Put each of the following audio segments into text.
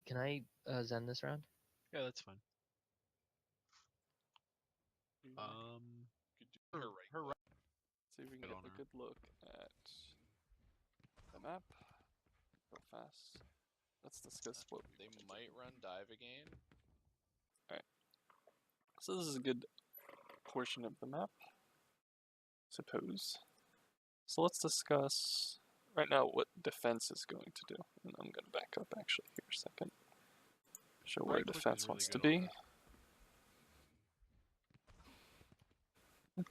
Can I Zen this round? Yeah, that's fine. Could do her right. See if we can Right get on a her. good look at the map. Go fast. Let's discuss what we They want to might do. run dive again. So this is a good portion of the map, suppose. So let's discuss right now what defense is going to do. And I'm going to back up actually here a second. Show where Right click is defense really wants to good on be.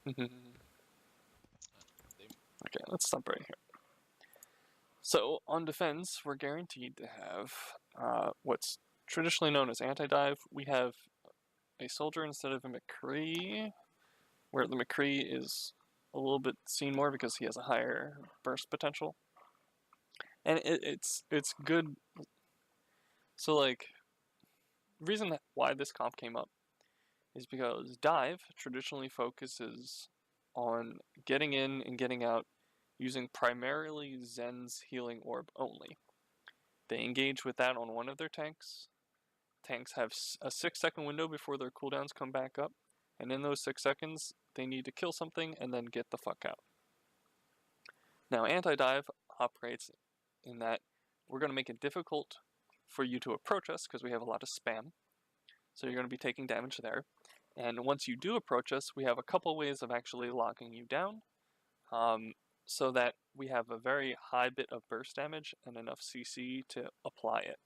They Okay, let's stop right here. So on defense, we're guaranteed to have what's traditionally known as anti-dive. We have a soldier instead of a McCree, where the McCree is a little bit seen more because he has a higher burst potential. And it's good. So like, reason why this comp came up is because dive traditionally focuses on getting in and getting out using primarily Zen's healing orb only. They engage with that on one of their tanks. Tanks have a 6-second window before their cooldowns come back up, and in those 6 seconds, they need to kill something and then get the fuck out. Now, anti-dive operates in that we're going to make it difficult for you to approach us because we have a lot of spam. So you're going to be taking damage there. And once you do approach us, we have a couple ways of actually locking you down, so that we have a very high bit of burst damage and enough CC to apply it,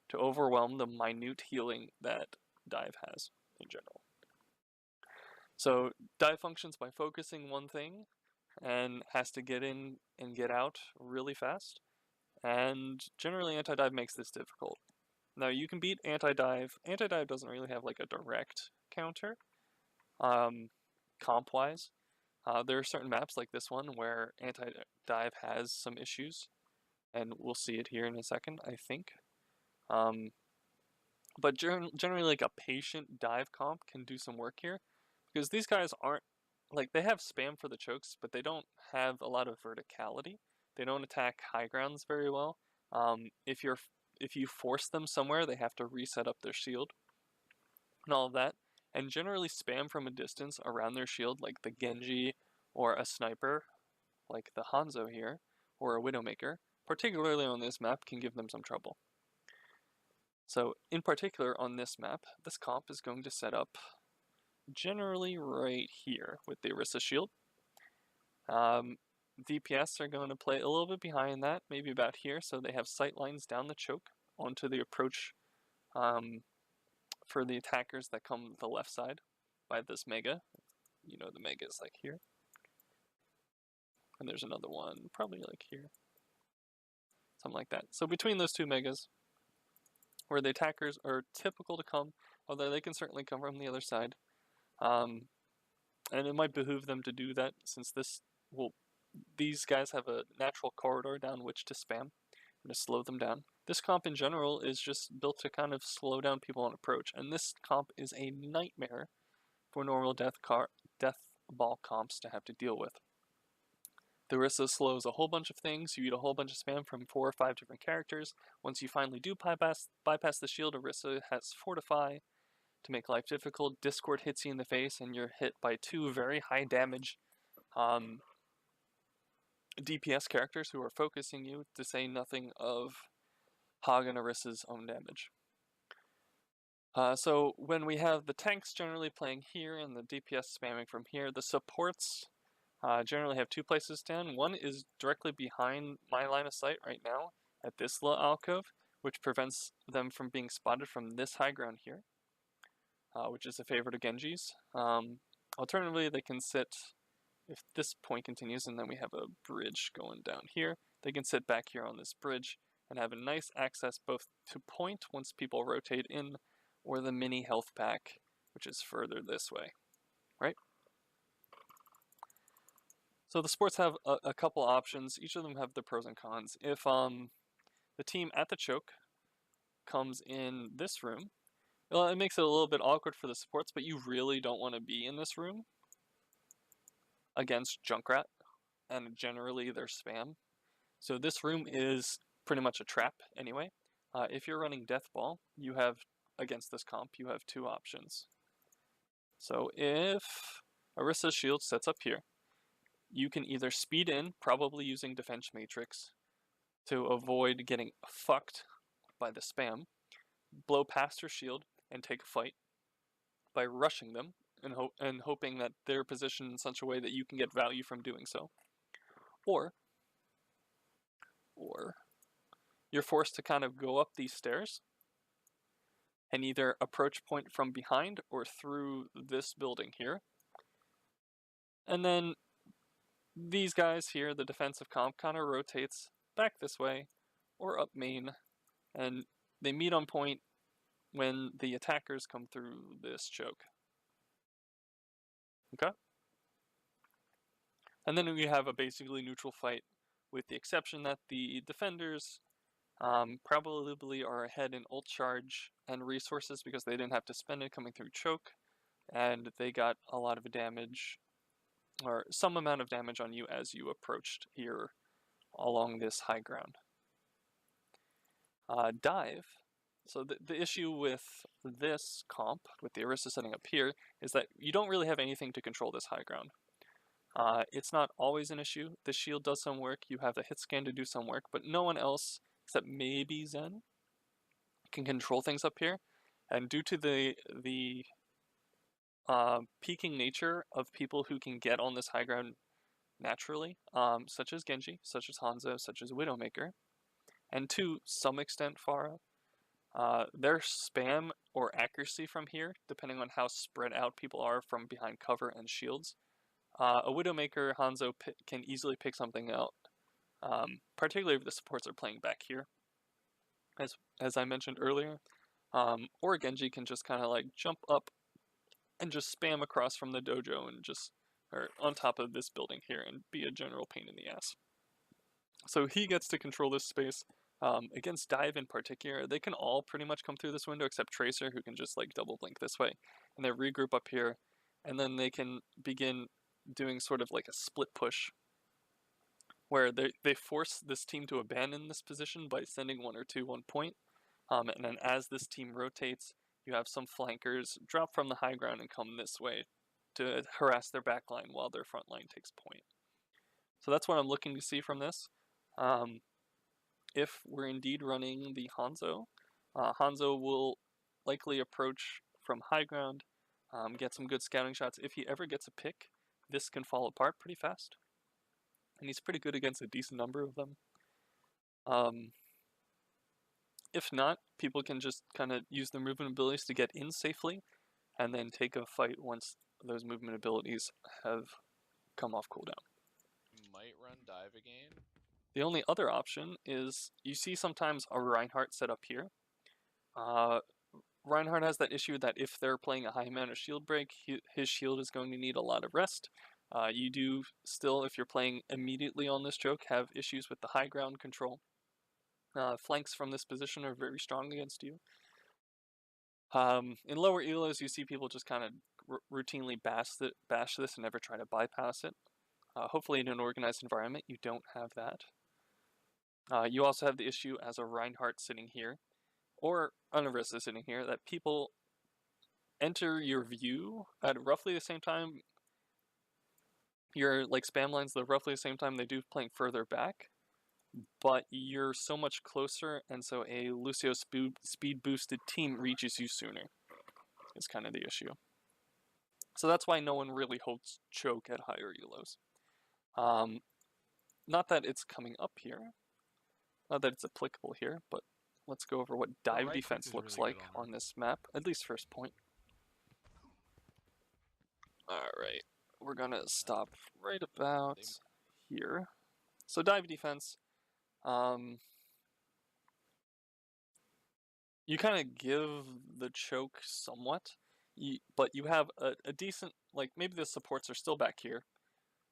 to overwhelm the minute healing that dive has in general. So dive functions by focusing one thing and has to get in and get out really fast, and generally anti-dive makes this difficult. Now you can beat anti-dive. Anti-dive doesn't really have like a direct counter, comp-wise. There are certain maps like this one where anti-dive has some issues, and we'll see it here in a second, I think. But generally, like a patient dive comp can do some work here, because these guys aren't, like, they have spam for the chokes, but they don't have a lot of verticality. They don't attack high grounds very well. If you force them somewhere, they have to reset up their shield and all of that. And generally spam from a distance around their shield, like the Genji or a sniper, like the Hanzo here, or a Widowmaker, particularly on this map, can give them some trouble. So in particular on this map, this comp is going to set up generally right here with the Orisa shield. DPS are going to play a little bit behind that, maybe about here, so they have sight lines down the choke onto the approach for the attackers that come the left side by this mega. You know the mega is like here. And there's another one probably like here. Something like that. So between those two megas, where the attackers are typical to come, although they can certainly come from the other side. And it might behoove them to do that, since these guys have a natural corridor down which to spam and to slow them down. This comp in general is just built to kind of slow down people on approach, and this comp is a nightmare for normal death ball comps to have to deal with. The Orisa slows a whole bunch of things. You eat a whole bunch of spam from 4 or 5 different characters. Once you finally do bypass the shield, Orisa has Fortify to make life difficult. Discord hits you in the face, and you're hit by 2 very high damage DPS characters who are focusing you, to say nothing of Hog and Orisa's own damage. So when we have the tanks generally playing here and the DPS spamming from here, the supports generally have 2 places to stand. One is directly behind my line of sight right now at this little alcove, which prevents them from being spotted from this high ground here, which is a favorite of Genji's. Alternatively, they can sit, if this point continues and then we have a bridge going down here, they can sit back here on this bridge and have a nice access both to point once people rotate in, or the mini health pack, which is further this way, right? So the sports have a couple options. Each of them have their pros and cons. If the team at the choke comes in this room, well, it makes it a little bit awkward for the supports, but you really don't want to be in this room against Junkrat, and generally their spam. So this room is pretty much a trap anyway. If you're running Death Ball, you have, against this comp, you have two options. So if Orissa's shield sets up here, you can either speed in, probably using Defense Matrix, to avoid getting fucked by the spam, blow past her shield, and take a fight by rushing them and hoping that they're positioned in such a way that you can get value from doing so. Or you're forced to kind of go up these stairs and either approach point from behind or through this building here. And then these guys here, the defensive comp, kind of rotates back this way or up main, and they meet on point when the attackers come through this choke. Okay? And then we have a basically neutral fight, with the exception that the defenders probably are ahead in ult charge and resources because they didn't have to spend it coming through choke, and they got a lot of damage, or some amount of damage on you as you approached here along this high ground. Dive. So the issue with this comp, with the Orisa setting up here, is that you don't really have anything to control this high ground. It's not always an issue. The shield does some work, you have the hit scan to do some work, but no one else, except maybe Zen, can control things up here. And due to the peaking nature of people who can get on this high ground naturally, such as Genji, such as Hanzo, such as Widowmaker, and to some extent Pharah, their spam or accuracy from here, depending on how spread out people are from behind cover and shields, a Widowmaker Hanzo can easily pick something out, particularly if the supports are playing back here, as I mentioned earlier. Or Genji can just kind of like jump up and just spam across from the dojo and just, or on top of this building here, and be a general pain in the ass. So he gets to control this space. Against Dive in particular, they can all pretty much come through this window except Tracer, who can just like double blink this way, and they regroup up here, and then they can begin doing sort of like a split push, where they force this team to abandon this position by sending one or two on point, and then as this team rotates, you have some flankers drop from the high ground and come this way to harass their back line while their front line takes point. So that's what I'm looking to see from this. If we're indeed running the Hanzo, Hanzo will likely approach from high ground, get some good scouting shots. If he ever gets a pick, this can fall apart pretty fast. And he's pretty good against a decent number of them. If not, people can just kind of use their movement abilities to get in safely, and then take a fight once those movement abilities have come off cooldown. You might run Dive again. The only other option is, you see sometimes a Reinhardt set up here. Reinhardt has that issue that if they're playing a high amount of shield break, his shield is going to need a lot of rest. You do still, if you're playing immediately on this choke, have issues with the high ground control. Flanks from this position are very strong against you. In lower elos, you see people just kind of routinely bash this and never try to bypass it. Hopefully in an organized environment, you don't have that. You also have the issue as a Reinhardt sitting here, or an Orisa sitting here, that people enter your view at roughly the same time. Your like spam lines at roughly the same time they do playing further back, but you're so much closer, and so a Lucio speed boosted team reaches you sooner, is kind of the issue. So that's why no one really holds choke at higher elos. Not that it's coming up here, not that it's applicable here, but let's go over what dive defense looks like on this map, at least first point. Alright, we're gonna stop right about here. So dive defense, you kind of give the choke somewhat, but you have a decent, like maybe the supports are still back here,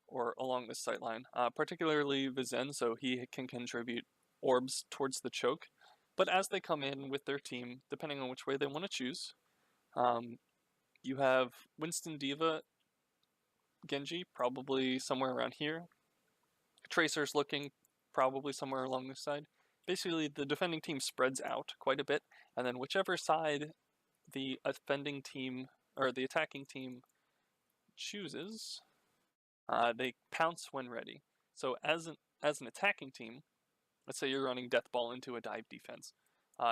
or along this sight line, particularly the Zen, so he can contribute orbs towards the choke. But as they come in with their team, depending on which way they want to choose, you have Winston Diva, Genji, probably somewhere around here. Tracer's looking probably somewhere along this side. basically the defending team spreads out quite a bit, and then whichever side the offending team or the attacking team chooses, they pounce when ready. So as an attacking team, let's say you're running Death Ball into a dive defense.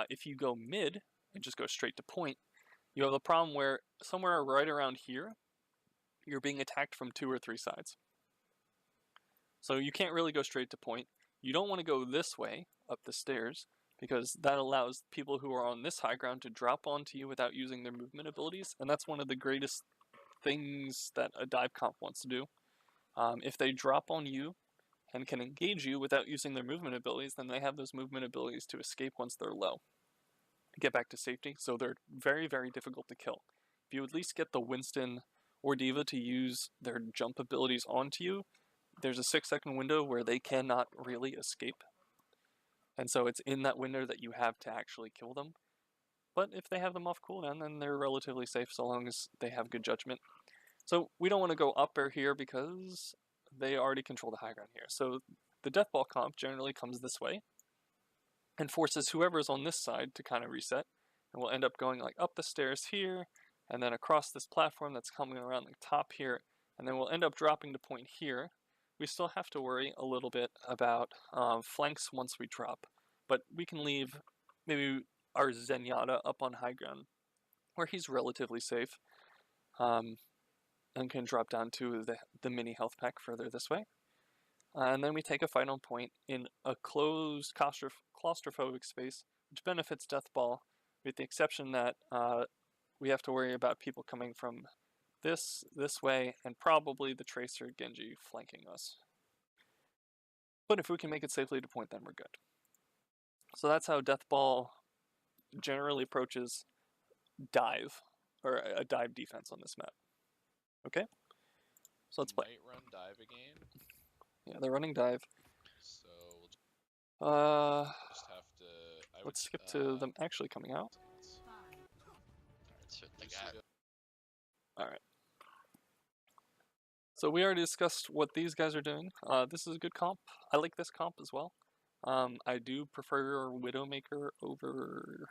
If you go mid and just go straight to point, you have a problem where somewhere right around here, you're being attacked from 2 or 3 sides. So you can't really go straight to point. You don't want to go this way up the stairs because that allows people who are on this high ground to drop onto you without using their movement abilities, and that's one of the greatest things that a dive comp wants to do. If they drop on you and can engage you without using their movement abilities, then they have those movement abilities to escape once they're low, get back to safety, so they're very, very difficult to kill. If you at least get the Winston or Diva to use their jump abilities onto you, there's a 6-second window where they cannot really escape. And so it's in that window that you have to actually kill them. But if they have them off cooldown, then they're relatively safe so long as they have good judgment. So we don't want to go up or here because they already control the high ground here. So the Death Ball comp generally comes this way and forces whoever's on this side to kind of reset. And we'll end up going like up the stairs here, and then across this platform that's coming around the top here, and then we'll end up dropping to point here. We still have to worry a little bit about flanks once we drop, but we can leave maybe our Zenyatta up on high ground where he's relatively safe, and can drop down to the mini health pack further this way. And then we take a final point in a closed claustrophobic space, which benefits Death Ball, with the exception that we have to worry about people coming from this way, and probably the Tracer Genji flanking us. But if we can make it safely to point, then we're good. So that's how Death Ball generally approaches dive, or a dive defense on this map. Okay? So let's play. Might run dive again. Yeah, they're running dive. So we'll just have to. Let's skip to them actually coming out. Alright. So we already discussed what these guys are doing. This is a good comp. I like this comp as well. I do prefer Widowmaker over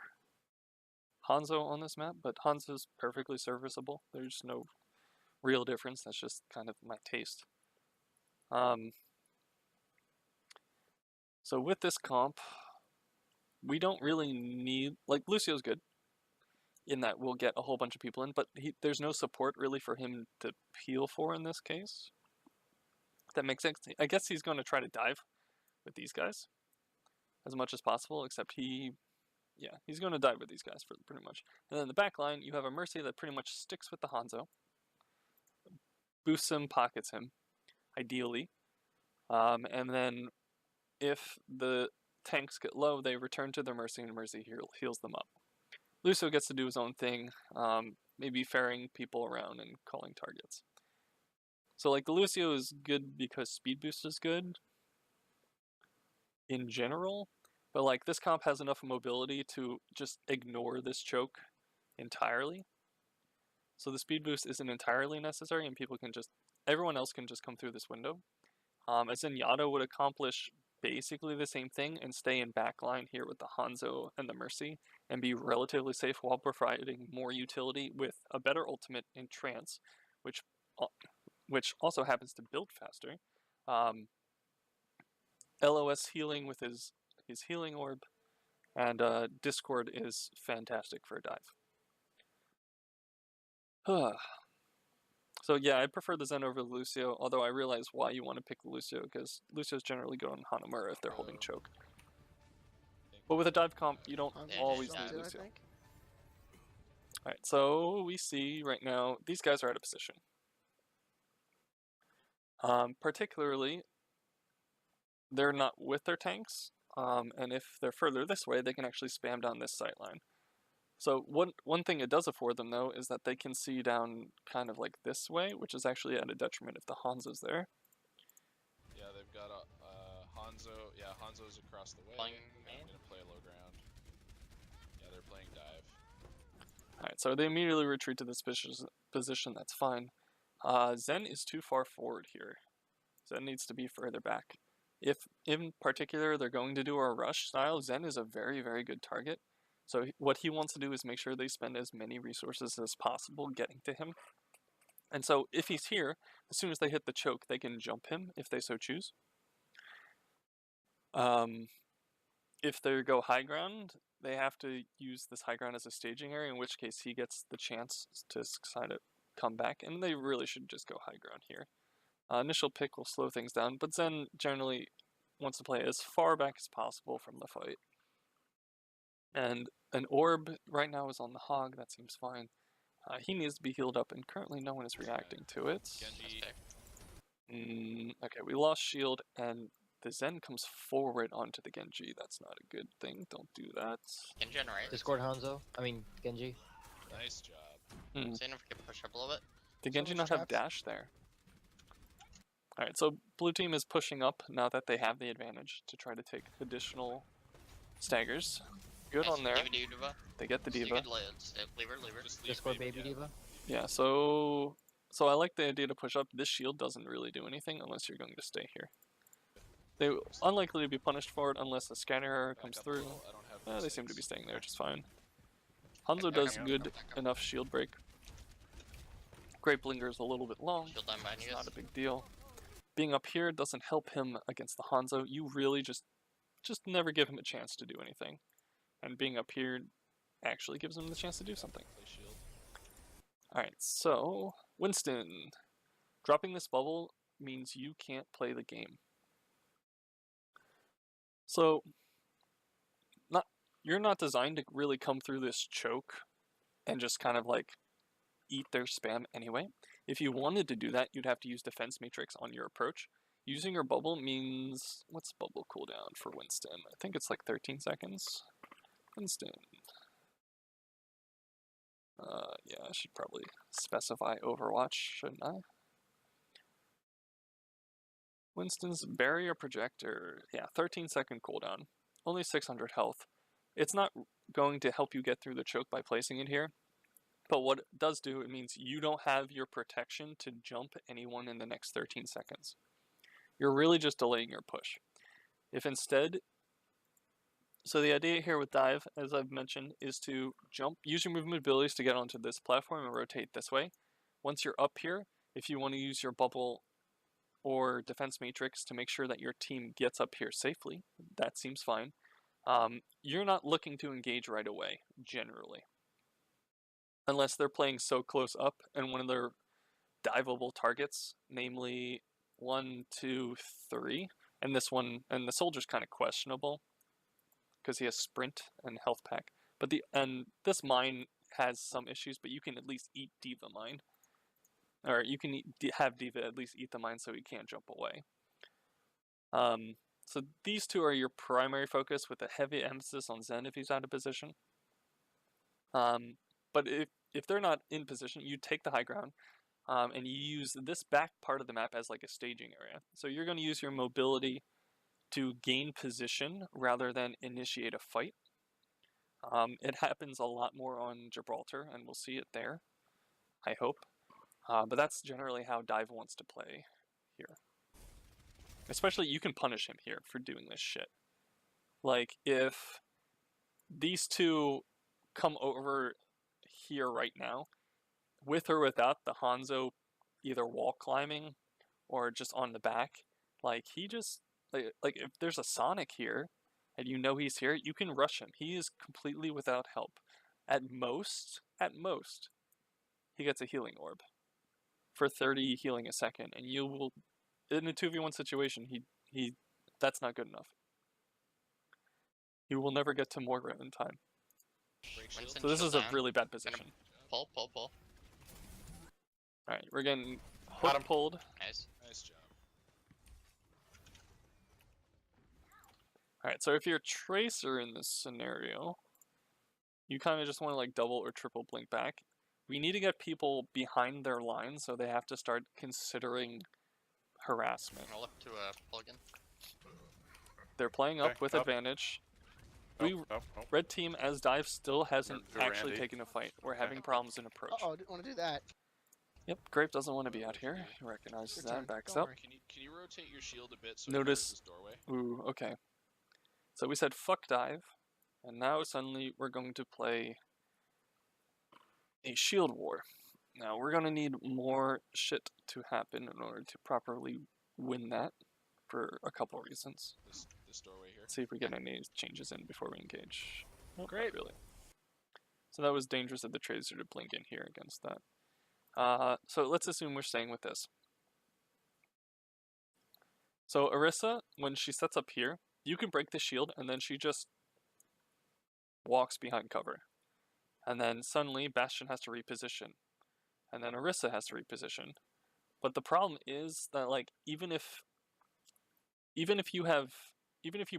Hanzo on this map, but Hanzo's perfectly serviceable. There's no real difference. That's just kind of my taste. So with this comp, we don't really need, like, Lucio's good in that we'll get a whole bunch of people in, but there's no support really for him to heal for in this case. If that makes sense. I guess he's going to try to dive with these guys as much as possible, except he's going to dive with these guys for pretty much. And then in the back line, you have a Mercy that pretty much sticks with the Hanzo, boosts him, pockets him, ideally. And then if the tanks get low, they return to their Mercy, and Mercy heals them up. Lucio gets to do his own thing, maybe ferrying people around and calling targets. So like the Lucio is good because speed boost is good in general, but like this comp has enough mobility to just ignore this choke entirely. So the speed boost isn't entirely necessary, and everyone else can just come through this window. As Zenyatta would accomplish basically the same thing and stay in backline here with the Hanzo and the Mercy and be relatively safe while providing more utility with a better ultimate in Trance, which also happens to build faster. LOS healing with his healing orb, and Discord is fantastic for a dive. So yeah, I prefer the Zen over Lucio, although I realize why you want to pick Lucio, because Lucio's generally go on Hanamura if they're holding choke. But with a dive comp, you don't always need Lucio. Alright, so we see right now, these guys are out of position. Particularly, they're not with their tanks, and if they're further this way, they can actually spam down this sight line. So one thing it does afford them, though, is that they can see down kind of like this way, which is actually at a detriment if the Hanzo's there. Yeah, they've got a Hanzo. Yeah, Hanzo's across the way. I'm gonna play low ground. Yeah, they're playing dive. Alright, so they immediately retreat to this position, that's fine. Zen is too far forward here. Zen needs to be further back. If in particular they're going to do a rush style, Zen is a very, very good target. So what he wants to do is make sure they spend as many resources as possible getting to him. And so if he's here, as soon as they hit the choke, they can jump him if they so choose. If they go high ground, they have to use this high ground as a staging area, in which case he gets the chance to kind of come back, and they really should just go high ground here. Initial pick will slow things down, but Zen generally wants to play as far back as possible from the fight. And an orb right now is on the hog, that seems fine. He needs to be healed up, and currently no one is reacting to it. Okay, we lost shield, and the Zen comes forward onto the Genji. That's not a good thing. Don't do that. Genji on right. Discord Hanzo. I mean Genji. Nice job. Seeing if we can push up a little bit. Did Genji not have dash there? Alright, so blue team is pushing up now that they have the advantage to try to take additional staggers. Good on there. Diva. They get the Diva. Leave her. Discord baby Diva. Yeah, so I like the idea to push up. This shield doesn't really do anything unless you're going to stay here. They're unlikely to be punished for it unless a scanner comes through. They seem to be staying there just fine. Hanzo does good enough shield break. Grape lingers a little bit long. It's not a big deal. Being up here doesn't help him against the Hanzo. You really just never give him a chance to do anything. And being up here actually gives him the chance to do something. Alright, so Winston. Dropping this bubble means you can't play the game. So you're not designed to really come through this choke and just kind of like eat their spam anyway. If you wanted to do that, you'd have to use defense matrix on your approach. Using your bubble means, what's bubble cooldown for Winston? I think it's like 13 seconds. Winston. Yeah, I should probably specify Overwatch, shouldn't I? Winston's barrier projector. Yeah, 13-second cooldown. Only 600 health. It's not going to help you get through the choke by placing it here. But what it does do, it means you don't have your protection to jump anyone in the next 13 seconds. You're really just delaying your push. If instead... So the idea here with dive, as I've mentioned, is to jump, use your movement abilities to get onto this platform and rotate this way. Once you're up here, if you want to use your bubble or defense matrix to make sure that your team gets up here safely, that seems fine. You're not looking to engage right away, generally. Unless they're playing so close up and one of their diveable targets, namely 1, 2, 3, and this one, and the soldier's kind of questionable because he has sprint and health pack. But this mine has some issues, but you can at least eat Diva mine. Or you can have Diva at least eat the mine so he can't jump away. So these two are your primary focus with a heavy emphasis on Zen if he's out of position. But if they're not in position, you take the high ground and you use this back part of the map as like a staging area. So you're going to use your mobility to gain position rather than initiate a fight. It happens a lot more on Gibraltar, and we'll see it there, I hope. But that's generally how Dive wants to play here. Especially, you can punish him here for doing this shit. Like, if these two come over here right now, with or without the Hanzo either wall climbing or just on the back, like, he just... Like if there's a Sonic here, and you know he's here, you can rush him. He is completely without help. At most, he gets a healing orb for 30 healing a second, and you will, in a 2v1 situation, that's not good enough. He will never get to Morgra in time. So this is a really bad position. Pull. Alright, we're getting hook pulled. Nice job. Alright, so if you're a Tracer in this scenario, you kind of just want to like double or triple blink back. We need to get people behind their lines, so they have to start considering harassment. I'll look to plug in. They're playing up with advantage. Red team as Dive still hasn't actually taken a fight. We're having problems in approach. Uh-oh, didn't want to do that. Yep, Grape doesn't want to be out here. He recognizes that, backs up. Can you rotate your shield a bit so Notice. it covers this doorway? Ooh, okay. So we said fuck dive, and now suddenly we're going to play a shield war. Now we're gonna need more shit to happen in order to properly win that, for a couple of reasons. This doorway here. Let's see if we get any changes in before we engage. Nope, Great. not really. So that was dangerous of the Tracer to blink in here against that. So let's assume we're staying with this. So Orisa, when she sets up here, you can break the shield and then she just walks behind cover. And then suddenly Bastion has to reposition. And then Orisa has to reposition. But the problem is that like even if you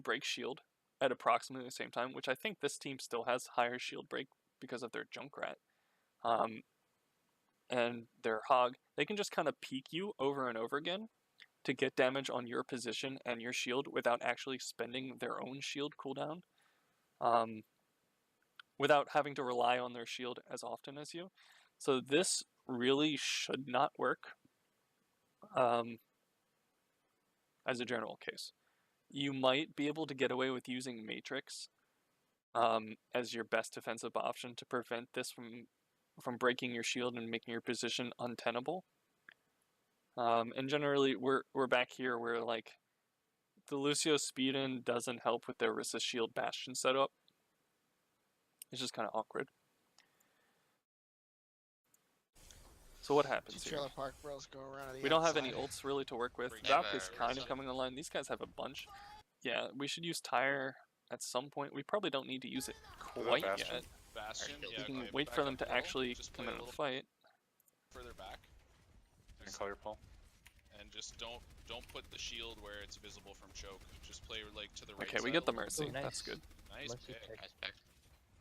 break shield at approximately the same time, which I think this team still has higher shield break because of their Junkrat, and their Hog, they can just kind of peek you over and over again to get damage on your position and your shield without actually spending their own shield cooldown, without having to rely on their shield as often as you. So this really should not work as a general case. You might be able to get away with using Matrix as your best defensive option to prevent this from breaking your shield and making your position untenable. And generally, we're back here where like the Lucio speed-in doesn't help with their Orisa shield Bastion setup. It's just kind of awkward. So what happens here? Park bros go around We don't have any ults really to work with. Yeah, Valk is kind of coming online. These guys have a bunch. Yeah, we should use Tire at some point. We probably don't need to use it quite yet. Bastion. We Yeah, We can okay, wait back for them up to a little, actually just come play in a and little fight. further back. And call your pull. And just don't put the shield where it's visible from choke. Just play like to the right Okay, we side get a the little. Mercy. Ooh, nice. That's good. Nice Mercy pick. pick. Nice pick.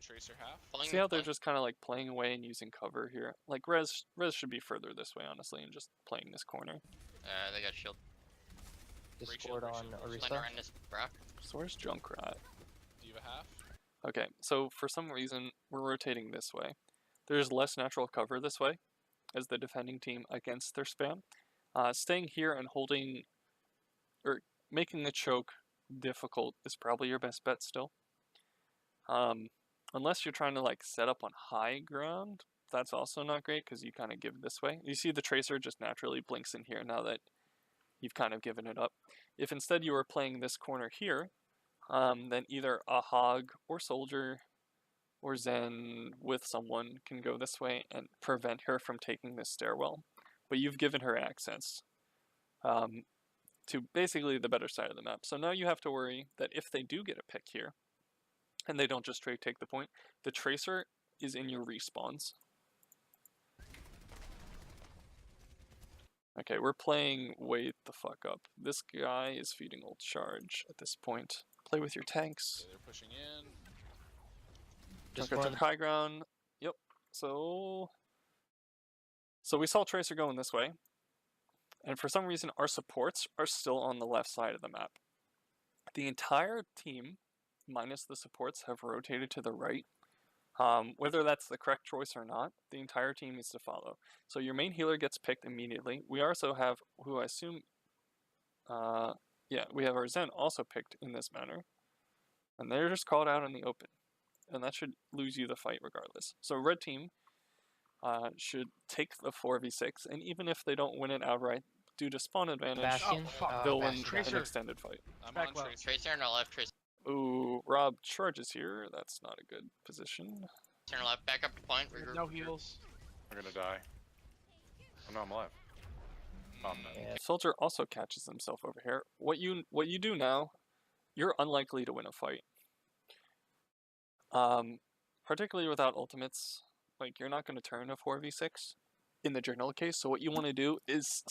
Tracer half. Pulling See how the they're flank. just kind of like playing away and using cover here? Like Rez should be further this way, honestly, and just playing this corner. They got shield. Discord on Playing Orisa. around this Brock. So where's Junkrat? Diva half. Okay, so for some reason, we're rotating this way. There's less natural cover this way, as the defending team against their spam. Staying here and holding, or making the choke difficult is probably your best bet still. Unless you're trying to like set up on high ground, that's also not great because you kind of give this way. You see the Tracer just naturally blinks in here now that you've kind of given it up. If instead you were playing this corner here, then either a Hog or Soldier or Zen with someone can go this way and prevent her from taking this stairwell. But you've given her access to basically the better side of the map. So now you have to worry that if they do get a pick here, and they don't just straight take the point, the Tracer is in your respawns. Okay, we're playing wait the fuck up. This guy is feeding ult charge at this point. Play with your tanks. Okay, they're pushing in. Junker took high ground. Yep. So we saw Tracer going this way. And for some reason, our supports are still on the left side of the map. The entire team, minus the supports, have rotated to the right. Whether that's the correct choice or not, the entire team needs to follow. So your main healer gets picked immediately. We also have, who I assume, we have our Zen also picked in this manner. And they're just called out in the open. And that should lose you the fight regardless. So red team should take the 4v6, and even if they don't win it outright due to spawn advantage, Bastion. they'll win Bastion. Tracer. an extended fight. I'm Back on low. Tracer. Tracer on the left. Tracer Ooh, Rob charges here. That's not a good position. on the left. Back up to point. Regroup. No heals. I'm gonna die. Oh no, I'm alive. Oh, I'm not. Yeah. Soldier also catches himself over here. What you do now, you're unlikely to win a fight. Particularly without ultimates, like you're not going to turn a 4v6 in the general case. So what you want to do is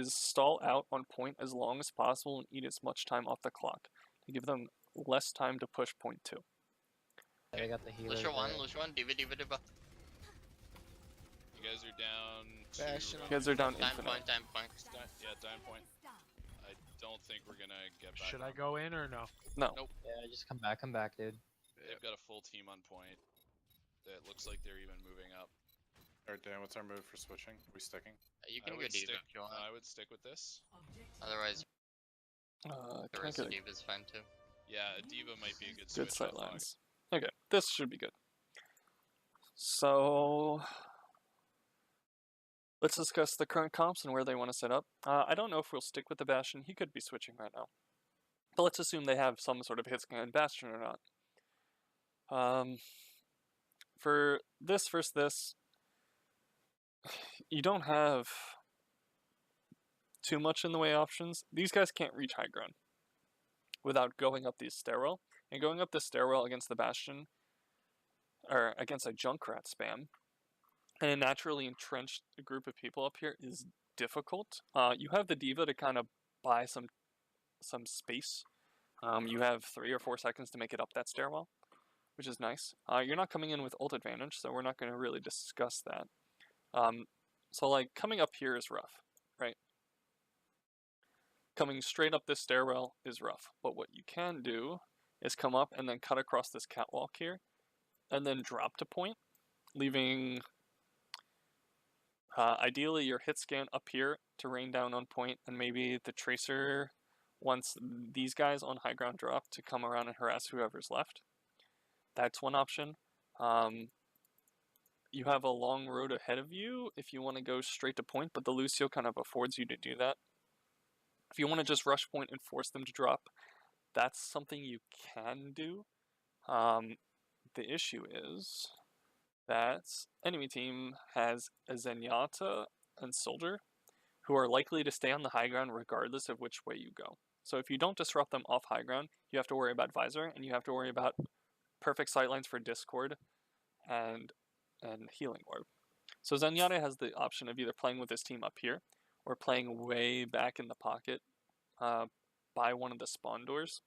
stall out on point as long as possible and eat as much time off the clock to give them less time to push point 2. They got the healer. Lucio 1, there. Lucio 1, Diva. You guys are down to... Bastion. You guys are down Time infinite. point, time point. Yeah, dime point. I don't think we're gonna get back. Should on. I go in or no? No. Nope. Yeah, just come back, dude. They've got a full team on point. It looks like they're even moving up. Alright, Dan, what's our move for switching? We sticking? You I can go would Diva stick. if you want. I would stick with this. Otherwise, the Can I rest get of a Diva's fine too. Yeah, Diva might be a good good switch sight off Hog. lines? Okay, this should be good. So let's discuss the current comps and where they want to set up. I don't know if we'll stick with the Bastion. He could be switching right now. But let's assume they have some sort of hit scan Bastion or not. For this versus this, you don't have too much in the way of options. These guys can't reach high ground without going up these stairwell. And going up this stairwell against the Bastion, or against a Junkrat spam, and a naturally entrenched group of people up here is difficult. You have the Diva to kind of buy some space. You have 3 or 4 seconds to make it up that stairwell, which is nice. You're not coming in with ult advantage, so we're not going to really discuss that. So like coming up here is rough, right? Coming straight up this stairwell is rough, but what you can do is come up and then cut across this catwalk here, and then drop to point, leaving ideally your hit scan up here to rain down on point, and maybe the tracer wants these guys on high ground drop to come around and harass whoever's left. That's one option. You have a long road ahead of you if you want to go straight to point, but the Lucio kind of affords you to do that. If you want to just rush point and force them to drop, that's something you can do. The issue is that enemy team has a Zenyatta and Soldier who are likely to stay on the high ground regardless of which way you go. So if you don't disrupt them off high ground, you have to worry about Visor, and you have to worry about perfect sightlines for Discord and Healing Orb. So Zenyatta has the option of either playing with his team up here, or playing way back in the pocket by one of the spawn doors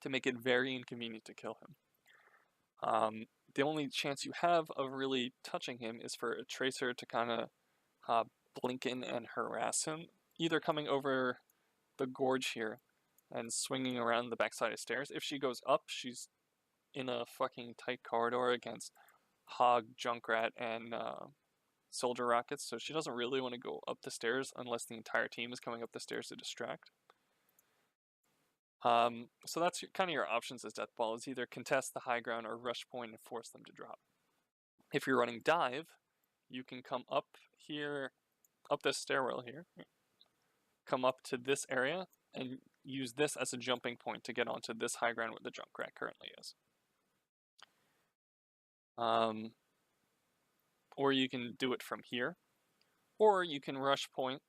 to make it very inconvenient to kill him. The only chance you have of really touching him is for a Tracer to kind of blink in and harass him, either coming over the gorge here and swinging around the backside of stairs. If she goes up, she's in a fucking tight corridor against Hog, Junkrat, and Soldier Rockets, so she doesn't really want to go up the stairs unless the entire team is coming up the stairs to distract. So that's kind of your options as Deathball, is either contest the high ground or rush point and force them to drop. If you're running dive, you can come up here, up this stairwell here, come up to this area, and use this as a jumping point to get onto this high ground where the Junkrat currently is. Or you can do it from here, or you can rush point,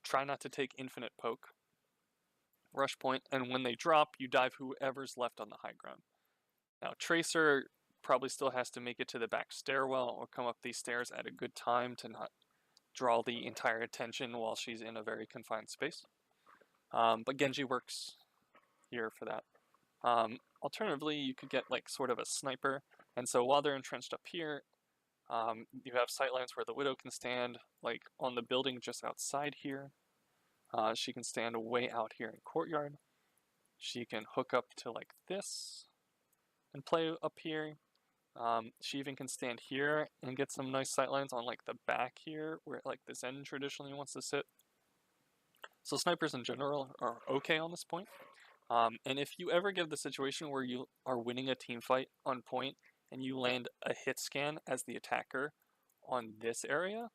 try not to take infinite poke, rush point, and when they drop, you dive whoever's left on the high ground. Now, Tracer probably still has to make it to the back stairwell or come up these stairs at a good time to not draw the entire attention while she's in a very confined space. But Genji works here for that. Alternatively, you could get like sort of a sniper, and so while they're entrenched up here, you have sightlines where the Widow can stand, like on the building just outside here. She can stand way out here in courtyard. She can hook up to like this and play up here. She even can stand here and get some nice sightlines on like the back here where like the Zen traditionally wants to sit. So snipers in general are okay on this point. And if you ever get the situation where you are winning a team fight on point and you land a hit scan as the attacker on this area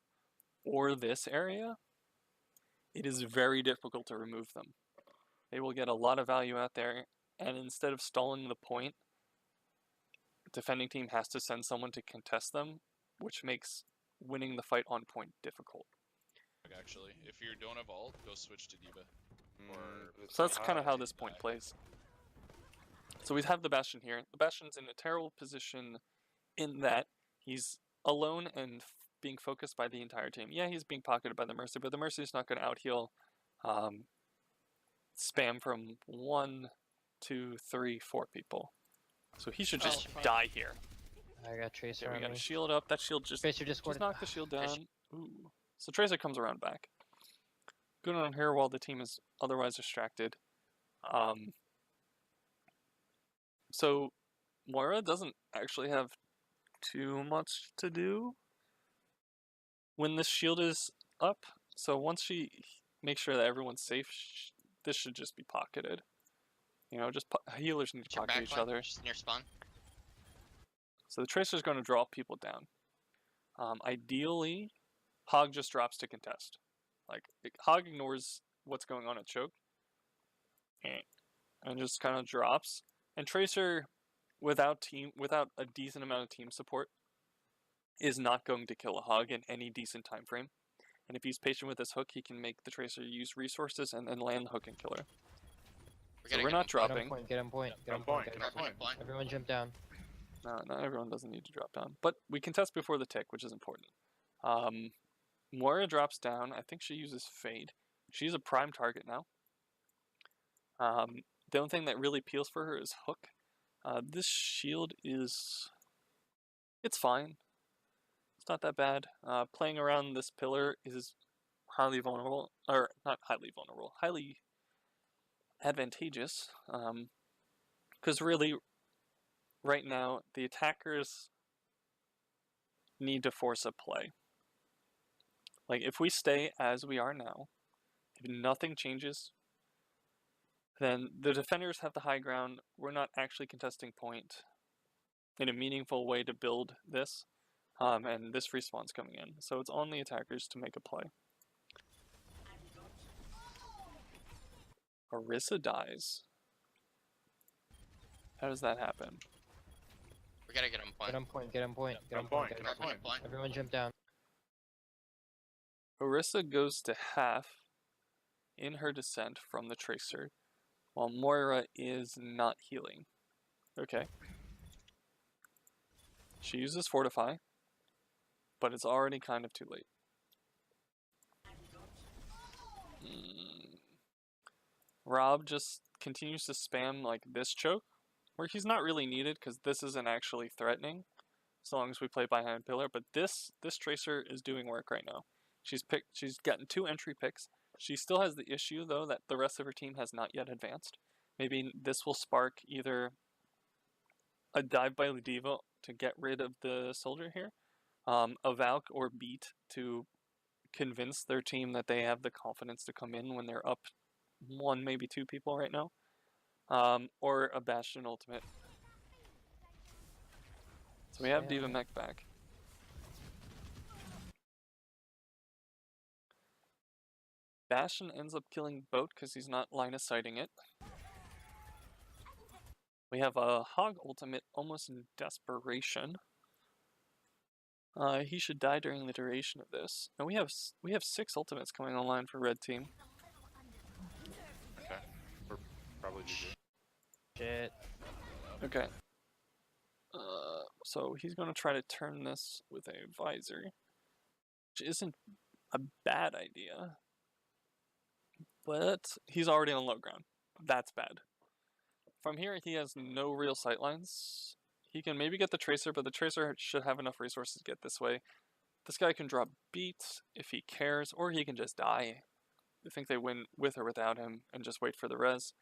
or this area, it is very difficult to remove them. They will get a lot of value out there, and instead of stalling the point, defending team has to send someone to contest them, which makes winning the fight on point difficult. Actually, if you don't have ult, go switch to Diva. So that's kind of how this point plays. So we have the Bastion here. The Bastion's in a terrible position in that he's alone and being focused by the entire team. Yeah, he's being pocketed by the Mercy, but the Mercy's not going to out-heal spam from 1, 2, 3, 4 people. So he should just die here. I got Tracer Okay, we on got me. a shield up. That shield just Tracer just knocked the shield down. Ooh. So Tracer comes around back. Good on here while the team is otherwise distracted. So Moira doesn't actually have too much to do when this shield is up. So once she makes sure that everyone's safe, this should just be pocketed. You know, just healers need to pocket each other. Just near spawn. So the Tracer's going to draw people down. Ideally, Hog just drops to contest. Like, Hog ignores what's going on at choke. And just kind of drops. And Tracer, without a decent amount of team support, is not going to kill a Hog in any decent time frame. And if he's patient with his hook, he can make the Tracer use resources and then land the hook and kill her. So we're not dropping. Get on point. Everyone jump down. No, not everyone doesn't need to drop down. But we contest before the tick, which is important. Moira drops down. I think she uses Fade. She's a prime target now. The only thing that really appeals for her is Hook. This shield is... it's fine. It's not that bad. Playing around this pillar is highly vulnerable. Or, not highly vulnerable. Highly advantageous. Because really, right now, the attackers need to force a play. Like, if we stay as we are now, if nothing changes, then the defenders have the high ground. We're not actually contesting point in a meaningful way to build this, and this respawn's coming in. So it's on the attackers to make a play. Orisa dies. How does that happen? We gotta get on point. Get on point. Everyone jump down. Orisa goes to half in her descent from the Tracer, while Moira is not healing. Okay. She uses Fortify, but it's already kind of too late. Rob just continues to spam like this choke, where he's not really needed because this isn't actually threatening, as long as we play behind pillar. But this Tracer is doing work right now. She's gotten 2 entry picks. She still has the issue though that the rest of her team has not yet advanced. Maybe this will spark either a dive by Ludiva to get rid of the soldier here, a Valk or Beat to convince their team that they have the confidence to come in when they're up 1, maybe 2 people right now, or a Bastion ultimate. So we have Diva Mech back. Bastion ends up killing Boat because he's not line of sighting it. We have a Hog ultimate almost in desperation. He should die during the duration of this. And we have 6 ultimates coming online for red team. Okay, we're probably GG. Shit. Okay. So he's going to try to turn this with a visor, which isn't a bad idea. But he's already on low ground. That's bad. From here, he has no real sightlines. He can maybe get the Tracer, but the Tracer should have enough resources to get this way. This guy can drop beats if he cares, or he can just die. I think they win with or without him and just wait for the res.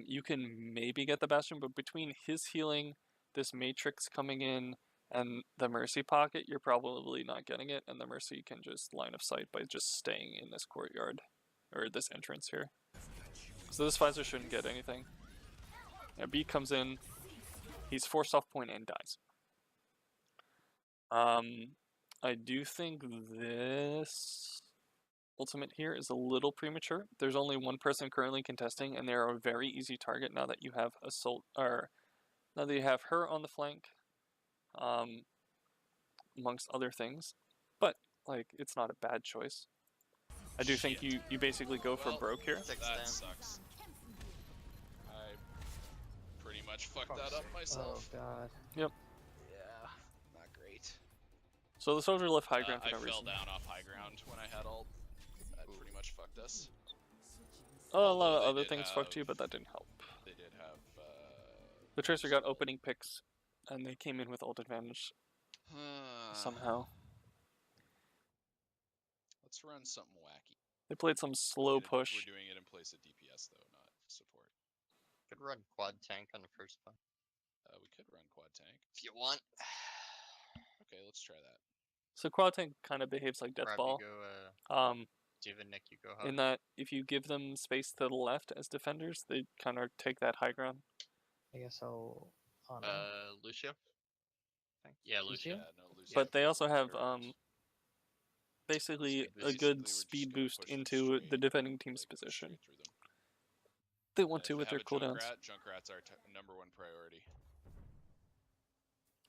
You can maybe get the Bastion, but between his healing, this Matrix coming in, and the Mercy pocket, you're probably not getting it, and the Mercy can just line of sight by just staying in this courtyard, or this entrance here. So this visor shouldn't get anything. Yeah, Beat comes in, he's forced off point and dies. I do think this ultimate here is a little premature. There's only 1 person currently contesting, and they're a very easy target now that you have now that you have her on the flank, amongst other things. But like, it's not a bad choice. I do think you basically go for broke here. That sucks. I pretty much fucked that up myself. Oh god. Yep. Yeah, not great. So the soldier left high ground for no I fell reason. down off high ground when I had ult. That pretty much fucked us. Oh, a lot of Although other they things did fucked you, have- but that didn't help. They did have. The Tracer got opening picks, and they came in with ult advantage somehow. Let's run something wacky. They played some slow push. We're doing it in place of DPS though, not support. Could run quad tank on the first one We could run quad tank. if you want. let's try that. So quad tank kind of behaves like Rob, Deathball. you go, David, Nick, you go hub. In that if you give them space to the left as defenders, they kind of take that high ground. I guess I'll. Lucio? Yeah, Lucio. Lucio? Yeah, no, Lucio. But they also have Perfect. basically So a good basically, we're speed just gonna boost push them into straight, the defending team's like, position. straight through them. They want And to if with they their have a cooldowns. Junkrat's our #1 priority.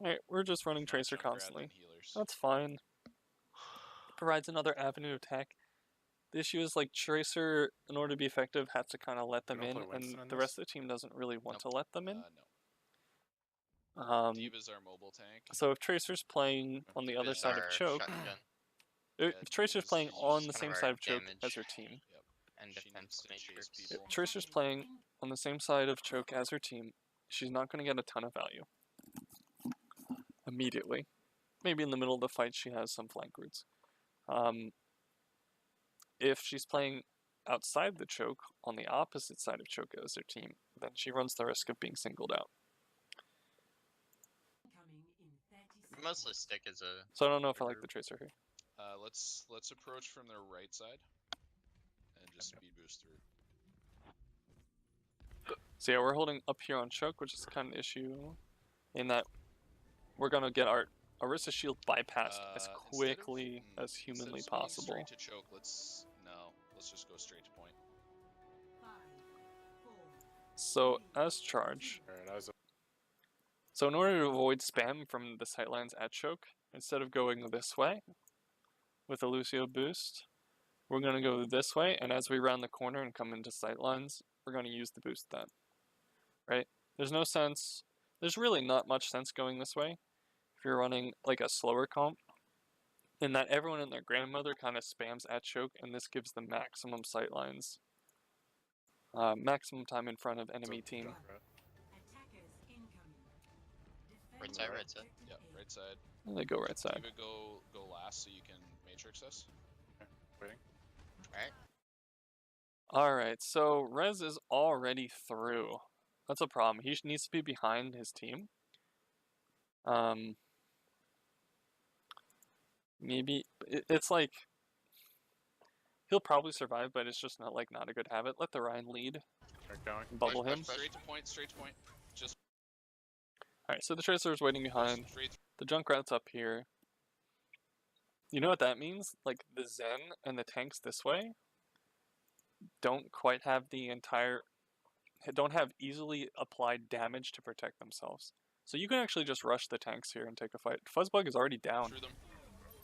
Alright, we're just running If not Tracer Junkrat, constantly. then healers. That's fine. Provides another avenue of attack. The issue is like Tracer, in order to be effective, has to kind of let them don't in, play and Winston in the this? rest of the team doesn't really want to let them in. No. D.Va's our mobile tank. So if Tracer's playing on the other D.Va's side of our Choke, shotgun if Tracer's D.Va's playing is on just the kind same of side our of Choke damage. as her team, and She defense needs to chase matrix. if people. Tracer's playing on the same side of Choke as her team, she's not going to get a ton of value immediately. Maybe in the middle of the fight she has some flank routes. If she's playing outside the Choke, on the opposite side of Choke as her team, then she runs the risk of being singled out. We mostly stick as a. So I don't know if I like the Tracer here. Let's approach from their right side and just speed boost through. So yeah, we're holding up here on Choke, which is kind of an issue in that we're gonna get our Orisa shield bypassed as quickly as humanly instead of possible. Straight to Choke, let's just go straight to point. So as charge. Alright, So in order to avoid spam from the sightlines at Choke, instead of going this way with a Lucio boost, we're gonna go this way, and as we round the corner and come into sightlines, we're gonna use the boost then. Right? There's no sense. There's really not much sense going this way if you're running like a slower comp, in that everyone and their grandmother kind of spams at Choke, and this gives them maximum sightlines, maximum time in front of enemy team. Right side, right side. Yep, right side. And they go right side. D.Va go last so you can matrix us. waiting. Alright. Alright, so Rez is already through. That's a problem. He needs to be behind his team. Maybe it's like he'll probably survive, but it's just not a good habit. Let the Ryan lead. Start going. Bubble Push, him. push, push. Straight to point. Just Alright, so the Tracer is waiting behind. straight. The Junkrat's up here. You know what that means? Like the Zen and the tanks this way don't quite have don't have easily applied damage to protect themselves. So you can actually just rush the tanks here and take a fight. Fuzzbug is already down. Through them.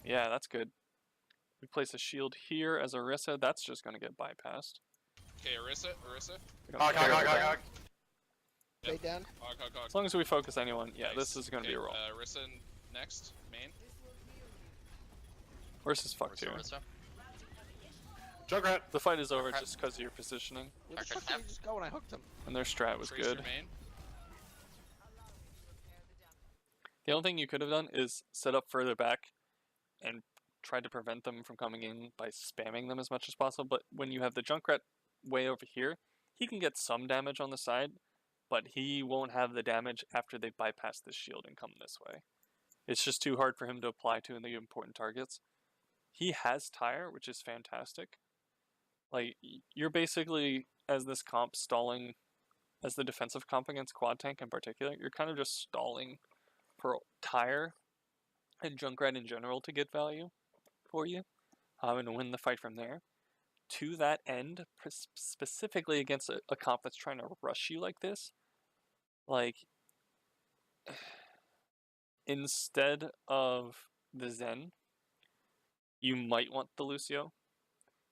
Yeah, that's good. We place a shield here as Orisa. That's just going to get bypassed. Okay, Orisa. We don't care about that. Stay down. Hog. As long as we focus anyone, yeah, Nice. this is going to be a roll. Orisa next, main. Orisa's fucked here. Orisa. Junkrat! The fight is over just because of your positioning. Where the Okay, fuck did he just go when I hooked him? And their strat was Tracer good. main. The only thing you could have done is set up further back and try to prevent them from coming in by spamming them as much as possible. But when you have the Junkrat way over here, he can get some damage on the side, but he won't have the damage after they bypass this shield and come this way. It's just too hard for him to apply to in the important targets. He has Tire, which is fantastic. Like, you're basically, as this comp, stalling, as the defensive comp against Quad Tank in particular, you're kind of just stalling for Tire and Junkrat in general to get value for you, and win the fight from there. To that end, specifically against a comp that's trying to rush you like this, like, instead of the Zen, you might want the Lucio,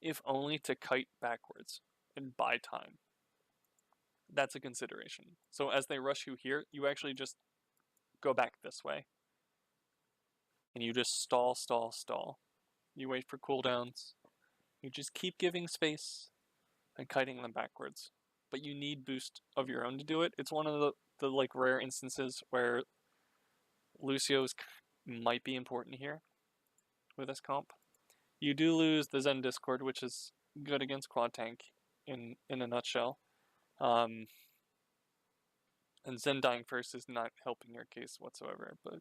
if only to kite backwards and buy time. That's a consideration. So as they rush you here, you actually just go back this way. And you just stall. You wait for cooldowns. You just keep giving space and kiting them backwards. But you need boost of your own to do it. It's one of the like rare instances where Lucio's might be important here with this comp. You do lose the Zen Discord, which is good against Quad Tank in a nutshell. And Zen dying first is not helping your case whatsoever, but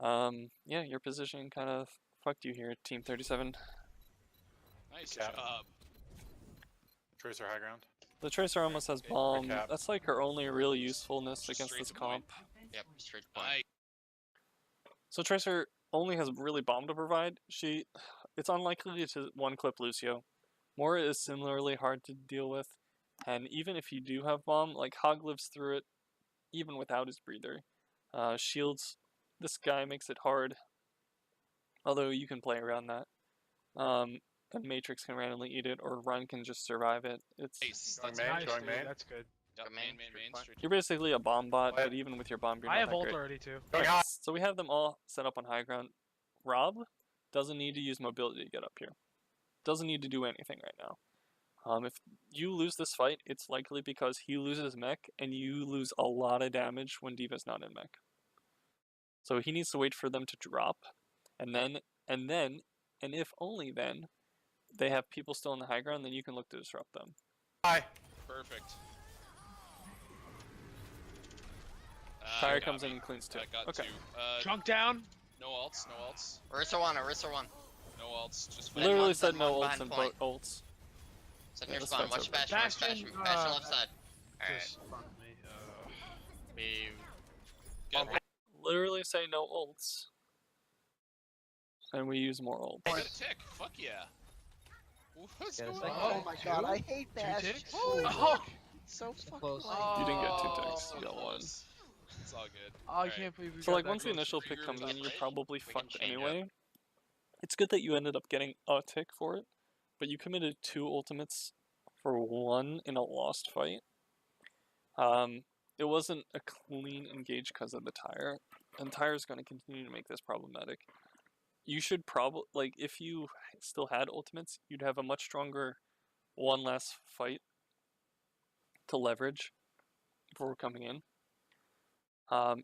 Yeah, your position kind of fucked you here, Team 37. Nice Cap. job. Tracer high ground. The Tracer almost has Okay, bomb. cap. That's like her only real usefulness Just against straight this to point. comp. Yep, straight point. Nice. So Tracer only has really bomb to provide. It's unlikely to one-clip Lucio. Mora is similarly hard to deal with, and even if you do have bomb, like Hog lives through it, even without his breather. Shields, this guy makes it hard, although you can play around that. And Matrix can randomly eat it, or Run can just survive it. It's Nice. Going That's main, nice. going dude, main. that's good. Yep, Go main, main, straight main, point. straight. You're basically a bomb bot, What? but even with your bomb, you're I not have that ult great. already too. Going Okay, high. so we have them all set up on high ground. Rob doesn't need to use mobility to get up here. Doesn't need to do anything right now. If you lose this fight, it's likely because he loses mech, and you lose a lot of damage when D.Va's not in mech. So he needs to wait for them to drop, and if only then, they have people still on the high ground, then you can look to disrupt them. High. Perfect. Tyre Got comes me. in and cleans too. I got Okay. two. Chunk down. No ults, no ults, Orisa 1, Orisa 1. no ults. Just fight. Literally one, said then no one ults behind and point. ults. It's in Yeah, your this spawn. fight's Watch over. Bastion, watch Bastion, Bastion. Bastion left side. Alright. Just fuck me. We Get Literally say no ults. And we use more ults. Get a tick. Fuck yeah. What's Get a going second. on? Oh my two? god, I hate that. ticks? Oh, so fucking close. lame. You didn't get two Oh, ticks, so you got one. close. It's all good. I Alright. can't believe we So got like that once the close. initial Regroup pick comes in, top you're right. probably can fucked change up. anyway. It's good that you ended up getting a tick for it, but you committed 2 ultimates for 1 in a lost fight. It wasn't a clean engage because of the Tyre, and Tyre's going to continue to make this problematic. You should probably, like, if you still had ultimates, you'd have a much stronger 1 last fight to leverage before coming in.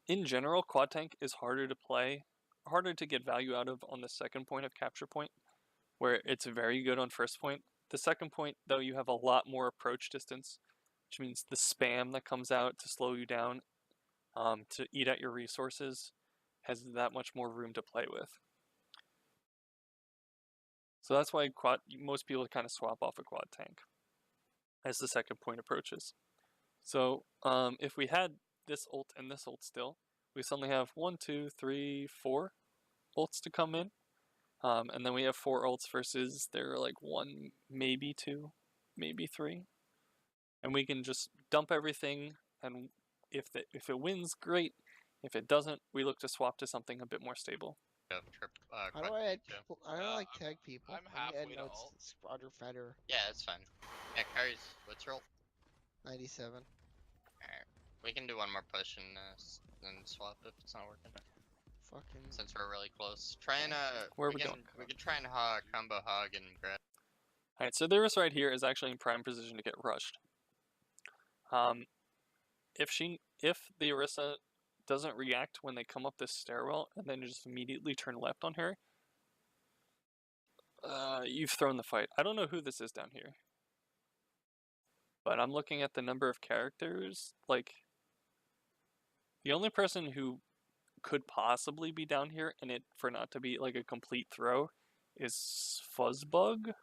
In general, quad tank is harder to play, harder to get value out of on the second point of capture point, where it's very good on first point. The second point, though, you have a lot more approach distance, which means the spam that comes out to slow you down, to eat at your resources, has that much more room to play with. So that's why most people kind of swap off a quad tank as the second point approaches. So if we had this ult and this ult still, we suddenly have 1, 2, 3, 4 ults to come in. And then we have 4 ults versus there are like 1, maybe 2, maybe 3. And we can just dump everything, and if it wins, great. If it doesn't, we look to swap to something a bit more stable. go How do I add people? I don't like tag people. I'm I need to add halfway to notes alt. to Squadron Fighter Yeah, it's fine. Yeah, carries. What's your ult? 97. Alright. We can do one more push and then swap if it's not working. Fucking. Since we're really close. Try and Where are we we can going? we can try and combo hog and grab. Alright, so the Orisa right here is actually in prime position to get rushed. If the Orisa doesn't react when they come up this stairwell and then just immediately turn left on her, you've thrown the fight. I don't know who this is down here, but I'm looking at the number of characters. Like, the only person who could possibly be down here and it for not to be like a complete throw is Fuzzbug,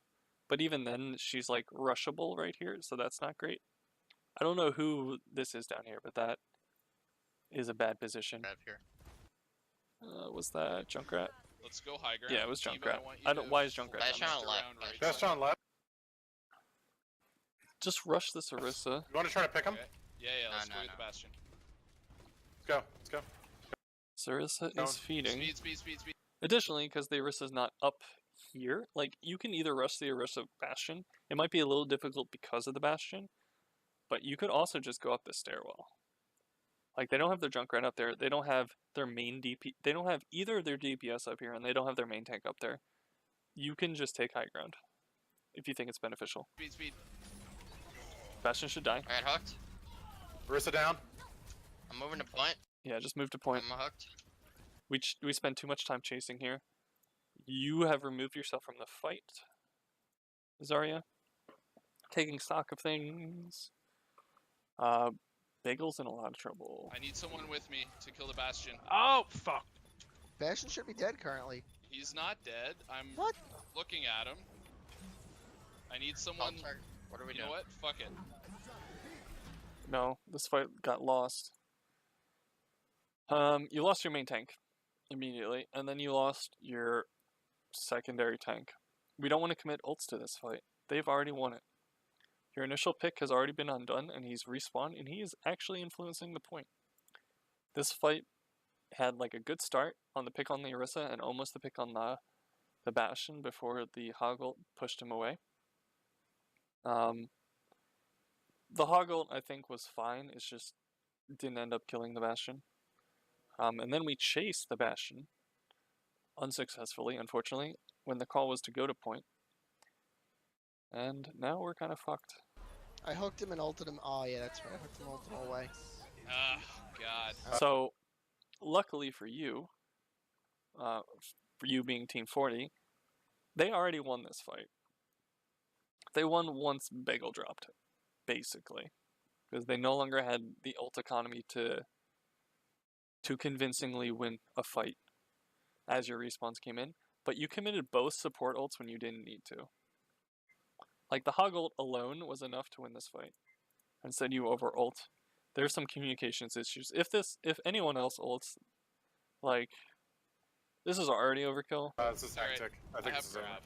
but even then she's like rushable right here, so that's not great. I don't know who this is down here, but that is a bad position. Grab here. Was that Junkrat? Let's go high ground. Yeah, it was Diva, Junkrat. want you I don't. to Why is Junkrat flank down Bastion there? on left, around right Best side. on left. Just rush this Orisa. You want to try to pick him? Okay. Yeah, let's No, go no, get the no. bastion. Let's go. Let's go. Orisa Down. is feeding. Speed. Additionally, because the Orisa's not up here, like, you can either rush the Orisa Bastion. It might be a little difficult because of the Bastion, but you could also just go up the stairwell. Like, they don't have their Junkrat up there. They don't have their main DP. They don't have either of their DPS up here, and they don't have their main tank up there. You can just take high ground if you think it's beneficial. Speed. Bastion should die. Alright, hooked. Orisa down. I'm moving to point. Yeah, just move to point. I'm hooked. We spend too much time chasing here. You have removed yourself from the fight, Zarya. Taking stock of things. Bagel's in a lot of trouble. I need someone with me to kill the bastion. Oh fuck! Bastion should be dead currently. He's not dead. I'm What? looking at him. I need someone. What are we You doing? know what? Fuck it. No, this fight got lost. You lost your main tank immediately, and then you lost your secondary tank. We don't want to commit ults to this fight. They've already won it. Your initial pick has already been undone, and he's respawned, and he is actually influencing the point. This fight had like a good start on the pick on the Orisa and almost the pick on the Bastion before the Hoggle pushed him away. The Hoggle, I think, was fine. It's just didn't end up killing the Bastion. And then we chased the Bastion unsuccessfully, unfortunately, when the call was to go to point. And now we're kind of fucked. I hooked him and ulted him. Oh yeah, that's right. I hooked him and ulted him away. Ah, God. So, luckily for you being Team 40, they already won this fight. They won once Bagel dropped, basically. Because they no longer had the ult economy to convincingly win a fight as your respawns came in. But you committed both support ults when you didn't need to. Like, the Hog ult alone was enough to win this fight. Instead you over ult. There's some communications issues. If anyone else ults, like, this is already overkill. This is Alright, hectic. I I think have this is over. grab.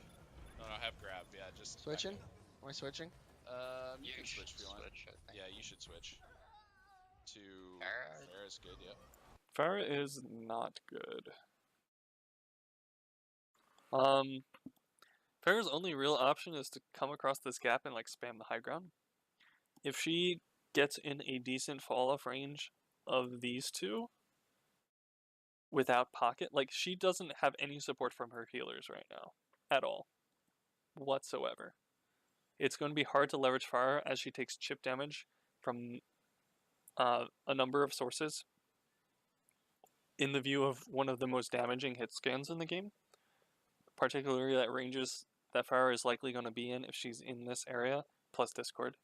No, I have grab. Yeah, just Switching? Am I switching? You can switch if you want. Switch, I think. Yeah, you should switch. To Farah? Farah's good. Yep. Farah is not good. Farah's only real option is to come across this gap and like spam the high ground. If she gets in a decent fall off range of these two without pocket, like she doesn't have any support from her healers right now at all whatsoever. It's going to be hard to leverage Farah as she takes chip damage from a number of sources in the view of one of the most damaging hit scans in the game, particularly that ranges that Farah is likely going to be in if she's in this area, plus Discord.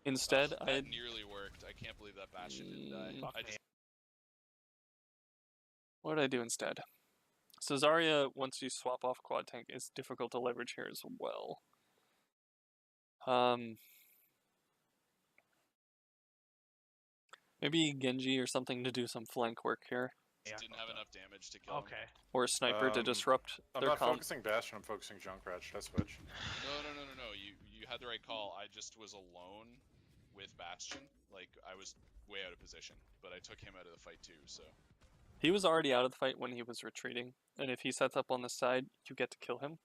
Instead, that I nearly worked. I can't believe that Bastion didn't die. I just what did I do instead? So Zarya, once you swap off quad tank, is difficult to leverage here as well. Maybe Genji or something to do some flank work here. just didn't have enough damage to kill him. Okay. Or a sniper to disrupt I'm their not comp. focusing Bastion, I'm focusing Junkrat. Should I switch? No. You had the right call. I just was alone with Bastion. Like, I was way out of position. But I took him out of the fight too, so. He was already out of the fight when he was retreating, and if he sets up on the side, you get to kill him.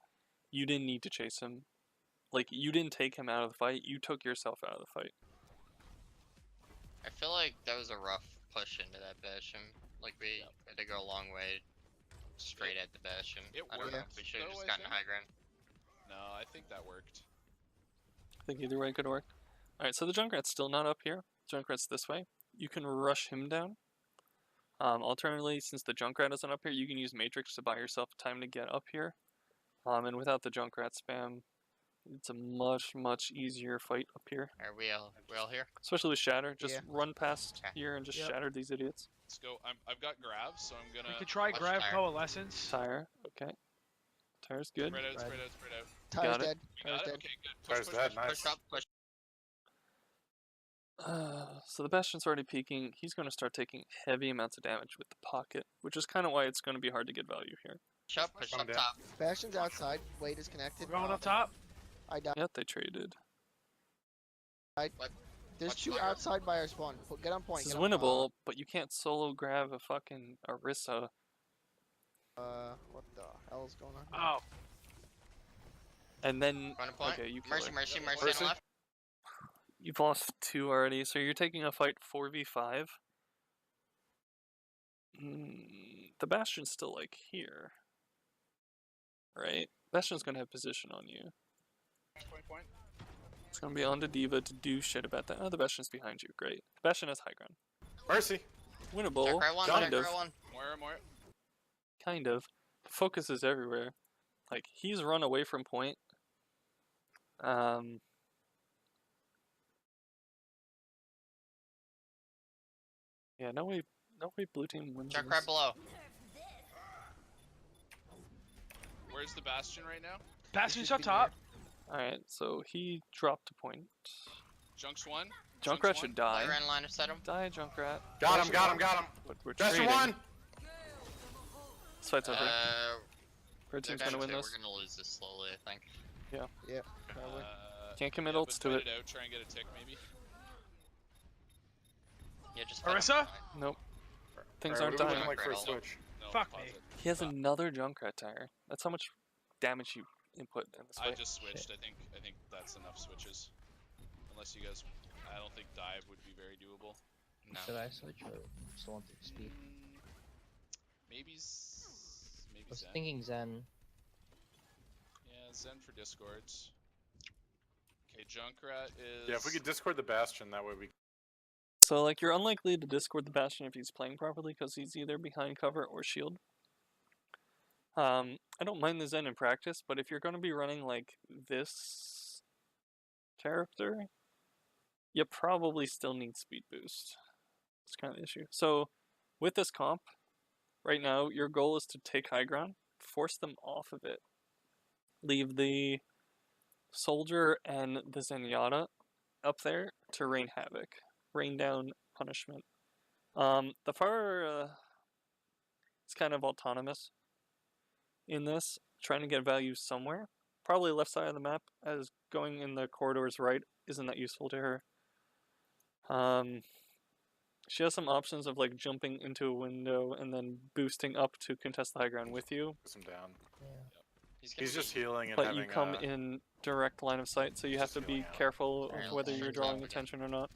You didn't need to chase him. Like, you didn't take him out of the fight, you took yourself out of the fight. I feel like that was a rough push into that Bastion. Like we had to go a long way straight at the Bastion. It I don't know. worked, We should have though, just I gotten think. high ground. No, I think that worked. I think either way could work. Alright, so the Junkrat's still not up here. Junkrat's this way. You can rush him down. Alternatively, since the Junkrat isn't up here, you can use Matrix to buy yourself time to get up here. And without the Junkrat spam, it's a much easier fight up here. Are we all here? Especially with Shatter. Just Yeah. run past Okay. here and just Yep. shatter these idiots. Let's go. I've got grab, so I'm gonna We could try Watch grab fire. coalescence. Tire, okay. Tire's good. spread out, Right. spread out, spread out. Tyre's Got it. dead. We Tyre's got it? dead. Okay, good. Tyre's dead, nice. Push up, push. So the Bastion's already peeking. He's going to start taking heavy amounts of damage with the pocket, which is kind of why it's going to be hard to get value here. Push up, push Calm up down. top. Bastion's outside. Wade is connected. We're going up top. I died. Yep, they traded. There's Watch two fire. outside by our spawn. Get on point. This is get on- winnable, but you can't solo grab a fucking Orisa. What the hell is going on? Oh, And then, Run a point. okay, you kill Mercy, her. mercy, Yeah, mercy on Mercy. the left. You've lost 2 already, so you're taking a fight 4v5. The Bastion's still like here. Right? Bastion's gonna have position on you. Point. It's gonna be on to Diva to do shit about that. Oh, the Bastion's behind you. Great. The Bastion has high ground. Mercy! Winnable. Dark Eye one, Kind Dark of. Eye one. More. Kind of. Focus is everywhere. Like, he's run away from point. Yeah, no way No way blue team wins Junkrat this. below. Where's the Bastion right now? Bastion's should up be top. Alright, so he dropped a point. Junk's one. Junkrat should die. I ran line of sight him. Die, Junkrat. Got him, got him, got him. But we're Bastion trading. one! This fight's over. Red They're team's gonna win this. We're gonna lose this slowly, I think. Probably. Can't commit yeah, ults but to fight it. out, try and get a tick maybe. Yeah, just fight him. Orisa? Nope. Things Alright, aren't what are we dying. looking like for a Junkrat, switch? No, Fuck pause me. it. He has Stop. another Junkrat tire. That's how much damage you input in this I fight. just switched. I think that's enough switches. Unless you guys, I don't think dive would be very doable. No. Should I switch or still want to speed? Maybe I was Zen. thinking Zen. Yeah, Zen for discords. Okay, Junkrat is. Yeah, if we could discord the Bastion, that way we. So, like, you're unlikely to discord the Bastion if he's playing properly because he's either behind cover or shield. I don't mind the Zen in practice, but if you're going to be running, like, this character, you probably still need speed boost. It's kind of the issue. So, with this comp, right now, your goal is to take high ground, force them off of it. Leave the Soldier and the Zenyatta up there to rain havoc. Rain down punishment. The Pharah is kind of autonomous in this, trying to get value somewhere. Probably left side of the map, as going in the corridors right isn't that useful to her. She has some options of like jumping into a window and then boosting up to contest the high ground with you. Push him down. Yeah. He's just healing and But having you come in direct line of sight, so you have just to be healing out. careful Alright, of whether let's you're try drawing again. attention or not.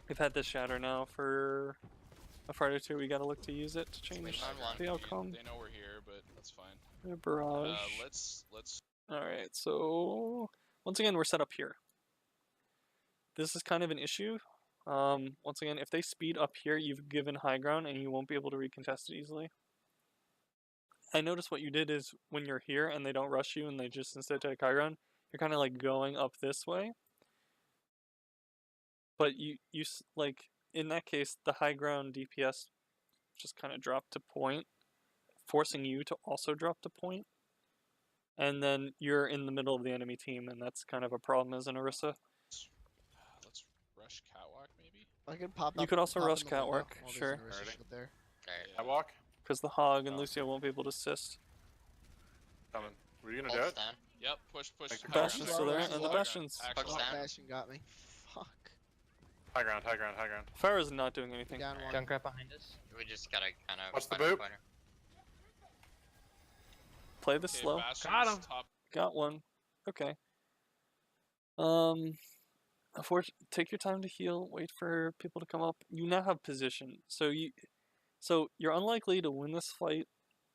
We've had this shatter now for a fight or two. We gotta look to use it to change on one. the outcome. They know we're here, but that's fine. The barrage. Let's. Alright, so once again, we're set up here. This is kind of an issue. Once again, if they speed up here, you've given high ground and you won't be able to recontest it easily. I noticed what you did is when you're here and they don't rush you and they just instead take high ground, you're kind of like going up this way. But like, in that case, the high ground DPS just kind of dropped to point, forcing you to also drop to point. And then you're in the middle of the enemy team, and that's kind of a problem as an Orisa. Let's rush catwalk maybe. I can pop You up. could also pop rush in the window catwalk, while there's sure. an Orisa Alright. shield there. Alright. Yeah. I walk. Because the Hog and Oh. Lucio won't be able to assist. Coming. Were you gonna do Ult's it? down. Yep. Push. Thank you. high Bastion's ground, still there, high and the ground, Bastion's... actual Push high down. ground. Bastion got me. Fuck. High ground, high ground, high ground. Pharah's not doing anything. Down one. Junkrat behind us. We just gotta kind of. What's the boop? Play this Okay, slow. Bastion's Got him. Top. Got one. Okay. Take your time to heal. Wait for people to come up. You now have position, so you're unlikely to win this fight.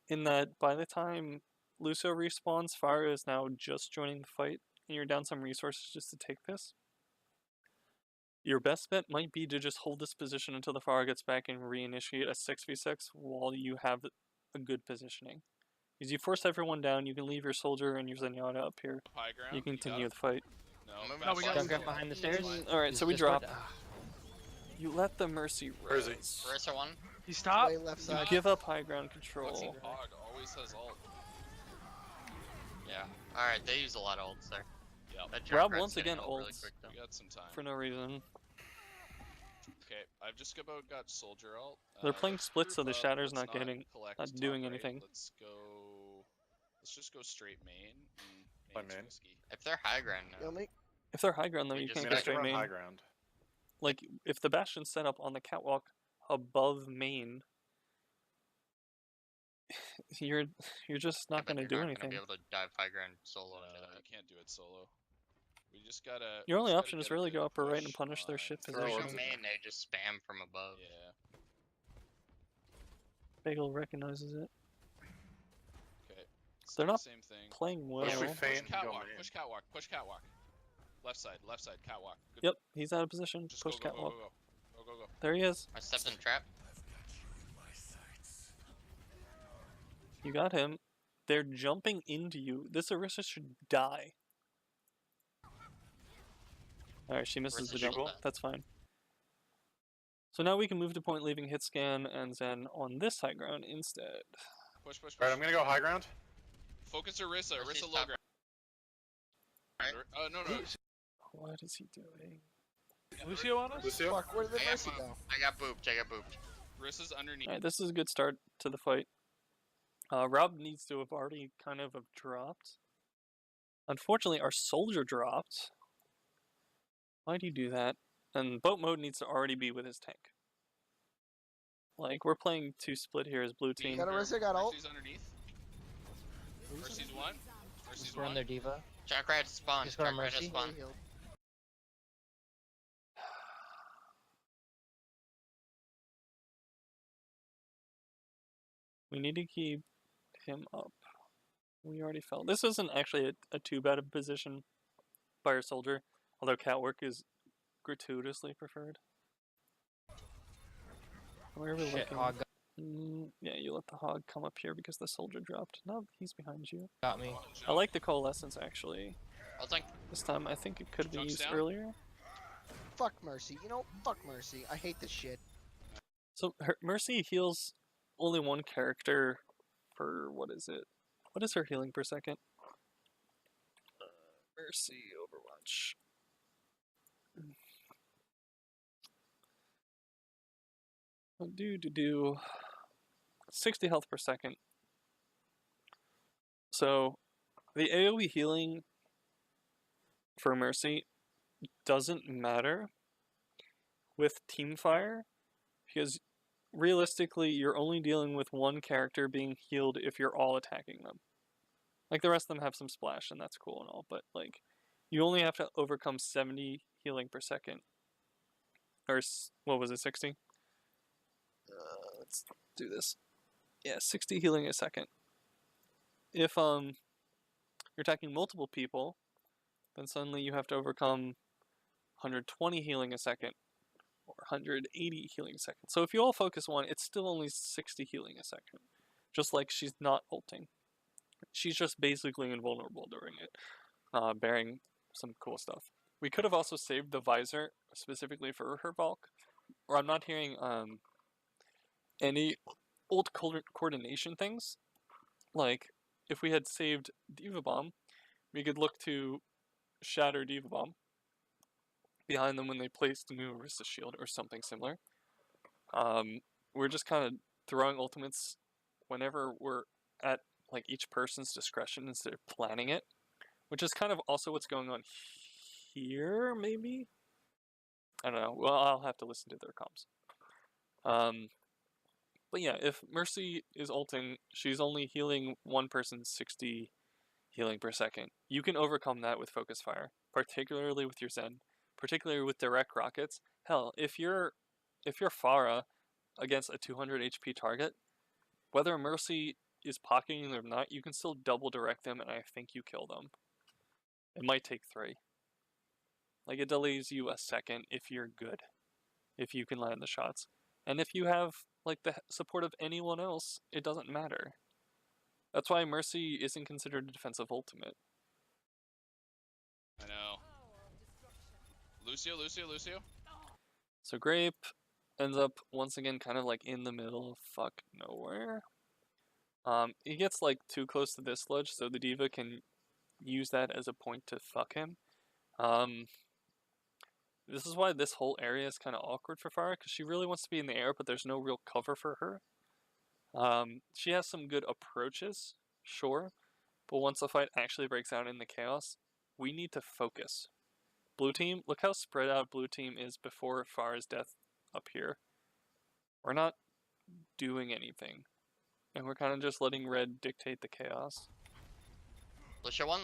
In that, by the time Lucio respawns, Pharah is now just joining the fight, and you're down some resources just to take this. Your best bet might be to just hold this position until the Pharah gets back and reinitiate a 6v6 while you have a good positioning. Because you force everyone down, you can leave your soldier and your Zenyatta up here. High ground. You can got continue him? the fight. No, we got Bastion's Junkrat fine. behind the stairs. Alright, so we Discord. drop. You let the Mercy Where is he? res. Orisa one. He's top. Way left You side. give up high ground control. Hog always has ult. Yeah. Alright, they use a lot of ults there. Yep. That Rob Junkrat's once getting again ult really ults. quick, though. We got some time. For no reason. Okay, I've just about got soldier ult. They're playing let's split, so group the up, Shatter's let's not getting- collect not top doing right, anything. Let's go. Let's just go straight main. Play Main's main. risky. If they're high ground now. Heal me. If they're high ground, though, We you just can't I mean, go I can straight run main. high ground. Like, if the Bastion's set up on the catwalk above main, you're just Yeah, not but gonna you're do not anything. Gonna be able to dive high ground solo No, into that. you can't do it solo. We just gotta. Your we only just option gotta is get a really good go upper right and push punish their on- shit Throw If position. they orcs. main, they just spam from above. Yeah. Bagel recognizes it. Okay. They're not Same thing. Playing well. What if we Push feign and go catwalk. main? Push catwalk. Push catwalk. Left side. Catwalk. Good. Yep, he's out of position. Just Push go, go, catwalk. go, go, go, go, go. There he is. I stepped in the trap. You got him. They're jumping into you. This Orisa should die. Alright, she misses Orisa the should jump. die. That's fine. So now we can move to point, leaving hit scan and Zen on this high ground instead. Push. Alright, I'm gonna go high ground. Focus Orisa. Mercy's Orisa low top. ground. Right. Oh, no. What is he doing? Lucio on us? Lucio? Fuck, where did the I got Mercy booped. go? I got booped. Orisa's underneath. Alright, this is a good start to the fight. Rob needs to have already kind of dropped. Unfortunately, our soldier dropped. Why'd he do that? And boat mode needs to already be with his tank. Like, we're playing 2 split here as blue team. Got Orisa, got ult. Mercy's underneath. Mercy's one. Mercy's Just run one. their diva. Junkrat at spawn. Just go to Junkrat at Mercy. spawn. Healed. We need to keep him up. We already fell. This isn't actually a too bad of a position by our soldier, although catwork is gratuitously preferred. Where are we Shit, looking? hog Yeah, you let the hog come up here because the soldier dropped. No, he's behind you. got me. I like the coalescence actually. I was like, This time I think it could have been Jumps used down. earlier. Fuck Mercy. You know, fuck Mercy. I hate this shit. So Mercy heals only one character for what is it? What is her healing per second? Mercy Overwatch. Do 60 health per second. So the AoE healing for Mercy doesn't matter with Teamfire because realistically you're only dealing with one character being healed if you're all attacking them. Like the rest of them have some splash and that's cool and all, but like you only have to overcome 70 healing per second. Or what was it, 60? Let's do this. Yeah, 60 healing a second. If you're attacking multiple people, then suddenly you have to overcome 120 healing a second or 180 healing a second. So if you all focus one, it's still only 60 healing a second. Just like she's not ulting. She's just basically invulnerable during it, bearing some cool stuff. We could have also saved the visor specifically for her Valk, or I'm not hearing any old coordination things. Like, if we had saved Diva Bomb, we could look to shatter Diva Bomb behind them when they placed the new Orisa shield or something similar. We're just kind of throwing ultimates whenever we're at like each person's discretion instead of planning it, which is kind of also what's going on here, maybe? I don't know. Well, I'll have to listen to their comms. But yeah, if Mercy is ulting, she's only healing one person's 60 healing per second. You can overcome that with Focus Fire, particularly with your Zen, particularly with direct rockets. Hell, if you're Pharah against a 200 HP target, whether Mercy is pocketing them or not, you can still double direct them and I think you kill them. It might take 3. Like, it delays you a second if you're good. If you can land the shots. And if you have, like, the support of anyone else, it doesn't matter. That's why Mercy isn't considered a defensive ultimate. I know. Lucio. So Grape ends up, once again, kind of, like, in the middle of fuck nowhere. He gets, like, too close to this ledge, so the Diva can use that as a point to fuck him. This is why this whole area is kind of awkward for Farah, because she really wants to be in the air, but there's no real cover for her. She has some good approaches, sure, but once the fight actually breaks out in the chaos, we need to focus. Blue team, look how spread out blue team is before Farah's death up here. We're not doing anything, and we're kind of just letting red dictate the chaos. Lucio 1.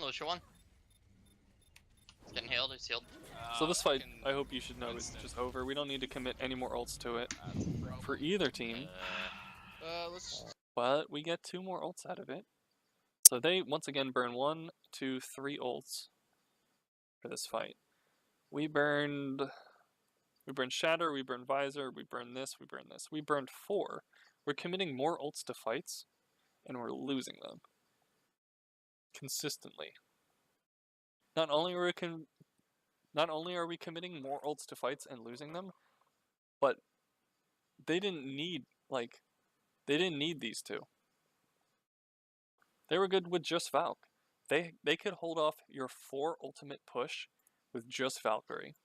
He's getting healed, he's healed. So this fight, I hope you should know, is just over. We don't need to commit any more ults to it for either team. Let's. But we get 2 more ults out of it. So they, once again, burn 1, 2, 3 ults for this fight. We burned Shatter, we burned Visor, we burned this, we burned this. We burned 4. We're committing more ults to fights, and we're losing them. Consistently. Not only are we committing more ults to fights and losing them, but they didn't need these two. They were good with just Valk. They could hold off your 4 ultimate push with just Valkyrie.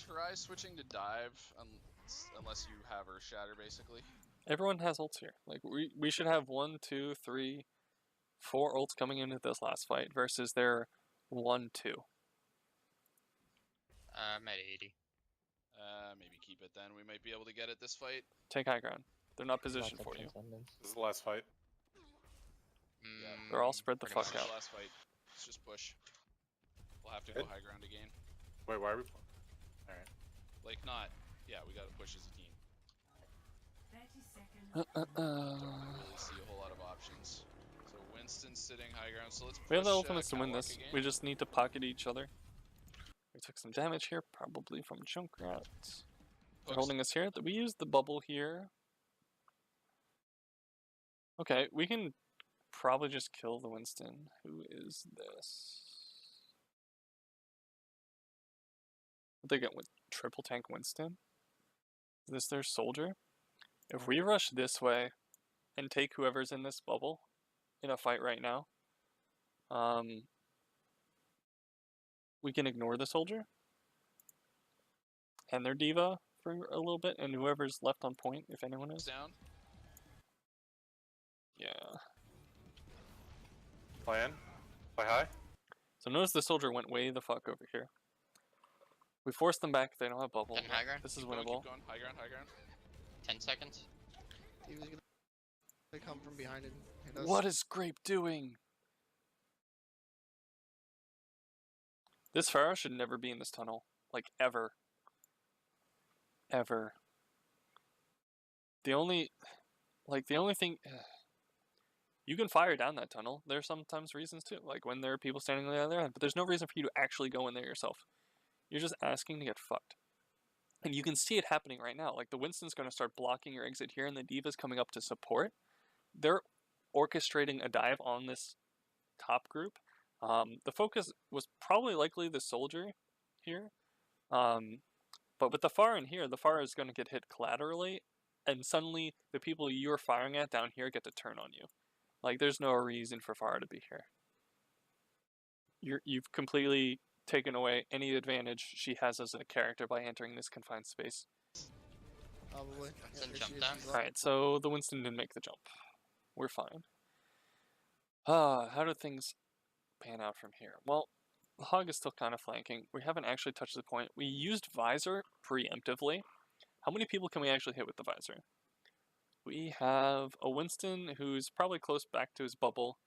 Try switching to dive unless you have Earth Shatter, basically. Everyone has ults here. Like we should have 1, 2, 3, 4 ults coming into this last fight versus their 1, 2. I'm at 80. Maybe keep it then. We might be able to get it this fight. Take high ground. They're not positioned for you. This is the last fight. They're all spread the Pretty fuck much. out. Last fight. Let's just push. We'll have to go high ground again. Wait, why are we? Alright. Like not. Yeah, we gotta push as a team. 30 seconds. Don't really see a whole lot of options. So Winston's sitting high ground. So let's push. We have the ultimates to win Catwalk this. again. We just need to pocket each other. We took some damage here, probably from Junkrat. They're holding us here. We used the bubble here. Okay, we can probably just kill the Winston. Who is this? What they get with triple tank Winston? Is this their soldier? If we rush this way and take whoever's in this bubble in a fight right now, we can ignore the soldier and their diva for a little bit, and whoever's left on point, if anyone is. Down. Yeah. Play in. Play high. So notice the soldier went way the fuck over here. We forced them back. They don't have bubble. Getting high ground. This is Keep going, winnable. keep going. High ground, high ground. 10 seconds. He was gonna come from behind and hit us. What is Grape doing? This Pharah should never be in this tunnel. Like, ever. Ever. The only thing... You can fire down that tunnel. There's sometimes reasons too. Like, when there are people standing on the other end. But there's no reason for you to actually go in there yourself. You're just asking to get fucked. And you can see it happening right now. Like, the Winston's going to start blocking your exit here, and the Diva's coming up to support. They're orchestrating a dive on this top group. The focus was probably likely the soldier here. But with the Pharah in here, the Pharah is going to get hit collaterally, and suddenly the people you're firing at down here get to turn on you. Like, there's no reason for Pharah to be here. You've completely taken away any advantage she has as a character by entering this confined space. Probably. Winston Yeah, jumped down. Alright, so the Winston didn't make the jump. We're fine. How do things pan out from here? Well, the Hog is still kind of flanking. We haven't actually touched the point. We used Visor preemptively. How many people can we actually hit with the Visor? We have a Winston who's probably close back to his bubble.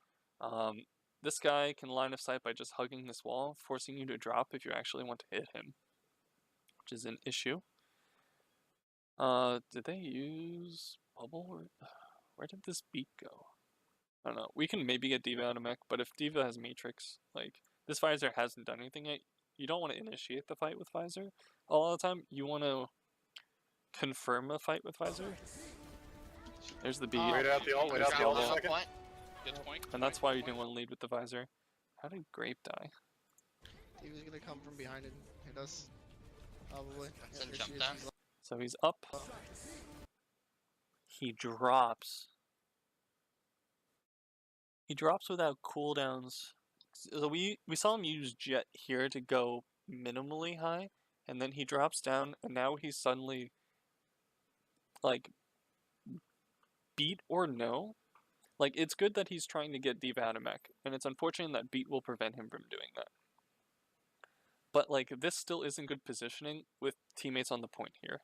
This guy can line of sight by just hugging this wall, forcing you to drop if you actually want to hit him, which is an issue. Did they use bubble? Where did this beat go? I don't know. We can maybe get Diva out of mech, but if Diva has Matrix, like, this Visor hasn't done anything yet, you don't want to initiate the fight with Visor. A lot of the time, you want to confirm a fight with Visor. There's the beat. Wait out the ult. Wait out the ult a Drop second. point. Get the point. And that's why you didn't want to lead with the Visor. How did Grape die? He was gonna come from behind and hit us. Probably. Winston there jumped she is. down. She's So he's up. He drops. He drops without cooldowns. So we saw him use Jet here to go minimally high, and then he drops down, and now he's suddenly, like, beat or no. Like, it's good that he's trying to get Diva out of mech, and it's unfortunate that beat will prevent him from doing that. But, like, this still isn't good positioning with teammates on the point here.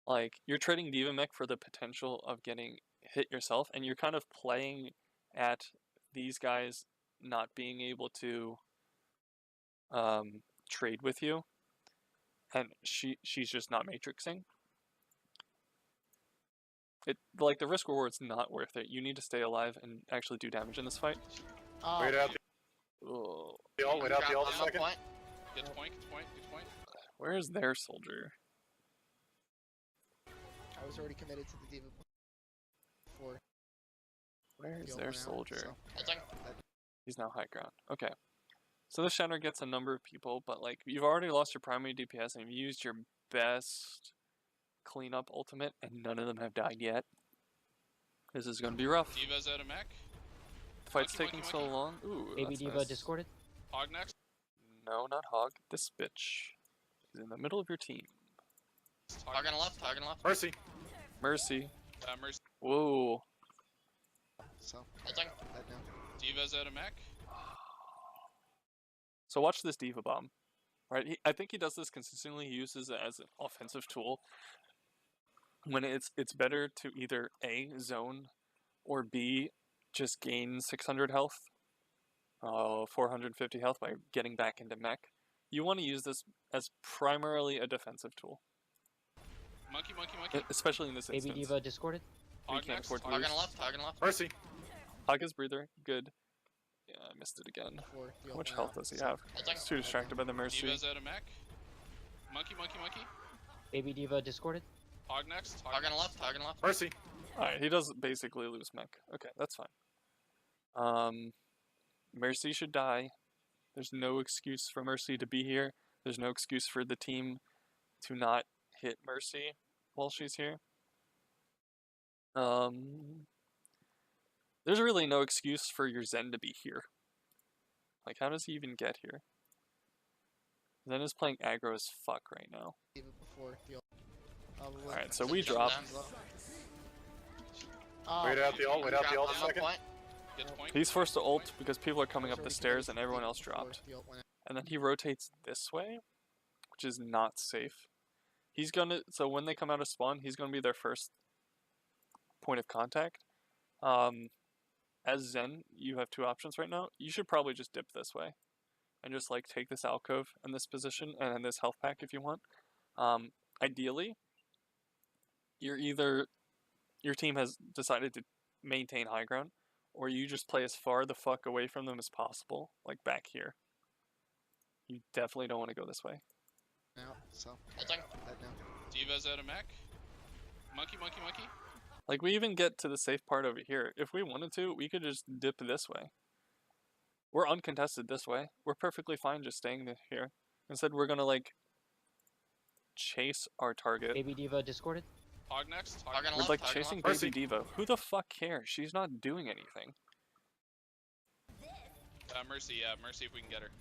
Like, you're trading Diva mech for the potential of getting hit yourself, and you're kind of playing at these guys not being able to trade with you, and she's just not matrixing. Like, the risk reward's not worth it. You need to stay alive and actually do damage in this fight. Oh, Wait out Ugh. the ult. Wait out the ult a Drop second. point. Get the point. Get the point. Get the point. Where is their soldier? I was already committed to the Diva before. Where is the their ult went out, soldier? so Ulting. He's now high ground. Okay. So this Shatter gets a number of people, but, like, you've already lost your primary DPS and you've used your best cleanup ultimate, and none of them have died yet. This is gonna be rough. Diva's out of mech. The fight's Monkey, taking monkey, so monkey. long. Ooh, Baby that's Diva nice. discorded. Hog next. No, not Hog. This bitch is in the middle of your team. Hog on the left, hog on the left. Mercy. Mercy. Mercy. Whoa. So, Ulting. dead now. Diva's out of mech. So watch this Diva bomb. Right? I think he does this consistently. He uses it as an offensive tool. When it's better to either A, zone, or B, just gain 600 health, 450 health by getting back into mech. You want to use this as primarily a defensive tool, Monkey, monkey, monkey. especially in this Baby instance. Diva discorded. We Hog can't next. afford to Hog on lose. the left, hog on the left. Mercy. Hog his breather, good. Yeah, I missed it again. Before the How much ult health went out. does he So, have? Ulting. He's too distracted by the Mercy. Diva's out of mech. Monkey, monkey, monkey. Baby Diva discorded. Hog next. Hog on the left, hog on the left. Mercy. Alright, he does basically lose mech. Okay, that's fine. Mercy should die. There's no excuse for Mercy to be here. There's no excuse for the team to not hit Mercy while she's here. There's really no excuse for your Zen to be here. Like, how does he even get here? Zen is playing aggro as fuck right now. Even before the ult. Alright, so we drop. Wait out the ult, wait out the ult a second. Get the point. He's forced to ult because people are coming up the stairs and everyone else dropped. And then he rotates this way, which is not safe. He's gonna, so when they come out of spawn, he's gonna be their first point of contact. As Zen, you have two options right now. You should probably just dip this way. And just like take this alcove and this position and then this health pack if you want. Ideally, you're either, your team has decided to maintain high ground, or you just play as far the fuck away from them as possible, like back here. You definitely don't want to go this way. Now, so, Ulting. dead now. Diva's out of mech. Monkey, monkey, monkey. Like, we even get to the safe part over here. If we wanted to, we could just dip this way. We're uncontested this way. We're perfectly fine just staying here. Instead, we're gonna, like, chase our target. Baby Diva discorded. Hog next. Hog on the We're, left, like, hog on the chasing left. Baby Diva. Who the fuck cares? She's not doing anything. Mercy, yeah, Mercy if we can get her.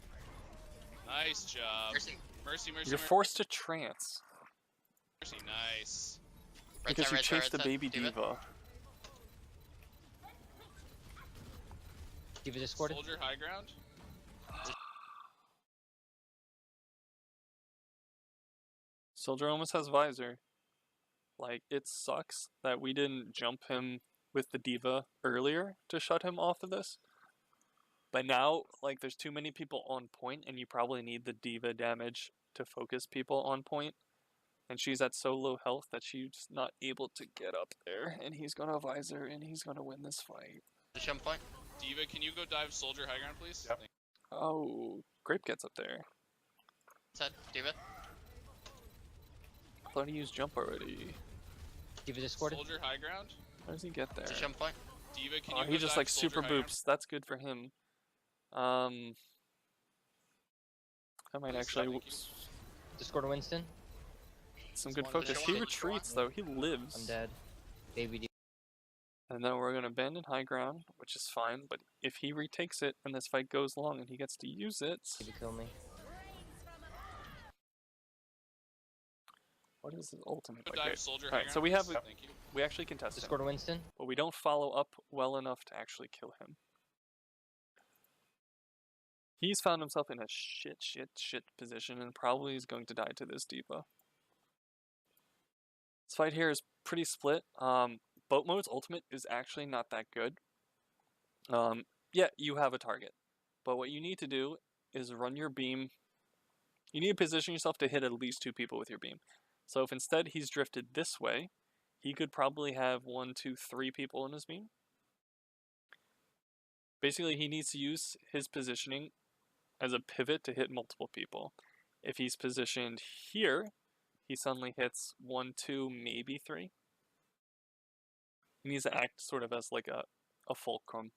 Nice job. Mercy. Mercy, Mercy, You're Mercy. forced to trance. Mercy, nice. Right Because side, you right side, chased the right side. Baby Diva. Diva discorded. Soldier high ground. Soldier almost has visor. Like, it sucks that we didn't jump him with the Diva earlier to shut him off of this. But now, like, there's too many people on point, and you probably need the Diva damage to focus people on point. And she's at so low health that she's not able to get up there. And he's gonna visor, and he's gonna win this fight. The jump point. Diva, can you go dive soldier high ground, please? Yep. Oh, Grape gets up there. Side, Diva. I thought he used jump already. Diva discorded. Soldier high ground. How does he get there? The jump point. Diva, can Oh, you he go just dive like soldier super high ground? boops. That's good for him. I might Please, actually thank you. Discord Winston. some good One focus. just He one. retreats though. He lives. I'm dead. Baby Diva. And then we're gonna abandon high ground, which is fine. But if he retakes it and this fight goes long and he gets to use it, Diva kill me. what is his ultimate? Go Okay, dive soldier high Alright, ground. so we have please. Thank you. we actually contest him, Discord Winston. but we don't follow up well enough to actually kill him. He's found himself in a shit position and probably is going to die to this Diva. This fight here is pretty split. Boat mode's ultimate is actually not that good. Yeah, you have a target, but what you need to do is run your beam. You need to position yourself to hit at least 2 people with your beam. So if instead he's drifted this way, he could probably have 1, 2, 3 people in his beam. Basically, he needs to use his positioning as a pivot to hit multiple people. If he's positioned here, he suddenly hits 1, 2, maybe 3. He needs to act sort of as like a fulcrum.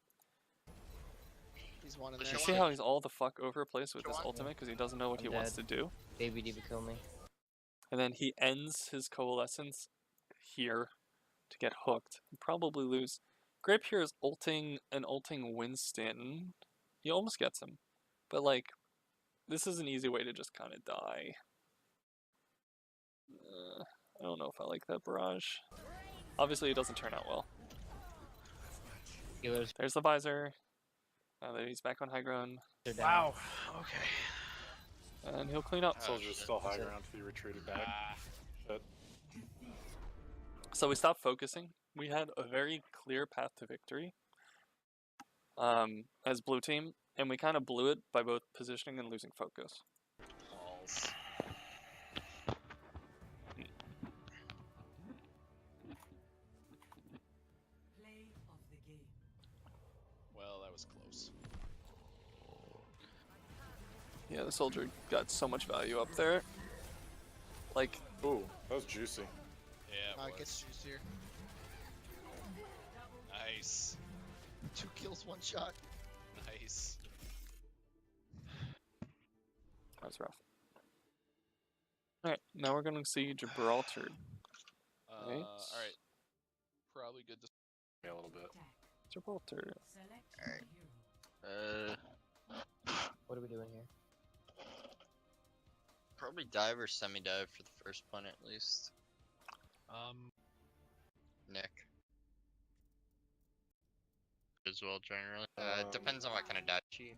He's one in You there. You see how he's all the fuck over the place with his Sure. ultimate because he doesn't know what I'm he wants to dead. do? Baby Diva kill me. and then he ends his coalescence here to get hooked. He'll probably lose. Grape here is ulting and ulting Winston. He almost gets him. But like, this is an easy way to just kind of die. I don't know if I like that barrage. Obviously it doesn't turn out well. Healers. There's the visor. Now that he's back on high ground. They're down. Wow. Okay. And he'll clean up. Soldier's still high ground if he retreated back. Shit. So we stopped focusing. We had a very clear path to victory as blue team, and we kind of blew it by both positioning and losing focus. Balls. Well, that was close. Yeah, the soldier got so much value up there. Like, Ooh, that was juicy. Yeah, it It gets was. juicier. Nice. 2 kills, 1 shot. Nice. that was rough. Alright, now we're gonna see Gibraltar. Right. Alright. Probably good to... Yeah, a little bit. Gibraltar. What are we doing here? Probably dive or semi-dive for the first point at least. Nick. As well, generally. It depends on what kind of dive you.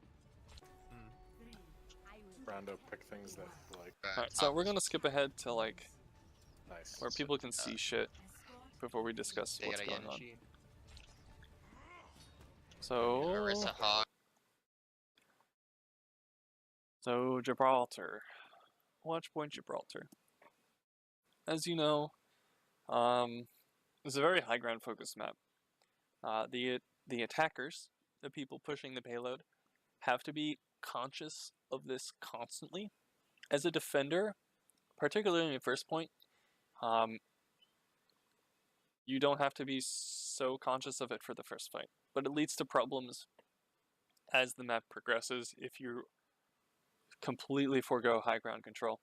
Brando pick things that like Alright, so we're gonna skip ahead to like nice. where people can see shit before we discuss what's going on. So, Marissa Hawk. so Gibraltar. Watch point Gibraltar. As you know, it's a very high ground focused map. The attackers, the people pushing the payload, have to be conscious of this constantly. As a defender, particularly in first point, you don't have to be so conscious of it for the first fight, but it leads to problems as the map progresses if you completely forego high ground control.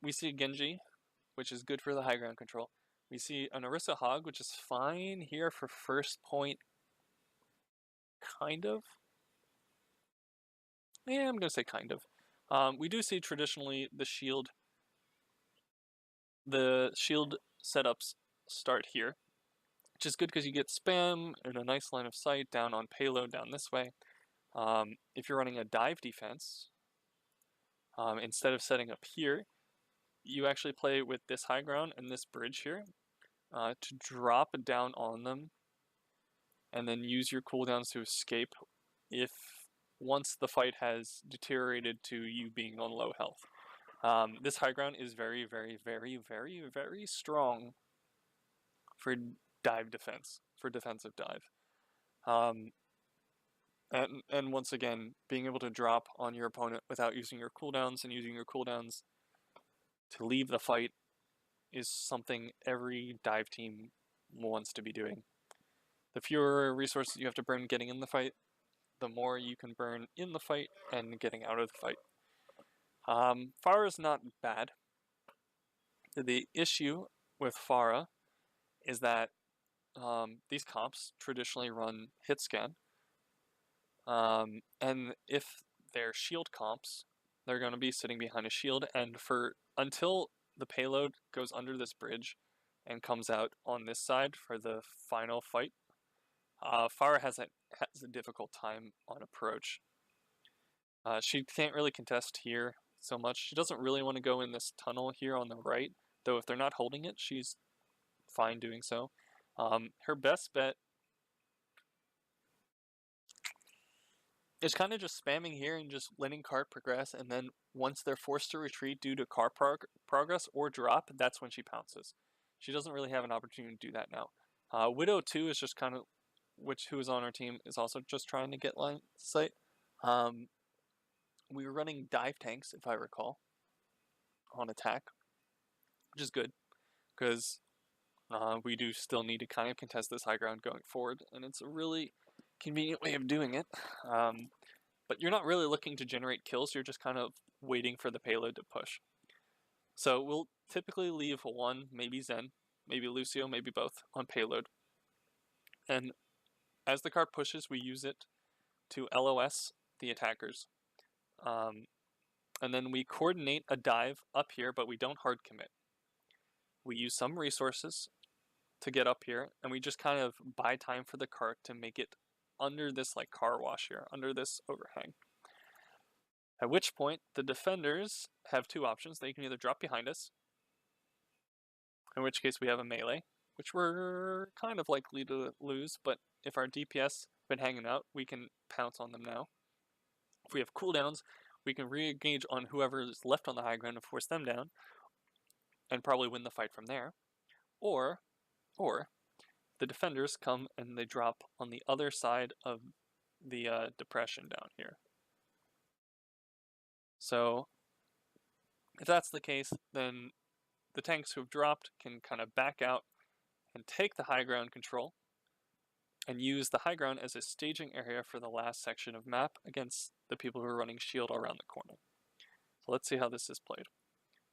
We see Genji, which is good for the high ground control. We see an Orisa Hog, which is fine here for first point, kind of. Yeah, I'm going to say kind of. We do see traditionally the shield setups start here, which is good because you get spam and a nice line of sight down on payload down this way. If you're running a dive defense, instead of setting up here, you actually play with this high ground and this bridge here to drop down on them and then use your cooldowns to escape if once the fight has deteriorated to you being on low health. This high ground is very, very, very, very, very strong for dive defense, for defensive dive. And once again, being able to drop on your opponent without using your cooldowns and using your cooldowns to leave the fight is something every dive team wants to be doing. The fewer resources you have to burn getting in the fight, the more you can burn in the fight and getting out of the fight. Pharah is not bad. The issue with Pharah is that these comps traditionally run hit scan, and if they're shield comps, they're going to be sitting behind a shield, and until the payload goes under this bridge and comes out on this side for the final fight, Pharah has a difficult time on approach. She can't really contest here so much. She doesn't really want to go in this tunnel here on the right, though if they're not holding it, she's fine doing so. Her best bet is kind of just spamming here and just letting cart progress, and then once they're forced to retreat due to cart progress or drop, that's when she pounces. She doesn't really have an opportunity to do that now. Widow 2 is just kind of, who is on our team, is also just trying to get line of sight. We were running dive tanks, if I recall, on attack, which is good, because we do still need to kind of contest this high ground going forward, and it's a really convenient way of doing it. But you're not really looking to generate kills, you're just kind of waiting for the payload to push. So we'll typically leave one, maybe Zen, maybe Lucio, maybe both, on payload. And as the card pushes, we use it to LOS the attackers. And then we coordinate a dive up here, but we don't hard commit. We use some resources to get up here, and we just kind of buy time for the cart to make it under this like car wash here, under this overhang. At which point, the defenders have two options. They can either drop behind us, in which case we have a melee, which we're kind of likely to lose, but if our DPS been hanging out, we can pounce on them now. If we have cooldowns, we can re-engage on whoever is left on the high ground and force them down, and probably win the fight from there. Or the defenders come and they drop on the other side of the depression down here. So if that's the case, then the tanks who've dropped can kind of back out and take the high ground control and use the high ground as a staging area for the last section of map against the people who are running shield around the corner. So let's see how this is played.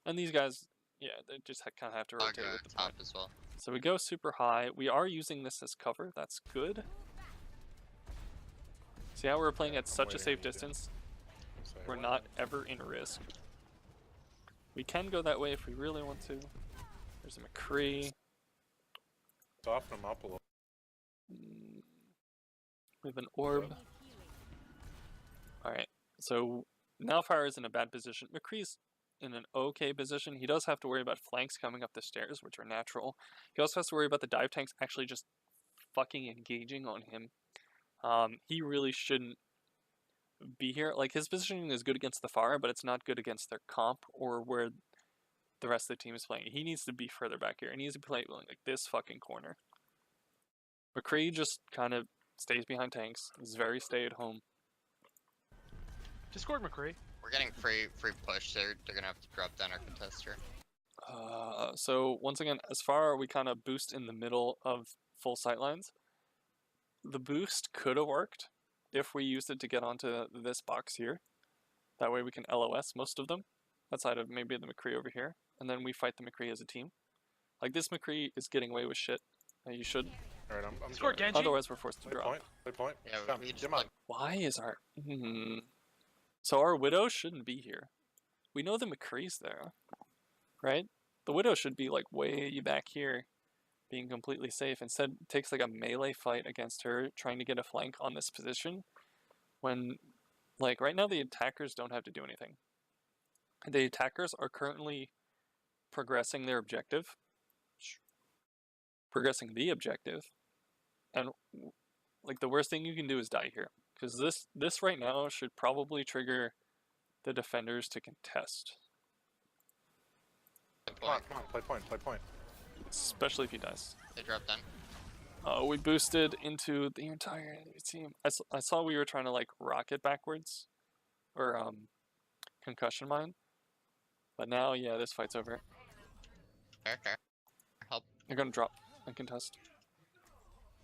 And these guys, yeah, they just kind of have to rotate with the top point. as well. So we go super high. We are using this as cover. That's good. See how we're playing at such a safe distance? We're not ever in risk. We can go that way if we really want to. There's a McCree. Soften them up a little. We have an orb. Alright, so now Fire is in a bad position. McCree's in an okay position. He does have to worry about flanks coming up the stairs, which are natural. He also has to worry about the dive tanks actually just fucking engaging on him. He really shouldn't be here. Like, his positioning is good against the Fire, but it's not good against their comp or where the rest of the team is playing. He needs to be further back here. He needs to play like this fucking corner. McCree just kind of stays behind tanks. He's very stay at home. Discord McCree. We're getting free push. They're gonna have to drop down our contester. So once again, as far we kind of boost in the middle of full sightlines. The boost could have worked if we used it to get onto this box here. That way we can LOS most of them, outside of maybe the McCree over here, and then we fight the McCree as a team. Like, this McCree is getting away with shit. You should. Alright, I'm Discord Genji. Otherwise, we're forced to drop. Play point. Yeah, Come, we just come on. like Why is our... So our Widow shouldn't be here. We know the McCree's there, right? The Widow should be like way back here, being completely safe. Instead, it takes like a melee fight against her, trying to get a flank on this position. When, like, right now the attackers don't have to do anything. The attackers are currently progressing their objective. Progressing the objective. And, like, the worst thing you can do is die here. Because this right now should probably trigger the defenders to contest. Come on, play point. Especially if he dies. they dropped down. We boosted into the entire enemy team. I saw we were trying to like rocket backwards. Or concussion mine. But now, yeah, this fight's over. Okay. Help. They're gonna drop and contest.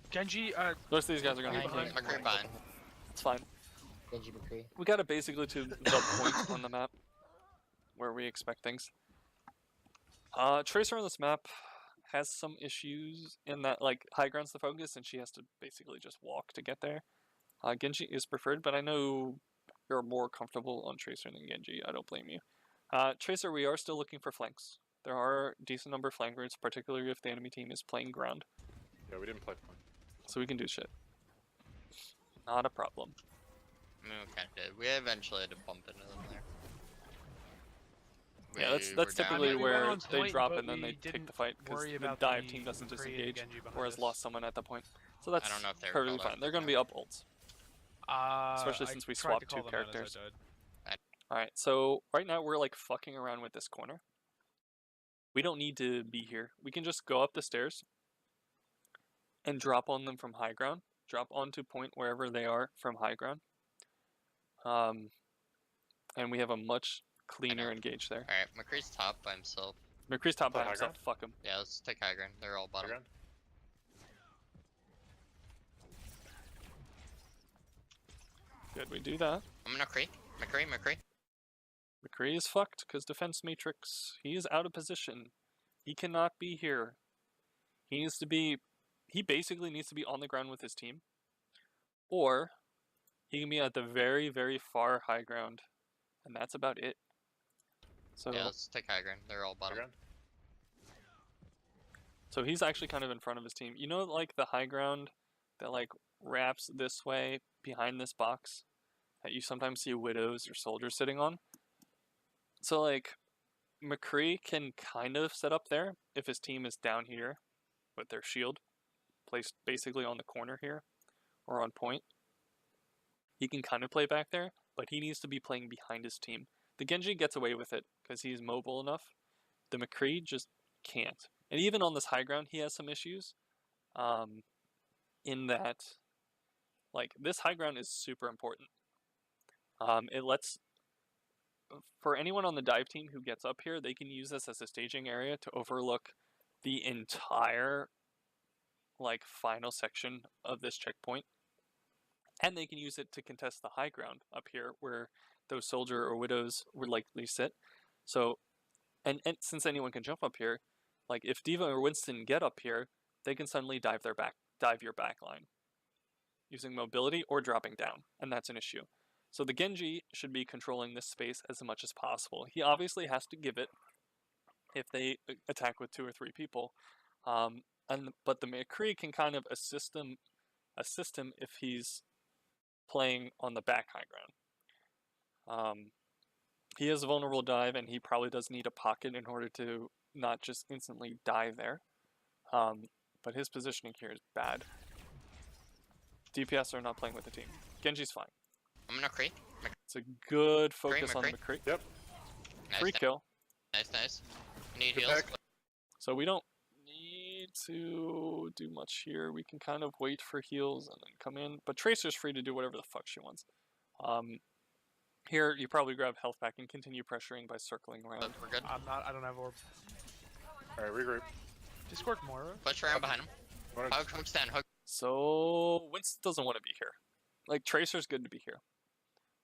Genji, Most of these guys are gonna be McCree behind. behind. It's fine. Genji McCree. We got it basically to the point on the map where we expect things. Tracer on this map has some issues in that, like, high ground's the focus and she has to basically just walk to get there. Genji is preferred, but I know you're more comfortable on Tracer than Genji. I don't blame you. Tracer, we are still looking for flanks. There are a decent number of flankers, particularly if the enemy team is playing ground. Yeah, we didn't play point. So we can do shit. Not a problem. I mean, we kind of did. We eventually had to bump into them there. Yeah, that's We were down. typically I mean, we where went on they point, drop but and then we they take didn't the fight because worry the about dive the team doesn't McCree and disengage Genji behind or has us. lost someone at that point. So that's I don't know if they were perfectly called out fine. They're for going to that. be up ults. I since we tried to swapped call two them out as I characters. died. Alright, so right now we're like fucking around with this corner. We don't need to be here. We can just go up the stairs and drop on them from high ground. Drop onto point wherever they are from high ground. And we have a much cleaner engage there. Alright, McCree's top by himself. McCree's top by High himself. ground? Fuck him. Yeah, let's take high ground. They're all bottom. Ground? Good, we do that. I'm gonna McCree. McCree is fucked because defense matrix. He is out of position. He cannot be here. He needs to be. He basically needs to be on the ground with his team, or he can be at the very, very far high ground, and that's about it. So yeah, let's take high ground. They're all bottom. So he's actually kind of in front of his team. You know, like the high ground that like wraps this way behind this box that you sometimes see widows or soldiers sitting on. So like McCree can kind of set up there if his team is down here with their shield placed basically on the corner here or on point. He can kind of play back there, but he needs to be playing behind his team. The Genji gets away with it because he's mobile enough. The McCree just can't. And even on this high ground, he has some issues. In that, like, this high ground is super important. It lets, for anyone on the dive team who gets up here, they can use this as a staging area to overlook the entire, like, final section of this checkpoint. And they can use it to contest the high ground up here where those soldier or widows would likely sit. So, and since anyone can jump up here, like if D.Va or Winston get up here, they can suddenly dive your back line using mobility or dropping down, and that's an issue. So the Genji should be controlling this space as much as possible. He obviously has to give it if they attack with 2 or 3 people, but the McCree can kind of assist him if he's playing on the back high ground. He has a vulnerable dive, and he probably does need a pocket in order to not just instantly dive there. But his positioning here is bad. DPS are not playing with the team. Genji's fine. I'm gonna McCree. It's a good focus on the McCree. McCree. Yep. Nice, Free kill. Nice. Need Good heals. back. So we don't need to do much here. We can kind of wait for heals and then come in. But Tracer's free to do whatever the fuck she wants. Here, you probably grab health back and continue pressuring by circling around. We're good. I don't have orb. Alright, regroup. Discord Moira. Push around behind him. Hook stand. Hook. So Winston doesn't want to be here. Like, Tracer's good to be here.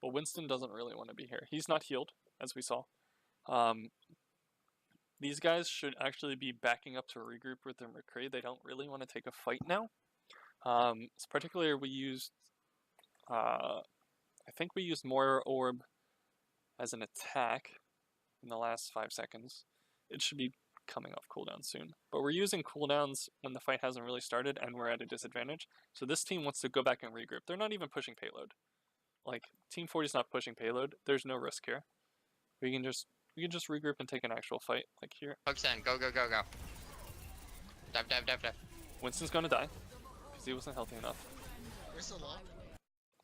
But Winston doesn't really want to be here. He's not healed, as we saw. These guys should actually be backing up to regroup with their McCree. They don't really want to take a fight now. Particularly we used... I think we used Moira Orb as an attack in the last 5 seconds. It should be coming off cooldown soon. But we're using cooldowns when the fight hasn't really started and we're at a disadvantage. So this team wants to go back and regroup. They're not even pushing payload. Like, Team 40 is not pushing payload. There's no risk here. We can just regroup and take an actual fight, like here. Hook stand. Go. Dive. Winston's gonna die because he wasn't healthy enough. We're still low.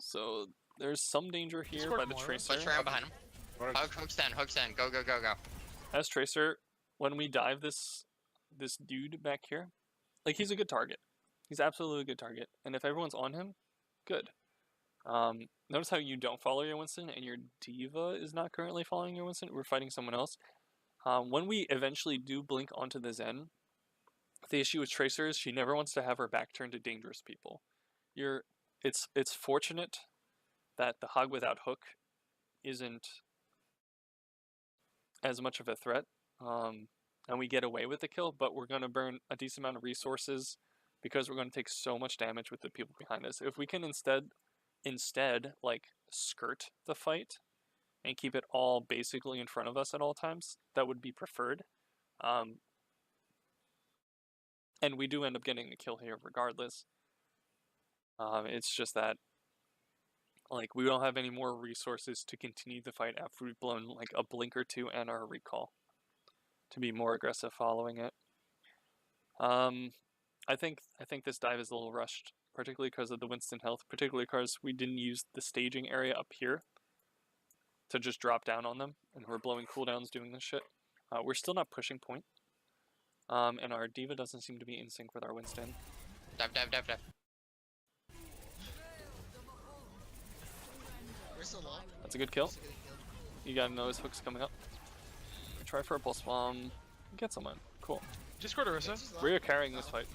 So there's some danger here Discord by the Moira. Tracer. Push around behind him. Hook stand. Go. As Tracer, when we dive this dude back here, like, he's a good target. He's absolutely a good target. And if everyone's on him, good. Notice how you don't follow your Winston and your D.Va is not currently following your Winston. We're fighting someone else. When we eventually do blink onto the Zen, the issue with Tracer is she never wants to have her back turned to dangerous people. It's fortunate that the Hog without hook isn't as much of a threat, and we get away with the kill, but we're going to burn a decent amount of resources because we're going to take so much damage with the people behind us. If we can instead like skirt the fight and keep it all basically in front of us at all times, that would be preferred. And we do end up getting the kill here regardless. It's just that, like, we don't have any more resources to continue the fight after we've blown like a blink or 2 and our recall to be more aggressive following it. I think this dive is a little rushed, particularly because of the Winston health, particularly because we didn't use the staging area up here to just drop down on them, and we're blowing cooldowns doing this shit. We're still not pushing point, and our D.Va doesn't seem to be in sync with our Winston. Dive. We're still low. That's a good kill. Just getting killed. You gotta know his hook's coming up. Try for a pulse bomb. Get someone. Cool. Discord Orisa. Genji's low. We are carrying this fight.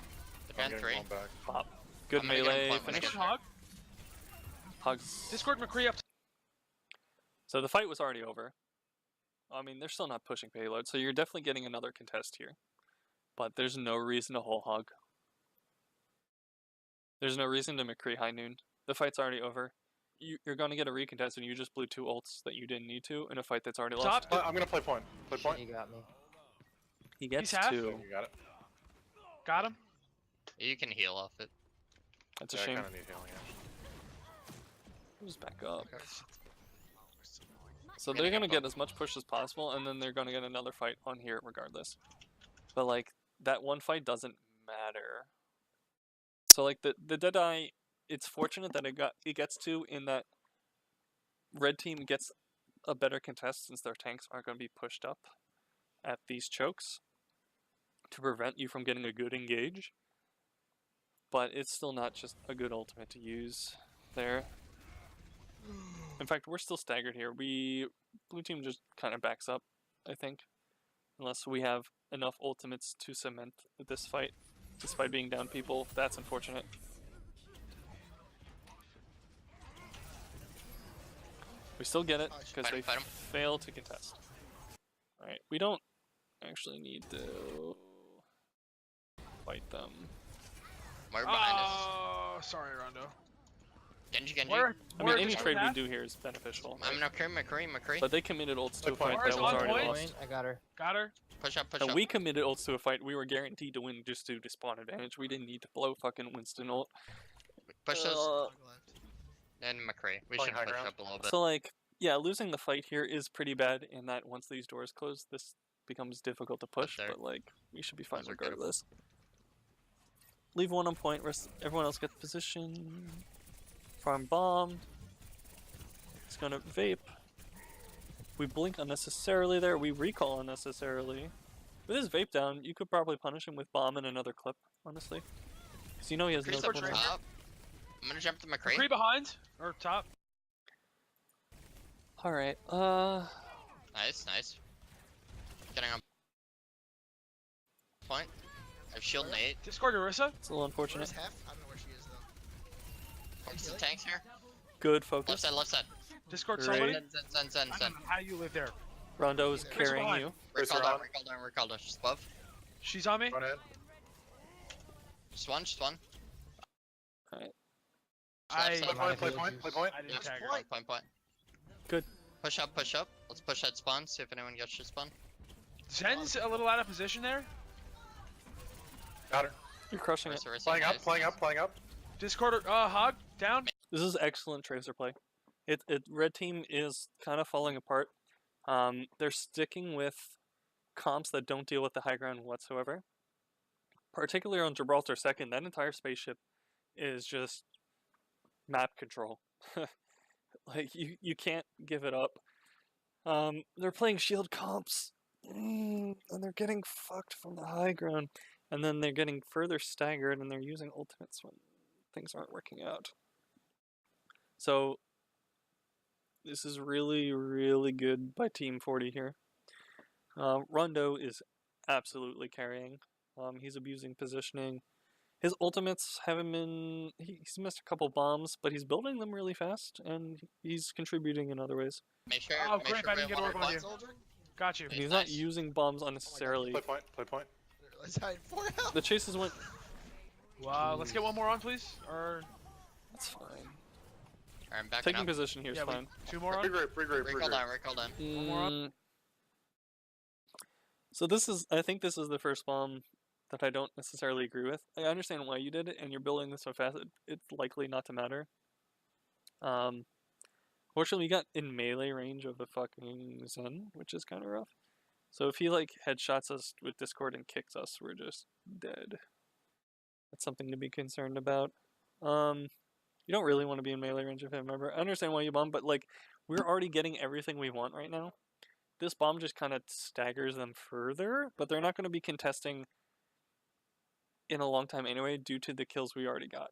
Defend 3. Back. Pop. Good I'm gonna get melee him point finish. when Discord Hog. Hugs. Discord McCree up. So the fight was already over. I mean, they're still not pushing payload, so you're definitely getting another contest here. But there's no reason to whole hog. There's no reason to McCree high noon. The fight's already over. You're going to get a recontest, and you just blew 2 ults that you didn't need to in a fight that's already lost. I'm gonna play point. Play Shit, point. you got me. He gets half. 2. You got it. Got him. You can heal off it. That's a Yeah, I shame. kind of need healing. Yeah. Just back up. Okay. So they're going to get as much push as possible, and then they're going to get another fight on here regardless. But, like, that one fight doesn't matter. So, like, the Deadeye, it's fortunate that it gets to in that red team gets a better contest since their tanks aren't going to be pushed up at these chokes to prevent you from getting a good engage. But it's still not just a good ultimate to use there. In fact, we're still staggered here. Blue team just kind of backs up, I think. Unless we have enough ultimates to cement this fight. Despite being down people, that's unfortunate. We still get it, because they Fight him. fail to contest. Alright, we don't actually need to fight them. We're behind us. Oh, sorry, Rondo. Genji. Where? I mean, any trade we do here is beneficial. I'm McCree. But they committed ults to a Point. fight that was Where's already on lost. point? I got her. Got her. Push up. And we committed ults to a fight we were guaranteed to win just due to spawn advantage. We didn't need to blow fucking Winston ult. Push us. Dog left. And McCree. We Playing should high push ground. up a little bit. So, like, yeah, losing the fight here is pretty bad in that once these doors close, this becomes difficult to push, there. but, like, we should be fine Those are gettable. regardless. Leave one on point, everyone else gets position. Farm bombed. It's gonna vape. We blink unnecessarily there, we recall unnecessarily. With his vape down, you could probably punish him with bomb and another clip, honestly. Because you know he has no McCree's up clip. top. I'm gonna jump to McCree. McCree behind or top. Alright, Nice. Getting on point. I have shield Nate. Discord Orisa. it's a little unfortunate. Where's Hef? I don't know where she is though. Focus the tanks here. Good focus. Left side. Discord Great. somebody. Zen. I don't know how you live there. Rondo is Tracer carrying behind. you. Tracer Recall down. She's above. She's on me. Run ahead. Just one. I Play point. I didn't Yeah. tag her. Point. Good. Push up. Let's push that spawn. See if anyone gets your spawn. Zen's a little out of position there. Got her. You're crushing it. Orisa, Playing up. Discord hog down. This is excellent tracer play. Red team is kind of falling apart. They're sticking with comps that don't deal with the high ground whatsoever. Particularly on Gibraltar 2nd, that entire spaceship is just map control. Like, you can't give it up. They're playing shield comps, and they're getting fucked from the high ground. And then they're getting further staggered, and they're using ultimates when things aren't working out. So, this is really, really good by Team 40 here. Rondo is absolutely carrying. He's abusing positioning. His ultimates haven't been... He's missed a couple bombs, but he's building them really fast, and he's contributing in other ways. Make sure. Oh, make great, sure I we didn't have get water orb on you. bots. Soldier? Got you. And he's Nice. not using bombs unnecessarily. Play point. Let's hide 4 health. The chases went... Wow, let's get one more on, please. Or That's fine. Alright, I'm backing Taking up. position here is yeah, fine. 2 more on. Recall down. more on. So I think this is the first bomb that I don't necessarily agree with. I understand why you did it, and you're building this so fast, it's likely not to matter. Fortunately, we got in melee range of the fucking Zen, which is kind of rough. So if he, like, headshots us with Discord and kicks us, we're just dead. That's something to be concerned about. You don't really want to be in melee range of him, remember? I understand why you bomb, but, like, we're already getting everything we want right now. This bomb just kind of staggers them further, but they're not going to be contesting in a long time anyway due to the kills we already got.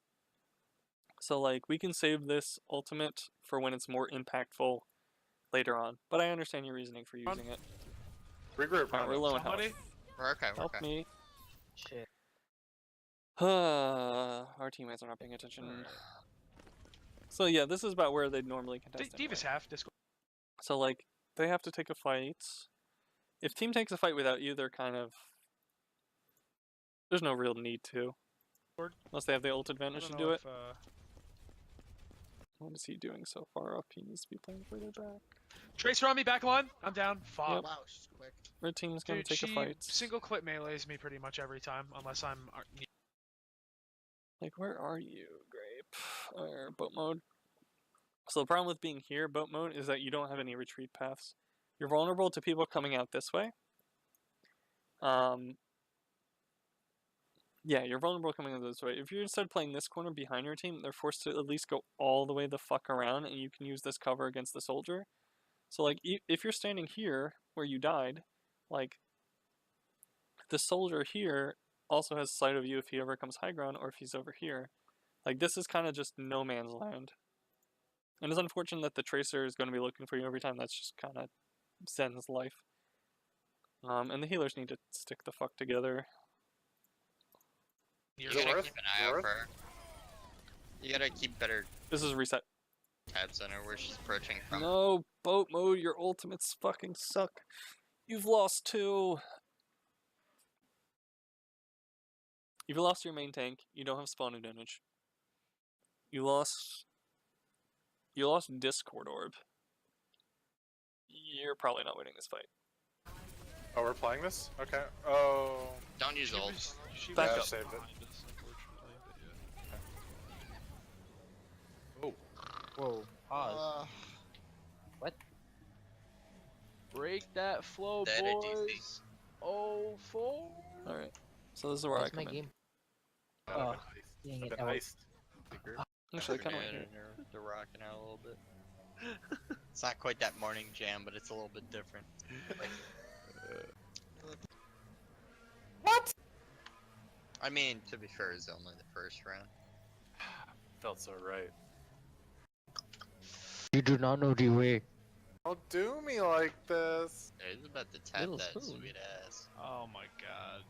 So, like, we can save this ultimate for when it's more impactful later on. But I understand your reasoning for using it. Regroup. Alright, we're low on health. Somebody. We're okay. Help me. Shit. Our teammates are not paying attention. So yeah, this is about where they'd normally contest. Diva's anyway. half. Discord. So, like, they have to take a fight. If team takes a fight without you, they're kind of... There's no real need to. Unless they have the ult advantage to do it. What is he doing so far up? He needs to be playing further back. Tracer on me, back line. I'm down. Fuck. Yep. Wow, she's quick. Red team's gonna Dude, take a she fight. single clip melees me pretty much every time, unless I'm. Like, where are you, Grape? Or boat mode? So the problem with being here, boat mode, is that you don't have any retreat paths. You're vulnerable to people coming out this way. Yeah, you're vulnerable coming out this way. If you're instead playing this corner behind your team, they're forced to at least go all the way the fuck around, and you can use this cover against the soldier. So, like, if you're standing here, where you died, like, the soldier here also has sight of you if he ever comes high ground, or if he's over here. Like, this is kind of just no man's land. And it's unfortunate that the Tracer is going to be looking for you every time. That's just kind of Zen's life. And the healers need to stick the fuck together. You gotta keep an eye out for her. You gotta keep better This is a reset. tabs on her where she's approaching from. No, boat mode, your ultimates fucking suck. You've lost 2. You've lost your main tank. You don't have spawn advantage. You lost Discord Orb. You're probably not winning this fight. Oh, we're playing this? Okay. Oh. Don't use ult. Back Yeah, up. saved it. Oh. Whoa. Pause. What? Break that flow, That a boys. DC. Oh, full. Alright. So this is where I That's my come in. game. I've Oh, been dang iced. it. I've been iced. Actually, I kind of Yeah, like it. they're rocking out a little bit. It's not quite that morning jam, but it's a little bit different. What? I mean, to be fair, it's only the first round. Felt so right. You do not know the way. Don't do me like this. He's about to tap Little that spoon. sweet ass. Oh my god.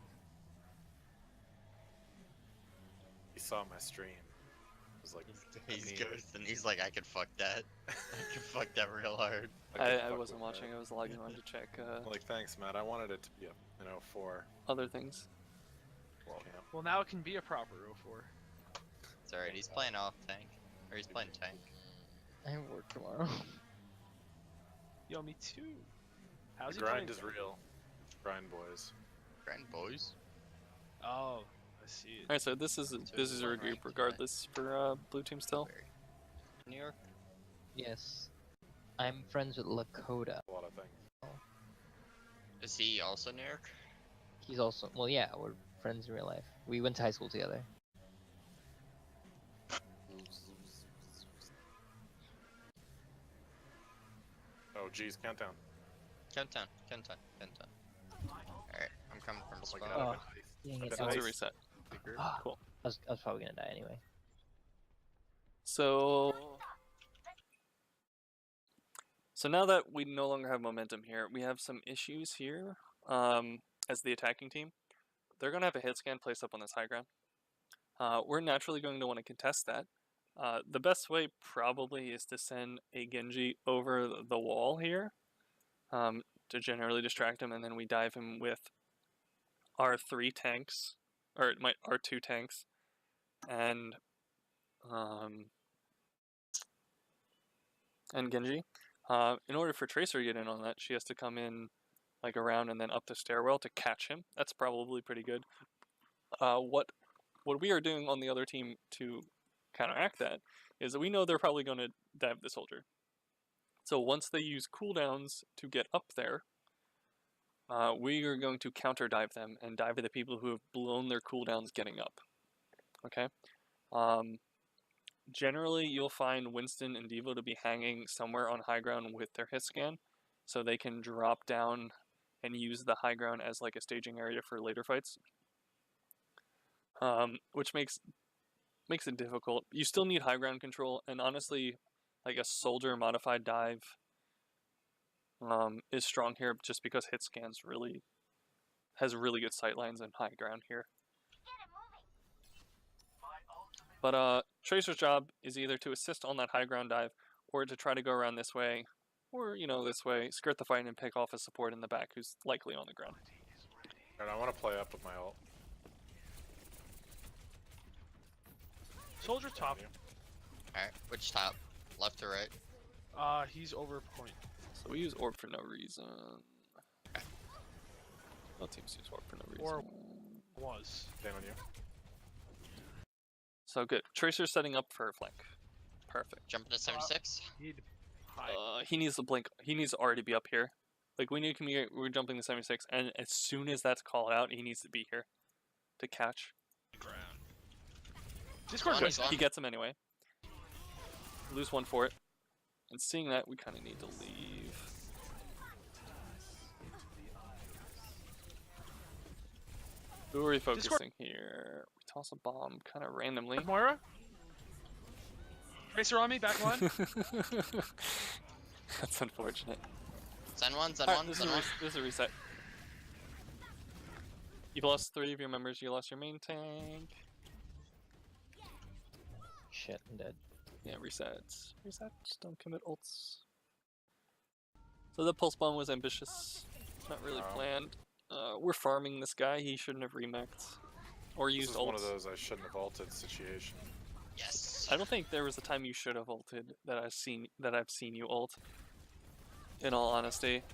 He saw my stream. It was like, He's mean, ghosting. He's like, I could fuck that. I could fuck that real hard. I wasn't watching. I was logging on to check Like, thanks, Matt. I wanted it to be a, for other things. camp. Well, now it can be a proper 04. It's alright, he's playing off tank. Or he's playing tank. I have work tomorrow. Yo, me too. How's The he grind playing? is real. Grind, boys. Grand boys. Oh, I see it. Alright, so this is a one regroup rank, regardless for blue team still. New York? Yes. I'm friends with Lakota. A lot of things. Is he also New York? He's also, well, yeah, we're friends in real life. We went to high school together. Oh, geez, countdown. Countdown. Alright, I'm coming from Oh my spawn. god, Oh. I've been iced. Dang I've it. been So it's a iced. reset. Cool. I was probably gonna die anyway. So now that we no longer have momentum here, we have some issues here as the attacking team. They're going to have a hit scan placed up on this high ground. We're naturally going to want to contest that. The best way probably is to send a Genji over the wall here to generally distract him, and then we dive him with our 3 tanks, or our 2 tanks, and Genji. In order for Tracer to get in on that, she has to come in like around and then up the stairwell to catch him. That's probably pretty good. What we are doing on the other team to counteract that is that we know they're probably going to dive the soldier. So once they use cooldowns to get up there, we are going to counter dive them and dive the people who have blown their cooldowns getting up. Okay? Generally, you'll find Winston and Devo to be hanging somewhere on high ground with their hit scan, so they can drop down and use the high ground as like a staging area for later fights. Which makes it difficult. You still need high ground control, and honestly, like a soldier modified dive is strong here just because hit scans has really good sightlines and high ground here. But Tracer's job is either to assist on that high ground dive or to try to go around this way Or, you know, this way, skirt the fight and pick off a support in the back who's likely on the ground. And I want to play up with my ult. Soldier top. Alright, which top? Left or right? He's over point. So we use orb for no reason. All teams use orb for no reason. Or was. Same on you. So good. Tracer's setting up for a flank. Perfect. Jumping to 76? He'd hide. He needs to blink. He needs to already be up here. Like, we need to communicate. We're jumping to 76, and as soon as that's called out, he needs to be here to catch. Discord On, good. he's on. He gets him anyway. Lose one for it. And seeing that, we kind of need to leave. Who are we focusing here? We toss a bomb kind of randomly. Moira? Tracer on me, back line. That's unfortunate. Zen one, Zen Alright, one, this Zen one. is a reset. You've lost 3 of your members. You lost your main tank. Shit, I'm dead. Yeah, resets. Resets. Don't commit ults. So the pulse bomb was ambitious. Not really planned. We're farming this guy. He shouldn't have remexed or This used is ults. one of those I shouldn't have ulted situation. Yes. I don't think there was a time you should have ulted that I've seen you ult. In all honesty,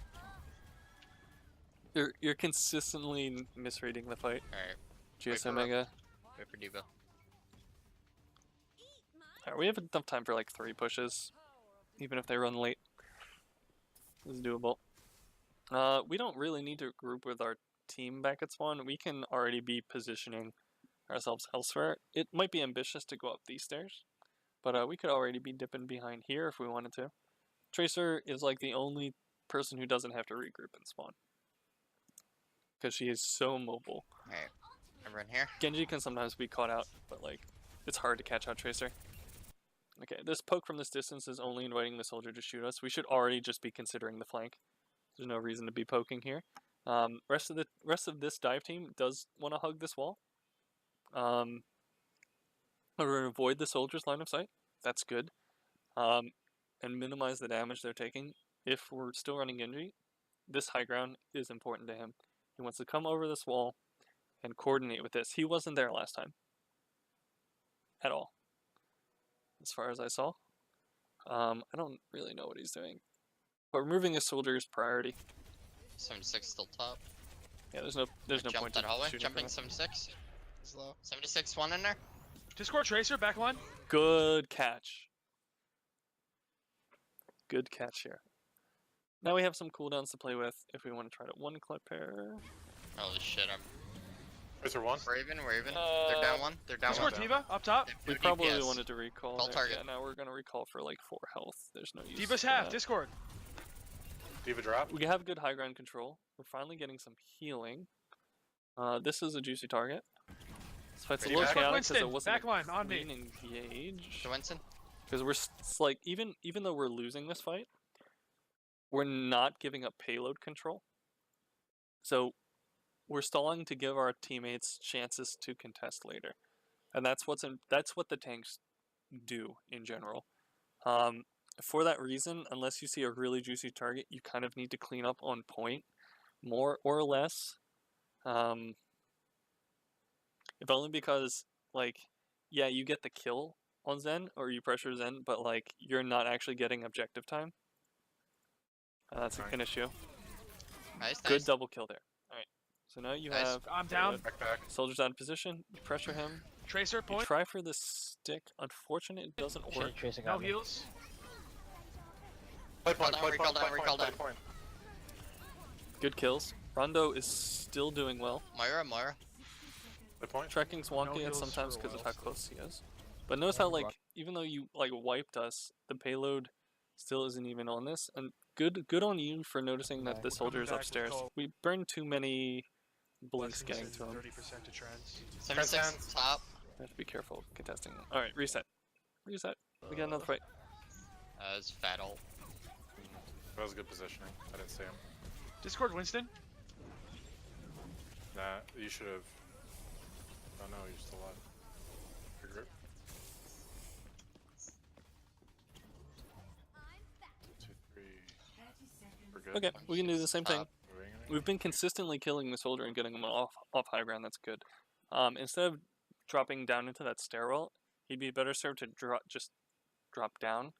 you're consistently misreading the fight. Alright, GS for Omega. wait for Diva. Alright, we have enough time for like 3 pushes, even if they run late. This is doable. We don't really need to group with our team back at spawn. We can already be positioning ourselves elsewhere. It might be ambitious to go up these stairs, but we could already be dipping behind here if we wanted to. Tracer is like the only person who doesn't have to regroup and spawn, because she is so mobile. Alright, everyone here? Genji can sometimes be caught out, but like, it's hard to catch out Tracer. Okay, this poke from this distance is only inviting the soldier to shoot us. We should already just be considering the flank. There's no reason to be poking here. Rest of this dive team does want to hug this wall. We're gonna avoid the soldier's line of sight. That's good. And minimize the damage they're taking. If we're still running Genji, this high ground is important to him. He wants to come over this wall and coordinate with this. He wasn't there last time. At all. As far as I saw. I don't really know what he's doing. But removing a soldier is priority. 76 still top. Yeah, there's no Jump point that in hallway. shooting Jumping from 76. He's low. 76, one in there. Discord Tracer, back line. it. Good catch. Good catch here. Now we have some cooldowns to play with if we want to try to one clip here. Holy shit, I'm. Tracer one. We're even. They're down one. They're down Discord one. Diva, up top. We No probably DPS. wanted to recall. Call there. target. Yeah, now we're gonna recall for like 4 health. There's no use. Diva's for half, that. Discord. Diva drop. We have good high ground control. We're finally getting some healing. This is a juicy target. This fight's a Ready little back? chaotic because Winston, it wasn't back line, on me. clean engage. To Winston. Because we're it's like even though we're losing this fight, we're not giving up payload control. So we're stalling to give our teammates chances to contest later, and that's what the tanks do in general. For that reason, unless you see a really juicy target, you kind of need to clean up on point, more or less. If only because, like, yeah, you get the kill on Zen, or you pressure Zen, but, like, you're not actually getting objective time. That's Right. an issue. Nice, Good nice. double kill there. Alright, so now you Nice. have... I'm down. Back. Soldiers out of position, you pressure him, Tracer, you point. try for the stick. Unfortunate, it doesn't work. Shit, Tracer No got me. heals. Play point. down, Play recall point. down, Play recall point. down. Play point. Good kills. Rondo is still doing well. Moira. Play point. Trekking's wonky heals sometimes for a because of while how close he is. But notice how, like, even though you, like, wiped us, the payload still isn't even on this. And good on you for noticing that the soldier is back with upstairs. call. We burned too many blinks Lessons getting in to him. 30% to trends. 76 top. We have to be careful contesting. Alright, reset. Reset. We got another fight. It's fat ult. That was good positioning. I didn't see him. Discord Winston. Nah, you should have. Oh no, you're still alive. Regroup. 2, 3. Okay, we can do the same thing. Top. We've been consistently killing the soldier and getting him off high ground. That's good. Instead of dropping down into that stairwell, he'd be better served to just drop down,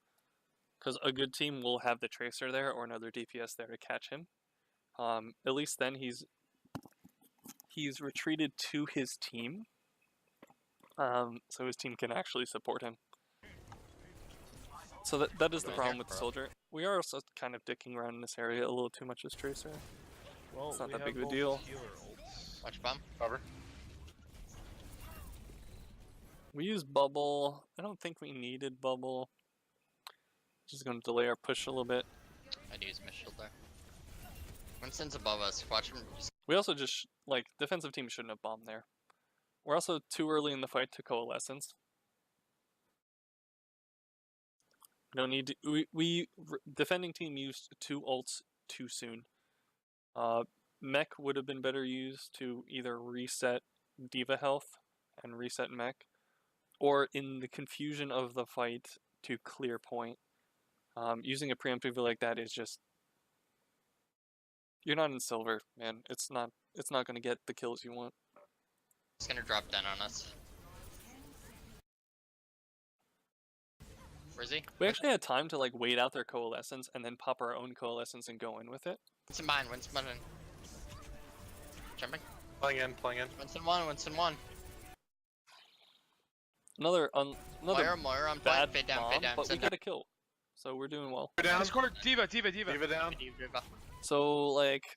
because a good team will have the tracer there or another DPS there to catch him. At least then he's retreated to his team, so his team can actually support him. So that is the problem with the soldier. We are also kind of dicking around in this area a little too much as tracer. Well, It's not we that have big of a both deal. healer ults. Watch bomb. Cover. We use bubble. I don't think we needed bubble. Just gonna delay our push a little bit. I'd use my shield there. Winston's above us. Watch him. We also just like defensive teams shouldn't have bombed there. We're also too early in the fight to coalescence. No need to, defending team used 2 ults too soon. Mech would have been better used to either reset Diva health and reset Mech, or in the confusion of the fight to clear point. Using a preemptive like that is just, you're not in silver, man. It's not gonna get the kills you want. He's gonna drop down on us. Where is he? We actually had time to like wait out their coalescence and then pop our own coalescence and go in with it. Winston mine. Winston mine. Jumping. Playing in, playing in. Winston 1. Winston 1. Another Moira on bad point. Fade down. bomb, Fade down. but we Send got a kill, so we're doing well. Down. Discord, Diva. Diva down. down. So like,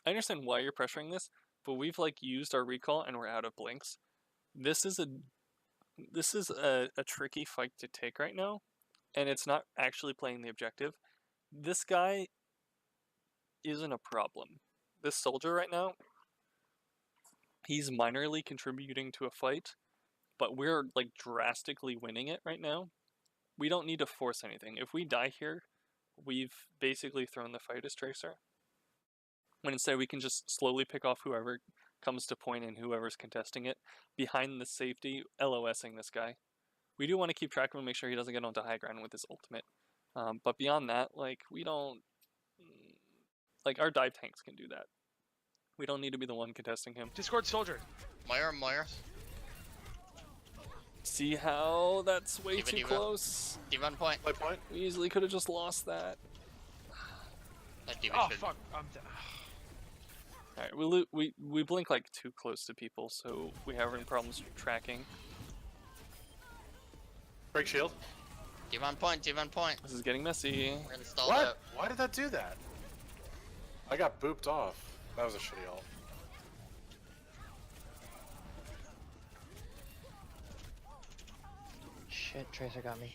I understand why you're pressuring this, but we've like used our recall and we're out of blinks. This is a tricky fight to take right now, and it's not actually playing the objective. This guy isn't a problem. This soldier right now, he's minorly contributing to a fight, but we're like drastically winning it right now. We don't need to force anything. If we die here, we've basically thrown the fight as tracer. When instead we can just slowly pick off whoever comes to point and whoever's contesting it behind the safety, LOSing this guy. We do want to keep track of him, make sure he doesn't get onto high ground with his ultimate. But beyond that, like, we don't... Like, our dive tanks can do that. We don't need to be the one contesting him. Discord soldier. Moira. See how that's way too Diva. close? Diva on point. Play point. We easily could have just lost that. That Diva Oh should. fuck. I'm dead. Alright, we blink like too close to people, so we have problems tracking. Break shield. Diva on point. Diva on point. This is getting messy. We're gonna stall What? out. Why did that do that? I got booped off. That was a shitty ult. Shit, Tracer got me.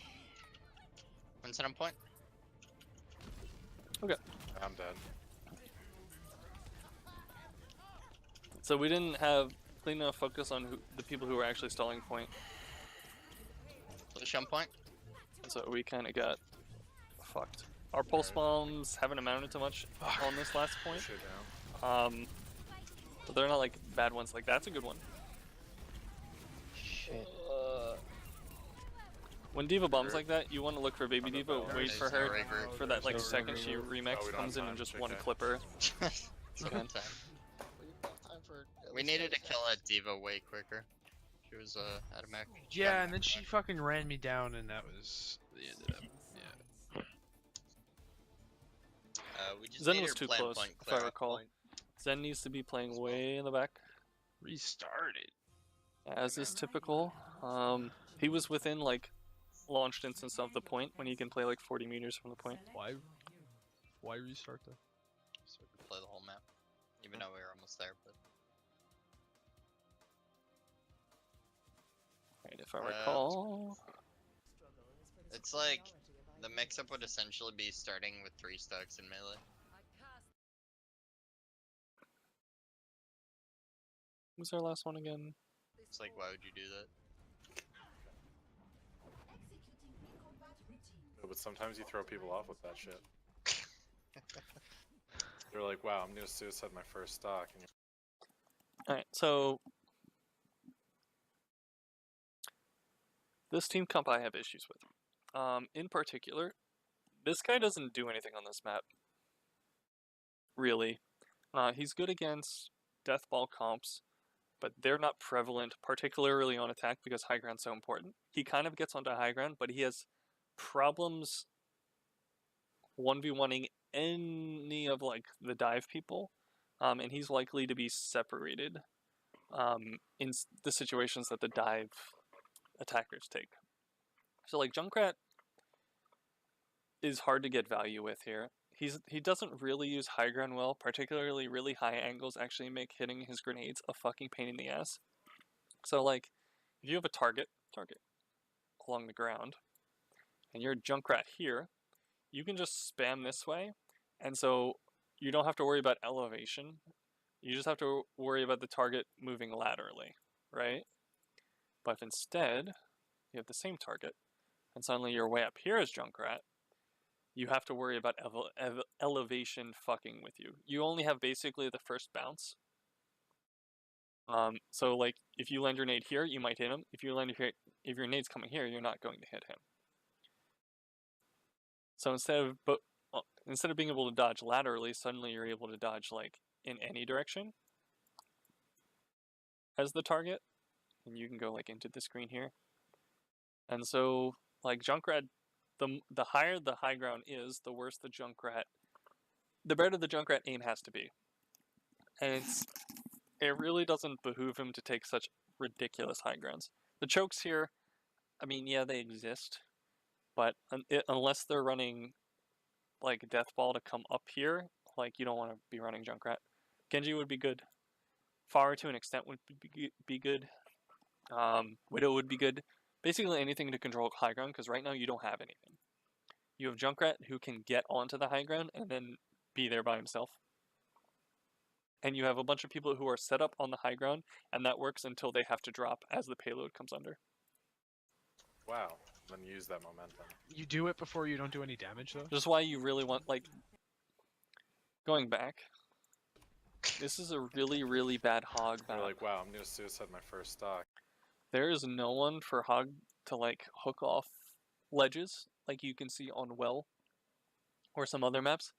Winston on point. Okay. I'm dead. So we didn't have clean enough focus on the people who were actually stalling point, Lucia on point. so we kind of got fucked. Our pulse bombs haven't amounted to much on this last point, Shit down. but they're not like bad ones. Like that's a good one. Shit. When Diva bombs like that, you want to look for Baby Diva, wait for her Regroup. for that like There's second she regroup. remix Oh, we don't comes have in time and to just check one that. clip her. Time. We have time for at We least needed to another kill that Diva way quicker. She was out of mech. Yeah, and then she fucking ran me down, and that was the end of it. Yeah. We just Zen need was her too plan close, point, if clear I up recall. point. Zen needs to be playing way in the back, Restarted. as is typical. He was within like launched instance of the point when he can play like 40 meters from the point. Why? Why restart though? So we could play the whole map. Even though we were almost there, but Right, if I recall. it's like the mix-up would essentially be starting with 3 stacks in melee. Who's our last one again? It's like, why would you do that? No, but sometimes you throw people off with that shit. They're like, wow, I'm gonna suicide my first stock. And Alright, so this team comp I have issues with. In particular, this guy doesn't do anything on this map. really. He's good against death ball comps, but they're not prevalent, particularly on attack, because high ground's so important. He kind of gets onto high ground, but he has problems 1v1ing any of like the dive people, and he's likely to be separated in the situations that the dive attackers take. So like Junkrat is hard to get value with here. He doesn't really use high ground well, particularly really high angles actually make hitting his grenades a fucking pain in the ass. So like, if you have a target along the ground, and you're a Junkrat here, you can just spam this way, and so you don't have to worry about elevation. You just have to worry about the target moving laterally, right? But if instead, you have the same target, and suddenly you're way up here as Junkrat, you have to worry about elevation fucking with you. You only have basically the first bounce. So like, if you land your nade here, you might hit him. If your nade's coming here, you're not going to hit him. So instead of being able to dodge laterally, suddenly you're able to dodge like in any direction as the target, and you can go like into the screen here. And so like Junkrat, the higher the high ground is, the worse the better the Junkrat aim has to be. And it really doesn't behoove him to take such ridiculous high grounds. The chokes here, I mean, yeah, they exist, but unless they're running like Death Ball to come up here, like you don't want to be running Junkrat. Genji would be good. Pharah to an extent would be good. Widow would be good. Basically anything to control high ground, because right now you don't have anything. You have Junkrat who can get onto the high ground and then be there by himself. And you have a bunch of people who are set up on the high ground, and that works until they have to drop as the payload comes under. Wow. Then use that momentum. You do it before you don't do any damage, though? This is why you really want, like, going back. This is a really, really bad Hog You're map. like, wow, I'm gonna suicide my first stock. There is no one for Hog to, like, hook off ledges, like you can see on Well, or some other maps.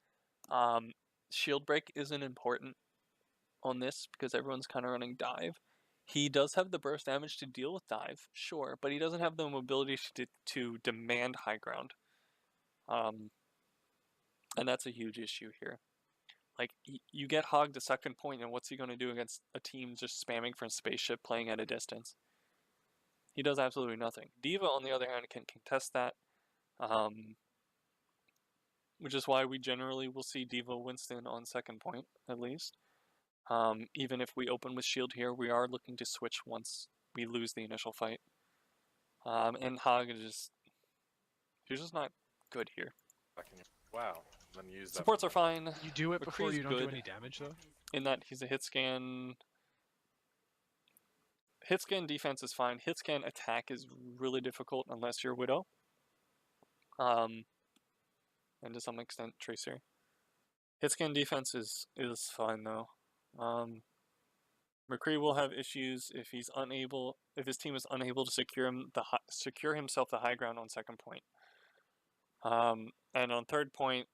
Shield break isn't important on this, because everyone's kind of running dive. He does have the burst damage to deal with dive, sure, but he doesn't have the mobility to demand high ground. And that's a huge issue here. Like, you get Hog to second point, and what's he going to do against a team just spamming from spaceship playing at a distance? He does absolutely nothing. D.Va, on the other hand, can contest that, which is why we generally will see D.Va Winston on second point, at least. Even if we open with shield here, we are looking to switch once we lose the initial fight. And Hog is he's just not good here. Wow. Then use that. Supports are fine. You do it before McCree's you don't do good. any damage, though? In that he's a hit scan. Hit scan defense is fine. Hit scan attack is really difficult unless you're Widow. And to some extent Tracer. Hit scan defense is fine though. McCree will have issues if his team is unable to secure himself the high ground on second point. And on third point,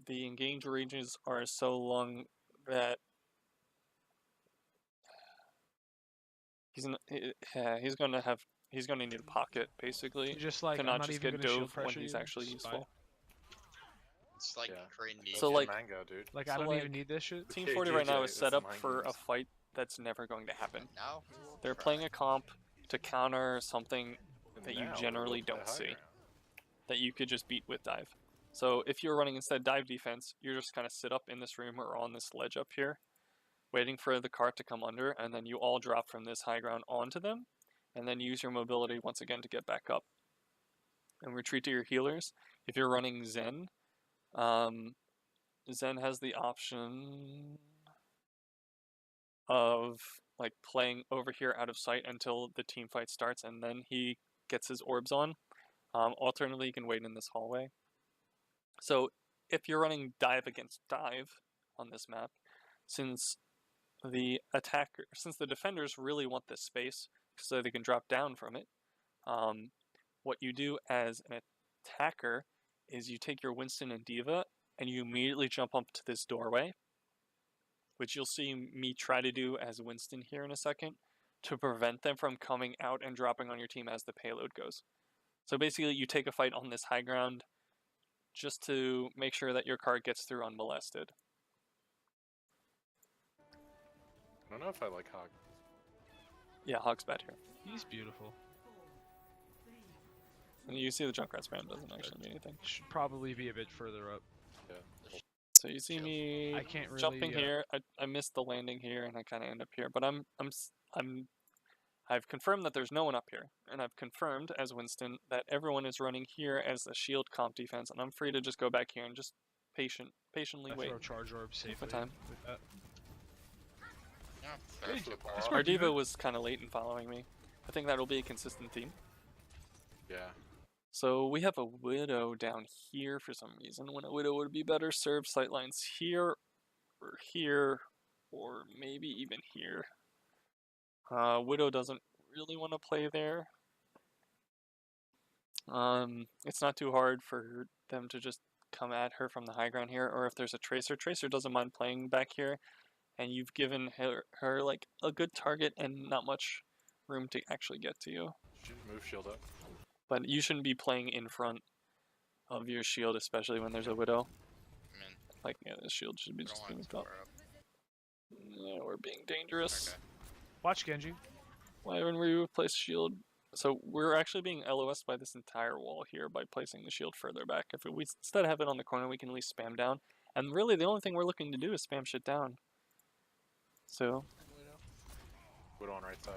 the engage ranges are so long that he's going to need a pocket basically. You're just like, to I'm not not just even get gonna shield dove when pressure he's you, actually it's useful. fine. It's like Yeah. cringy. So, like- Mango, dude. Like, So, I don't like, even need this shit. Team Okay, 40 right now JJ, is set that's up my for a games. fight that's never going to happen. Now? They're playing a comp to counter something And that you now generally we'll play don't high see. ground. that you could just beat with dive. So if you're running instead dive defense, you're just kind of sit up in this room or on this ledge up here, waiting for the cart to come under, and then you all drop from this high ground onto them, and then use your mobility once again to get back up. And retreat to your healers. If you're running Zen, Zen has the option of like playing over here out of sight until the team fight starts, and then he gets his orbs on. Alternately, you can wait in this hallway. So if you're running dive against dive on this map, since the defenders really want this space so they can drop down from it, what you do as an attacker is you take your Winston and D.Va and you immediately jump up to this doorway which you'll see me try to do as Winston here in a second, to prevent them from coming out and dropping on your team as the payload goes. So basically, you take a fight on this high ground just to make sure that your card gets through unmolested. I don't know if I like Hog. Yeah, Hog's bad here. He's beautiful. And you see the Junkrat spam doesn't actually mean anything. Should probably be a bit further up. Yeah. So you see me I can't really, jumping here. I missed the landing here, and I kind of end up here. But I've confirmed that there's no one up here, and I've confirmed as Winston that everyone is running here as a shield comp defense, and I'm free to just go back here and just patiently I wait. throw charge orb safely time. with that. Yeah, Hey, fair. Discord Our Diva. diva was kind of late in following me. I think that'll be a consistent theme. Yeah. So we have a Widow down here for some reason, when a Widow would be better served sightlines here, or maybe even here. Widow doesn't really want to play there. It's not too hard for them to just come at her from the high ground here, or if there's a Tracer doesn't mind playing back here, and you've given her like a good target and not much room to actually get to you. Move shield up. But you shouldn't be playing in front of your shield, especially when there's a Widow. I mean, Like, yeah, the shield should be I don't just want moved to up. power up. Yeah, we're being dangerous. Okay. Watch Genji. Why haven't we placed shield? So we're actually being LOS by this entire wall here by placing the shield further back. If we instead have it on the corner, we can at least spam down. And really, the only thing we're looking to do is spam shit down. So, Widow on right side.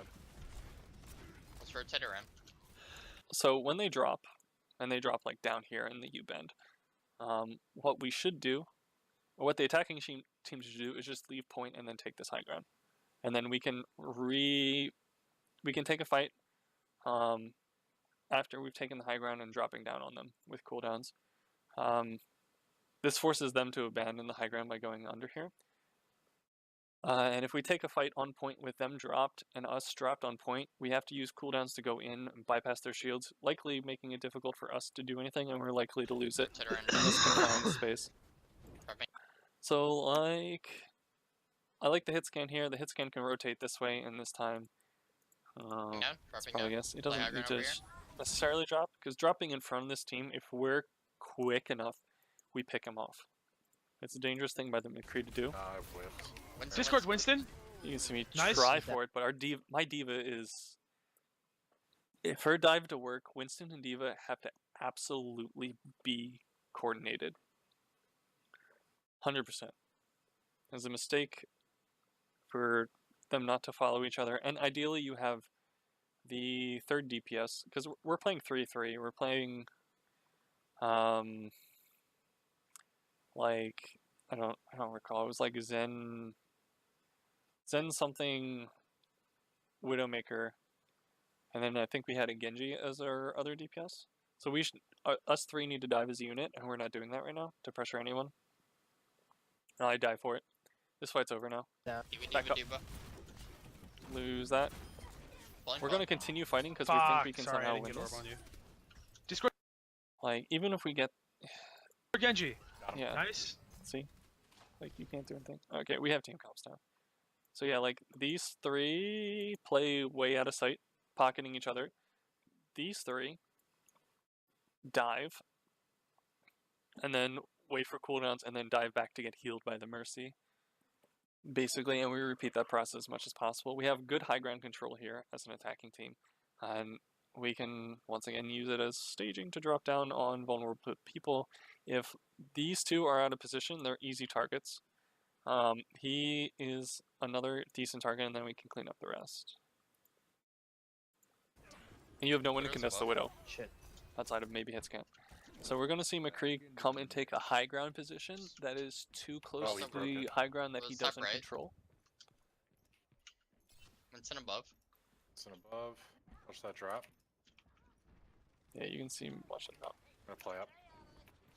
Let's rotate around. so when they drop, and they drop like down here in the U-bend, what we should do, or what the attacking team should do, is just leave point and then take this high ground. And then we can take a fight after we've taken the high ground and dropping down on them with cooldowns. This forces them to abandon the high ground by going under here. And if we take a fight on point with them dropped and us dropped on point, we have to use cooldowns to go in and bypass their shields, likely making it difficult for us to do anything, and we're likely to lose it Rotate around. in this confined space. Perfect. So, I like the hit scan here. The hit scan can rotate this way, and this time, Dropping down. that's Dropping probably down. guess. It Play doesn't high need ground to over here. necessarily drop, because dropping in front of this team, if we're quick enough, we pick him off. It's a dangerous thing by the McCree to do. I've whiffed. Winston, Discord Winston. You can see me Nice. try for it, but my diva is... If her dive to work, Winston and diva have to absolutely be coordinated. 100%. It's a mistake for them not to follow each other, and ideally you have the third DPS, because we're playing 3-3. We're playing, like, I don't recall. It was like Zen something Widowmaker, and then I think we had a Genji as our other DPS. So we should, us three need to dive as a unit, and we're not doing that right now to pressure anyone. No, I dive for it. This fight's over now. Diva, Back up. Diva. Lose that. Blind We're ball. gonna continue fighting because we think we can Sorry, I somehow didn't win get orb this. on you. Discord Like, even if we get, Genji. Got him. yeah, Nice. see? Like, you can't do anything. Okay, we have team comps now. So yeah, like, these three play way out of sight, pocketing each other. These three dive, and then wait for cooldowns, and then dive back to get healed by the Mercy. Basically, and we repeat that process as much as possible. We have good high ground control here as an attacking team, and we can, once again, use it as staging to drop down on vulnerable people. If these two are out of position, they're easy targets. He is another decent target, and then we can clean up the rest. And you have no one to Widow's contest the above. Widow, Shit. outside of maybe Hitscan. So we're going to see McCree come and take a high ground position that is too close Oh, he to broke the it. high ground that Well, he it's top doesn't right. control. Winston above. It's an above. Watch that drop. Yeah, you can see him watching that. I'm gonna play up.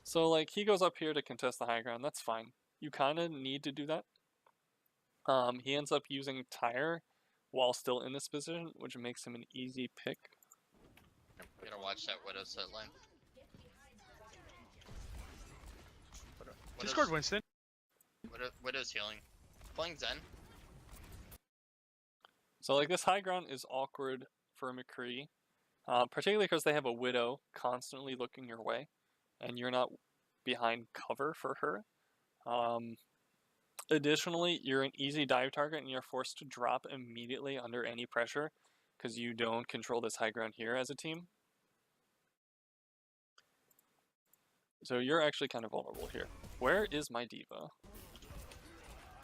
So, like, he goes up here to contest the high ground. That's fine. You kind of need to do that. He ends up using Tire while still in this position, which makes him an easy pick. You gotta watch that Widow set line. Discord Winston. Widow's healing. Playing Zen. So like this high ground is awkward for McCree, particularly because they have a Widow constantly looking your way, and you're not behind cover for her. Additionally, you're an easy dive target and you're forced to drop immediately under any pressure because you don't control this high ground here as a team. So you're actually kind of vulnerable here. Where is my diva?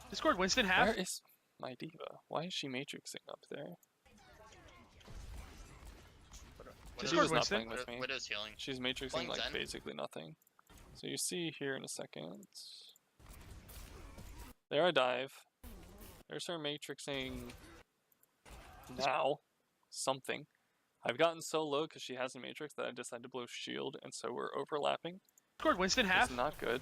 Discord Winston half. Where is my diva? Why is she matrixing up there? Discord Diva's not Winston. playing with me. Widow's healing. She's matrixing Playing like Zen. basically nothing. So you see here in a second. There I dive. There's her matrixing now. Something. I've gotten so low because she has a matrix that I decided to blow shield, and so we're overlapping. Discord Winston half. It's not good.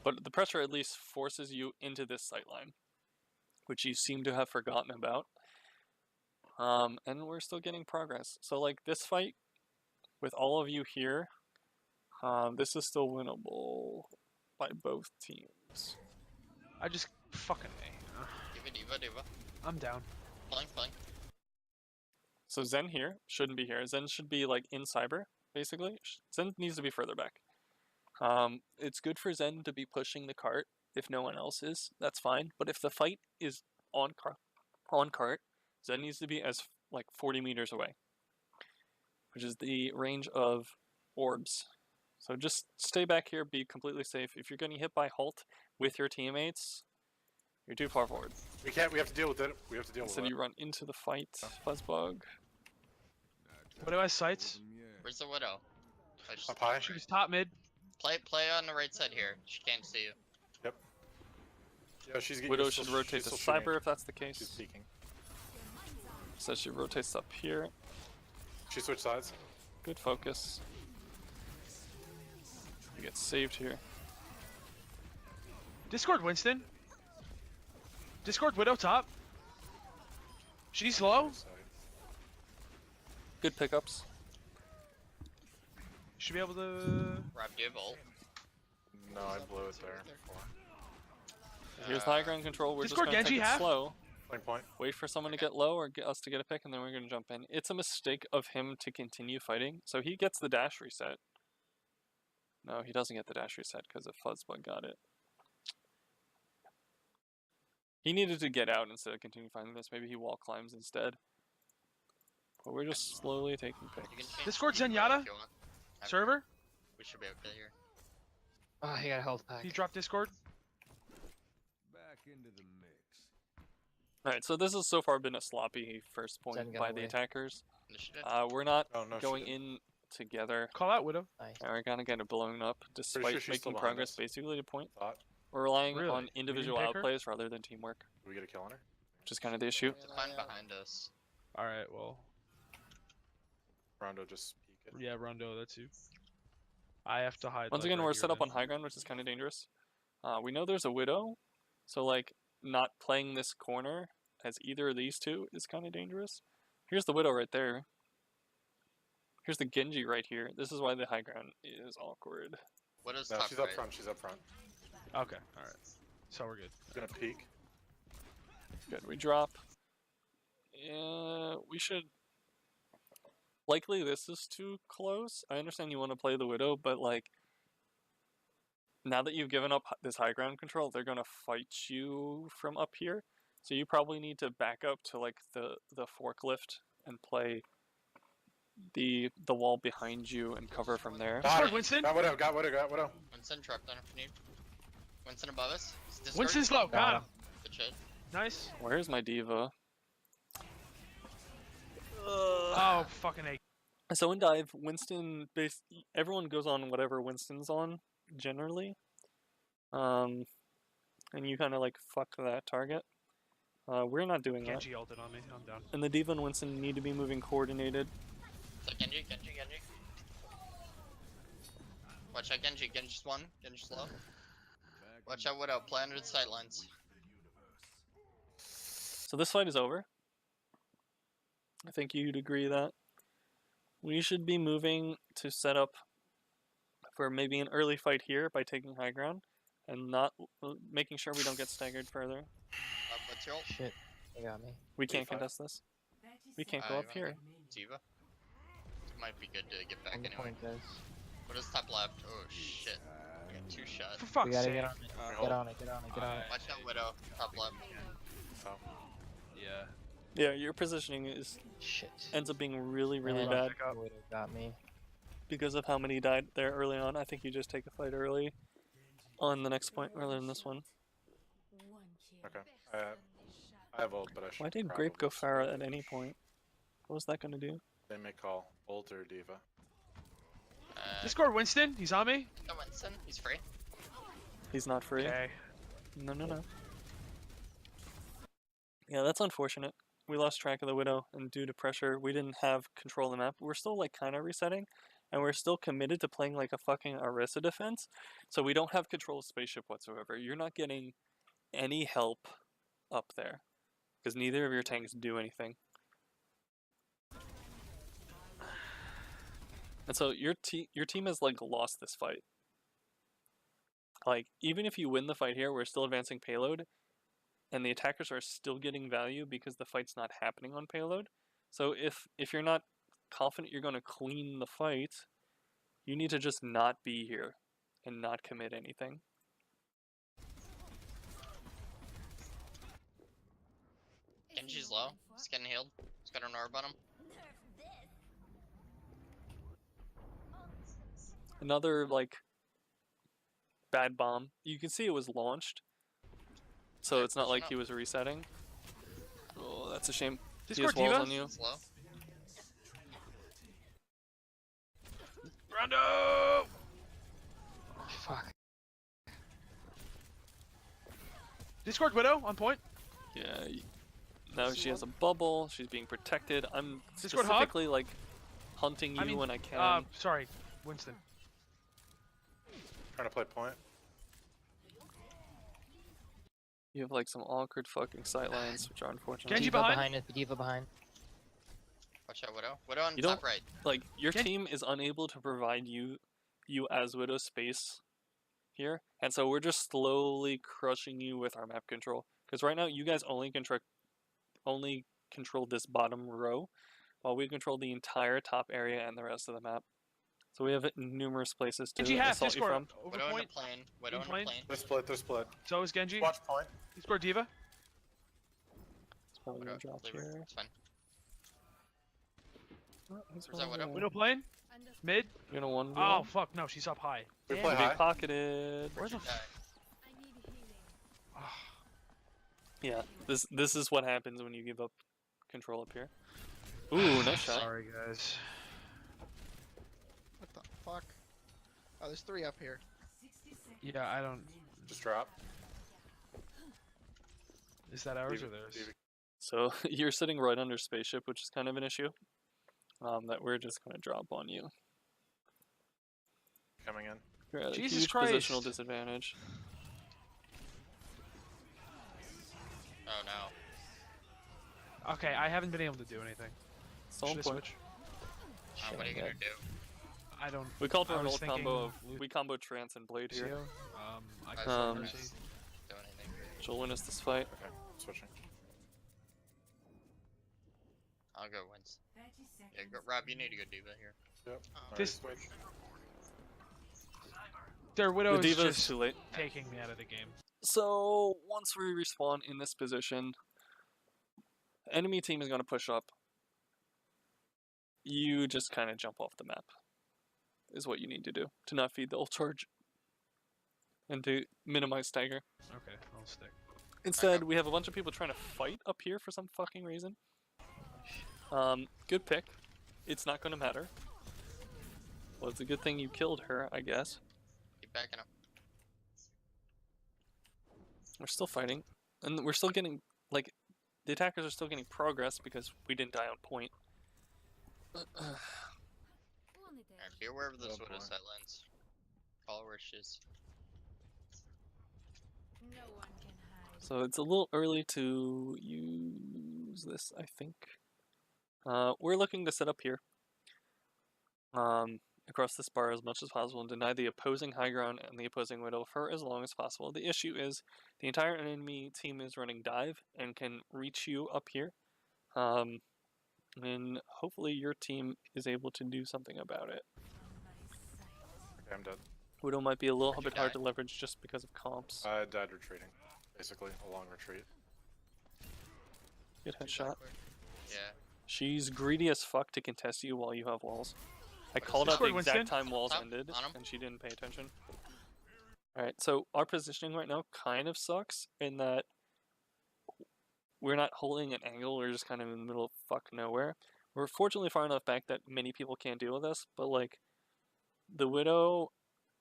But the pressure at least forces you into this sightline, which you seem to have forgotten about. And we're still getting progress. So like this fight, with all of you here, this is still winnable by both teams. I just fucking Diva. I'm down. Flying. So Zen here shouldn't be here. Zen should be like in cyber, basically. Zen needs to be further back. It's good for Zen to be pushing the cart if no one else is. That's fine. But if the fight is on cart, Zen needs to be as like 40 meters away, which is the range of orbs. So just stay back here, be completely safe. If you're getting hit by halt with your teammates, you're too far forward. We can't. We have to deal with it. We have to deal with So it. you run into the fight, Fuzzbug. What do I sights? Where's the Widow? I just- Up high. She was top mid. Play on the right side here. She can't see you. Yep. Yeah, she's getting. Widow should rotate to cyber if that's the She's case. peeking. So she rotates up here. She switched sides. Good focus. You get saved here. Discord Winston. Discord Widow top. She's low. Good pickups. Should be able to. Rob, do you have ult? No, I blew it there. Here's the high ground control. We're Discord just gonna Genji take it half? slow. Playing point. Wait for someone to get low or get us to get a pick, and then we're gonna jump in. It's a mistake of him to continue fighting. So he gets the dash reset. No, he doesn't get the dash reset because a Fuzzbug got it. He needed to get out instead of continue fighting this. Maybe he wall climbs instead. But we're just slowly taking You can picks. change Discord Diva Zenyatta? if you want. Server. We should be okay here. Oh, he got a health pack. He dropped Discord. Back into the mix. Alright, so this has so far been a sloppy first point Zen got by the away. attackers. Initiative. We're not Oh no, she going didn't. in together. Call out Widow. Nice. And we're gonna get it blown up despite sure she's still making behind progress us. basically to point. Thought. We're relying Really? on We individual didn't pick her? outplays rather than teamwork, Did we get a kill on her? which is kind of the issue. Find behind us. All right. Well. Rondo just peek it. Yeah, Rondo. That's you. I have to hide. Once like, again, right we're here set up then. on high ground, which is kind of dangerous. We know there's a Widow, so like not playing this corner as either of these two is kind of dangerous. Here's the Widow right there. Here's the Genji right here. This is why the high ground is awkward. Widow's No, top she's right. up front. She's up front. Okay. All right. So we're good. She's gonna peek. Good, we drop. Yeah, we should... Likely this is too close. I understand you want to play the Widow, but like... Now that you've given up this high ground control, they're gonna fight you from up here. So you probably need to back up to like the forklift and play the wall behind you and cover from there. Got Discord it. Winston. Got Widow. Got Widow. Got Widow. Winston, drop down if you need. Winston above us. Discord. Winston's low. Got him. Good shit. Nice. Where's my diva? Oh fucking A. So in dive, Winston everyone goes on whatever Winston's on generally. And you kind of like fuck that target. We're not doing that. Genji ulted on me. I'm down. And the diva and Winston need to be moving coordinated. So Genji. Watch out Genji. Genji's one. Genji's low. Watch out Widow. Play under the sightlines. So this fight is over. I think you'd agree that. We should be moving to set up for maybe an early fight here by taking high ground. and not making sure we don't get staggered further. What's your ult? Shit, they got me. We can't A5. contest this. We can't go You up wanna here. go Diva? It might be good to get back On the anyway. point, guys. What is top left? Oh shit. I got 2 shots. For fuck's We gotta sake. get on it. hold. Get on it. Get on it. Get on it. Watch out, Widow. Top left. Oh. Yeah. Yeah, your positioning is Shit. ends up being really, really Man, bad Pick up. Widow got me. because of how many died there early on. I think you just take a fight early on the next point rather than this one. Okay. I have ult, but I should. Why did probably Grape go Farah at switch. any point? What was that gonna do? They may call ult or Diva. Discord Winston, he's on me. No, Winston. He's free. He's not free. Okay. No, no, no. Yeah, that's unfortunate. We lost track of the Widow, and due to pressure, we didn't have control of the map. We're still, like, kind of resetting, and we're still committed to playing like a fucking Orisa defense, so we don't have control of spaceship whatsoever. You're not getting any help up there, because neither of your tanks do anything. And so your team has, like, lost this fight. Like, even if you win the fight here, we're still advancing payload, and the attackers are still getting value because the fight's not happening on payload. So if you're not confident you're going to clean the fight, you need to just not be here and not commit anything. Genji's low. He's getting healed. He's got an orb on him. Another, like, bad bomb. You can see it was launched, so Yeah, it's not pushing like up. he was resetting. Oh, that's a shame. He Discord has walls Diva? on you. He's low. Rondo! Fuck. Discord Widow on point. Yeah. Now she has a bubble. She's being protected. I'm Discord Hog? specifically, like, hunting you I mean, when I can. Sorry, Winston. Trying to play point. You have, like, some awkward fucking sightlines, which are unfortunate. Genji Diva behind? behind us. Diva behind. Watch out, Widow. Widow on You top don't- right. Like, your Gen- team is unable to provide you as Widow space here, and so we're just slowly crushing you with our map control. Because right now, you guys only control this bottom row, while we control the entire top area and the rest of the map. So we have numerous places to Genji half, assault you Discord from. over Widow in the point. plane. Widow in the plane? plane. They're split. They're split. So is Genji. Watch point. Discord Diva. It's probably Widow. gonna drop Leave her. here. It's fine. Oh, he's Where's that one Widow? away. Widow plane. Mid. You're gonna one. Oh fuck, no, she's up high. We Damn play it. high. Being pocketed. Where the Yeah. Yeah, this is what happens when you give up control up here. Ooh, nice shot. Sorry guys. What the fuck? Oh, there's 3 up here. Yeah, I don't. Just drop. Is that ours Diva- or theirs? Diva- So you're sitting right under spaceship, which is kind of an issue. That we're just gonna drop on you. Coming in. You're at a Jesus huge Christ. positional disadvantage. Oh no. Okay, I haven't been able to do anything. Stall Should I point. switch? What are you Shit, gonna I'm do? I don't. We called for I an was old combo of thinking we combo Trance and Blade here. Lucio. I Guys, can Um, we're see. not doing anything. She'll win us this fight. Okay. Switching. I'll go Wins. Yeah, go, Rob, you need to go Diva here. Yep. This- Alright, switch. Their The Widow is Diva is just too late. taking me out of the game. So once we respawn in this position, enemy team is gonna push up. You just kind of jump off the map. Is what you need to do to not feed the ult charge and to minimize stagger. Okay, I'll stick. Instead, we have a bunch of people trying to fight up here for some fucking reason. Good pick. It's not gonna matter. Well, it's a good thing you killed her, I guess. Keep backing up. We're still fighting, and we're still getting, like, the attackers are still getting progress because we didn't die on point. Alright, be aware of this Oh, Widow boy. sightlines. Call her where she is. So it's a little early to use this, I think. We're looking to set up here. If across this bar as much as possible and deny the opposing high ground and the opposing widow for as long as possible. The issue is the entire enemy team is running dive and can reach you up here. And hopefully your team is able to do something about it. Okay, I'm dead. Widow might be a little Where'd bit you hard die? to leverage just because of comps. I died retreating. Basically, a long retreat. Good headshot. Exactly. Yeah. She's greedy as fuck to contest you while you have walls. I What is called this? out the Winston? exact time walls Top, ended, on 'em. and she didn't pay attention. Alright, so our positioning right now kind of sucks in that we're not holding an angle, we're just kind of in the middle of fuck nowhere. We're fortunately far enough back that many people can't deal with us, but like, the Widow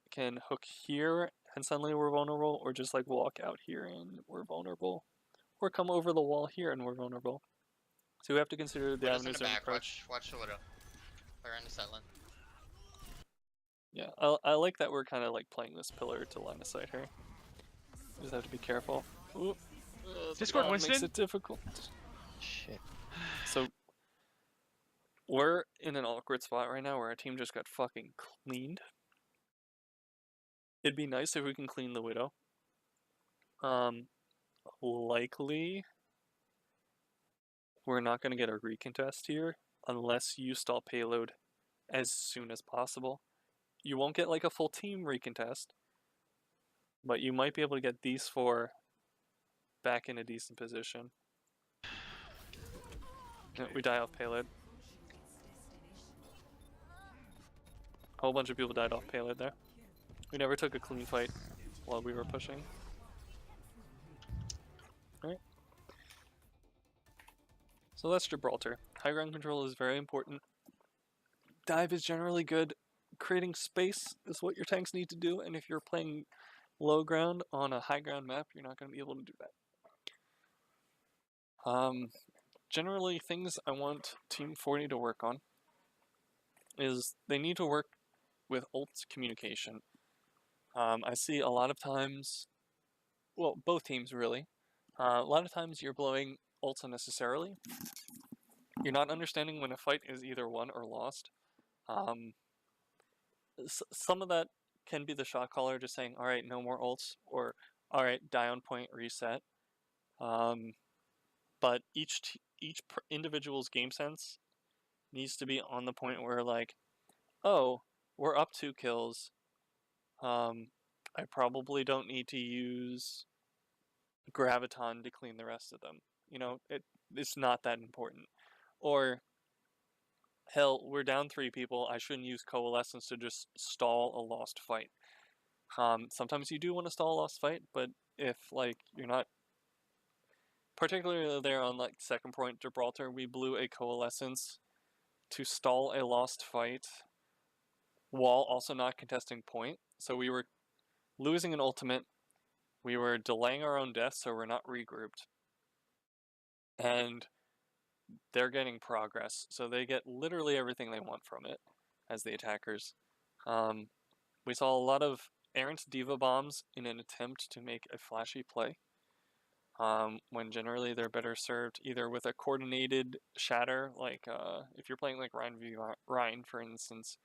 can hook here and suddenly we're vulnerable, or just like walk out here and we're vulnerable. Or come over the wall here and we're vulnerable. So we have to consider the Widow's in avenues the of back. approach. Watch the Widow. They're in the settling. Yeah, I like that we're kind of like playing this pillar to line of sight here. Just have to be careful. Ooh. Discord That makes Winston? it difficult. Shit. So we're in an awkward spot right now where our team just got fucking cleaned. It'd be nice if we can clean the Widow. Likely we're not going to get a recontest here unless you stall payload as soon as possible. You won't get like a full team recontest, but you might be able to get these four back in a decent position. Yeah, we die off payload. A whole bunch of people died off payload there. We never took a clean fight while we were pushing. Alright. So that's Gibraltar. High ground control is very important. Dive is generally good. Creating space is what your tanks need to do, and if you're playing low ground on a high ground map, you're not going to be able to do that. Generally, things I want Team 40 to work on is they need to work with ult communication. I see a lot of times, well, both teams really, a lot of times you're blowing ults unnecessarily. You're not understanding when a fight is either won or lost. Some of that can be the shot caller just saying, alright, no more ults, or alright, die on point, reset. But each individual's game sense needs to be on the point where like, oh, we're up 2 kills. I probably don't need to use Graviton to clean the rest of them. You know, it's not that important. Or, hell, we're down 3 people, I shouldn't use Coalescence to just stall a lost fight. Sometimes you do want to stall a lost fight, but if, like, you're not... Particularly there on, like, second point Gibraltar, we blew a Coalescence to stall a lost fight while also not contesting point. So we were losing an ultimate, we were delaying our own death so we're not regrouped. And they're getting progress, so they get literally everything they want from it as the attackers. We saw a lot of errant diva bombs in an attempt to make a flashy play, when generally they're better served either with a coordinated shatter, like if you're playing like Rhine v Rhine, for instance,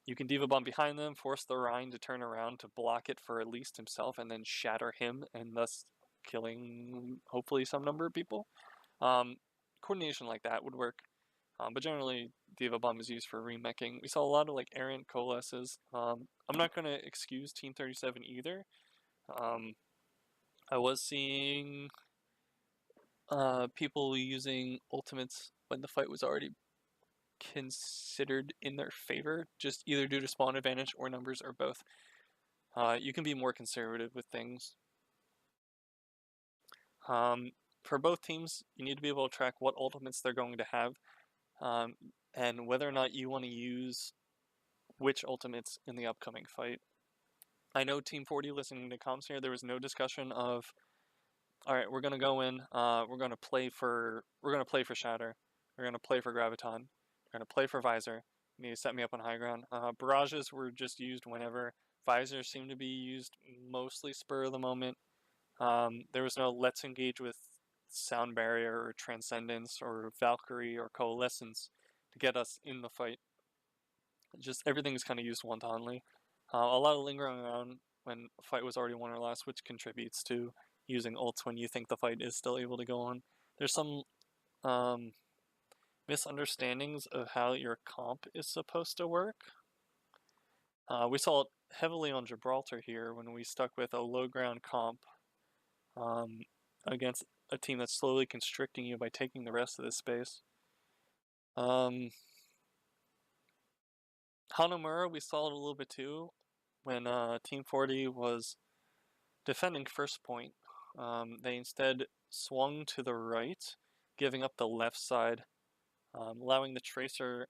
you can diva bomb behind them, force the Rhine to turn around to block it for at least himself, and then shatter him, and thus killing hopefully some number of people. Coordination like that would work, but generally diva bomb is used for remeching. We saw a lot of like errant coalesces. I'm not going to excuse Team 37 either. I was seeing people using ultimates when the fight was already considered in their favor, just either due to spawn advantage or numbers or both. You can be more conservative with things. For both teams, you need to be able to track what ultimates they're going to have, and whether or not you want to use which ultimates in the upcoming fight. I know Team 40 listening to comms here, there was no discussion of, alright, we're gonna go in, we're gonna play for Shatter, we're gonna play for Graviton, we're gonna play for Visor, you need to set me up on high ground. Barrages were just used whenever. Visors seemed to be used mostly spur of the moment. There was no let's engage with Sound Barrier or Transcendence or Valkyrie or Coalescence to get us in the fight. Just everything's kind of used wantonly. A lot of lingering around when a fight was already won or lost, which contributes to using ults when you think the fight is still able to go on. There's some misunderstandings of how your comp is supposed to work. We saw it heavily on Gibraltar here when we stuck with a low ground comp against a team that's slowly constricting you by taking the rest of the space. Hanamura, we saw it a little bit too when Team 40 was defending first point. They instead swung to the right, giving up the left side, allowing the Tracer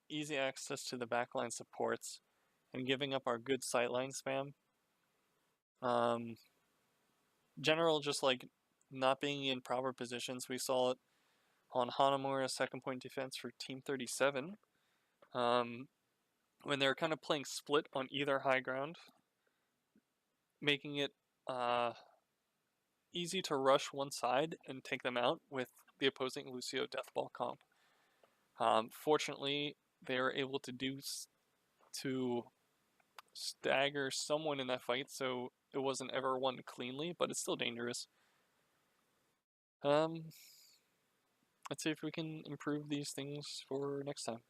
easy access to the backline supports, and giving up our good sightline spam. General, just like not being in proper positions. We saw it on Hanamura's second point defense for Team 37. When they're kind of playing split on either high ground, making it easy to rush one side and take them out with the opposing Lucio Deathball comp. Fortunately, they were able to stagger someone in that fight, so it wasn't ever won cleanly, but it's still dangerous. Let's see if we can improve these things for next time.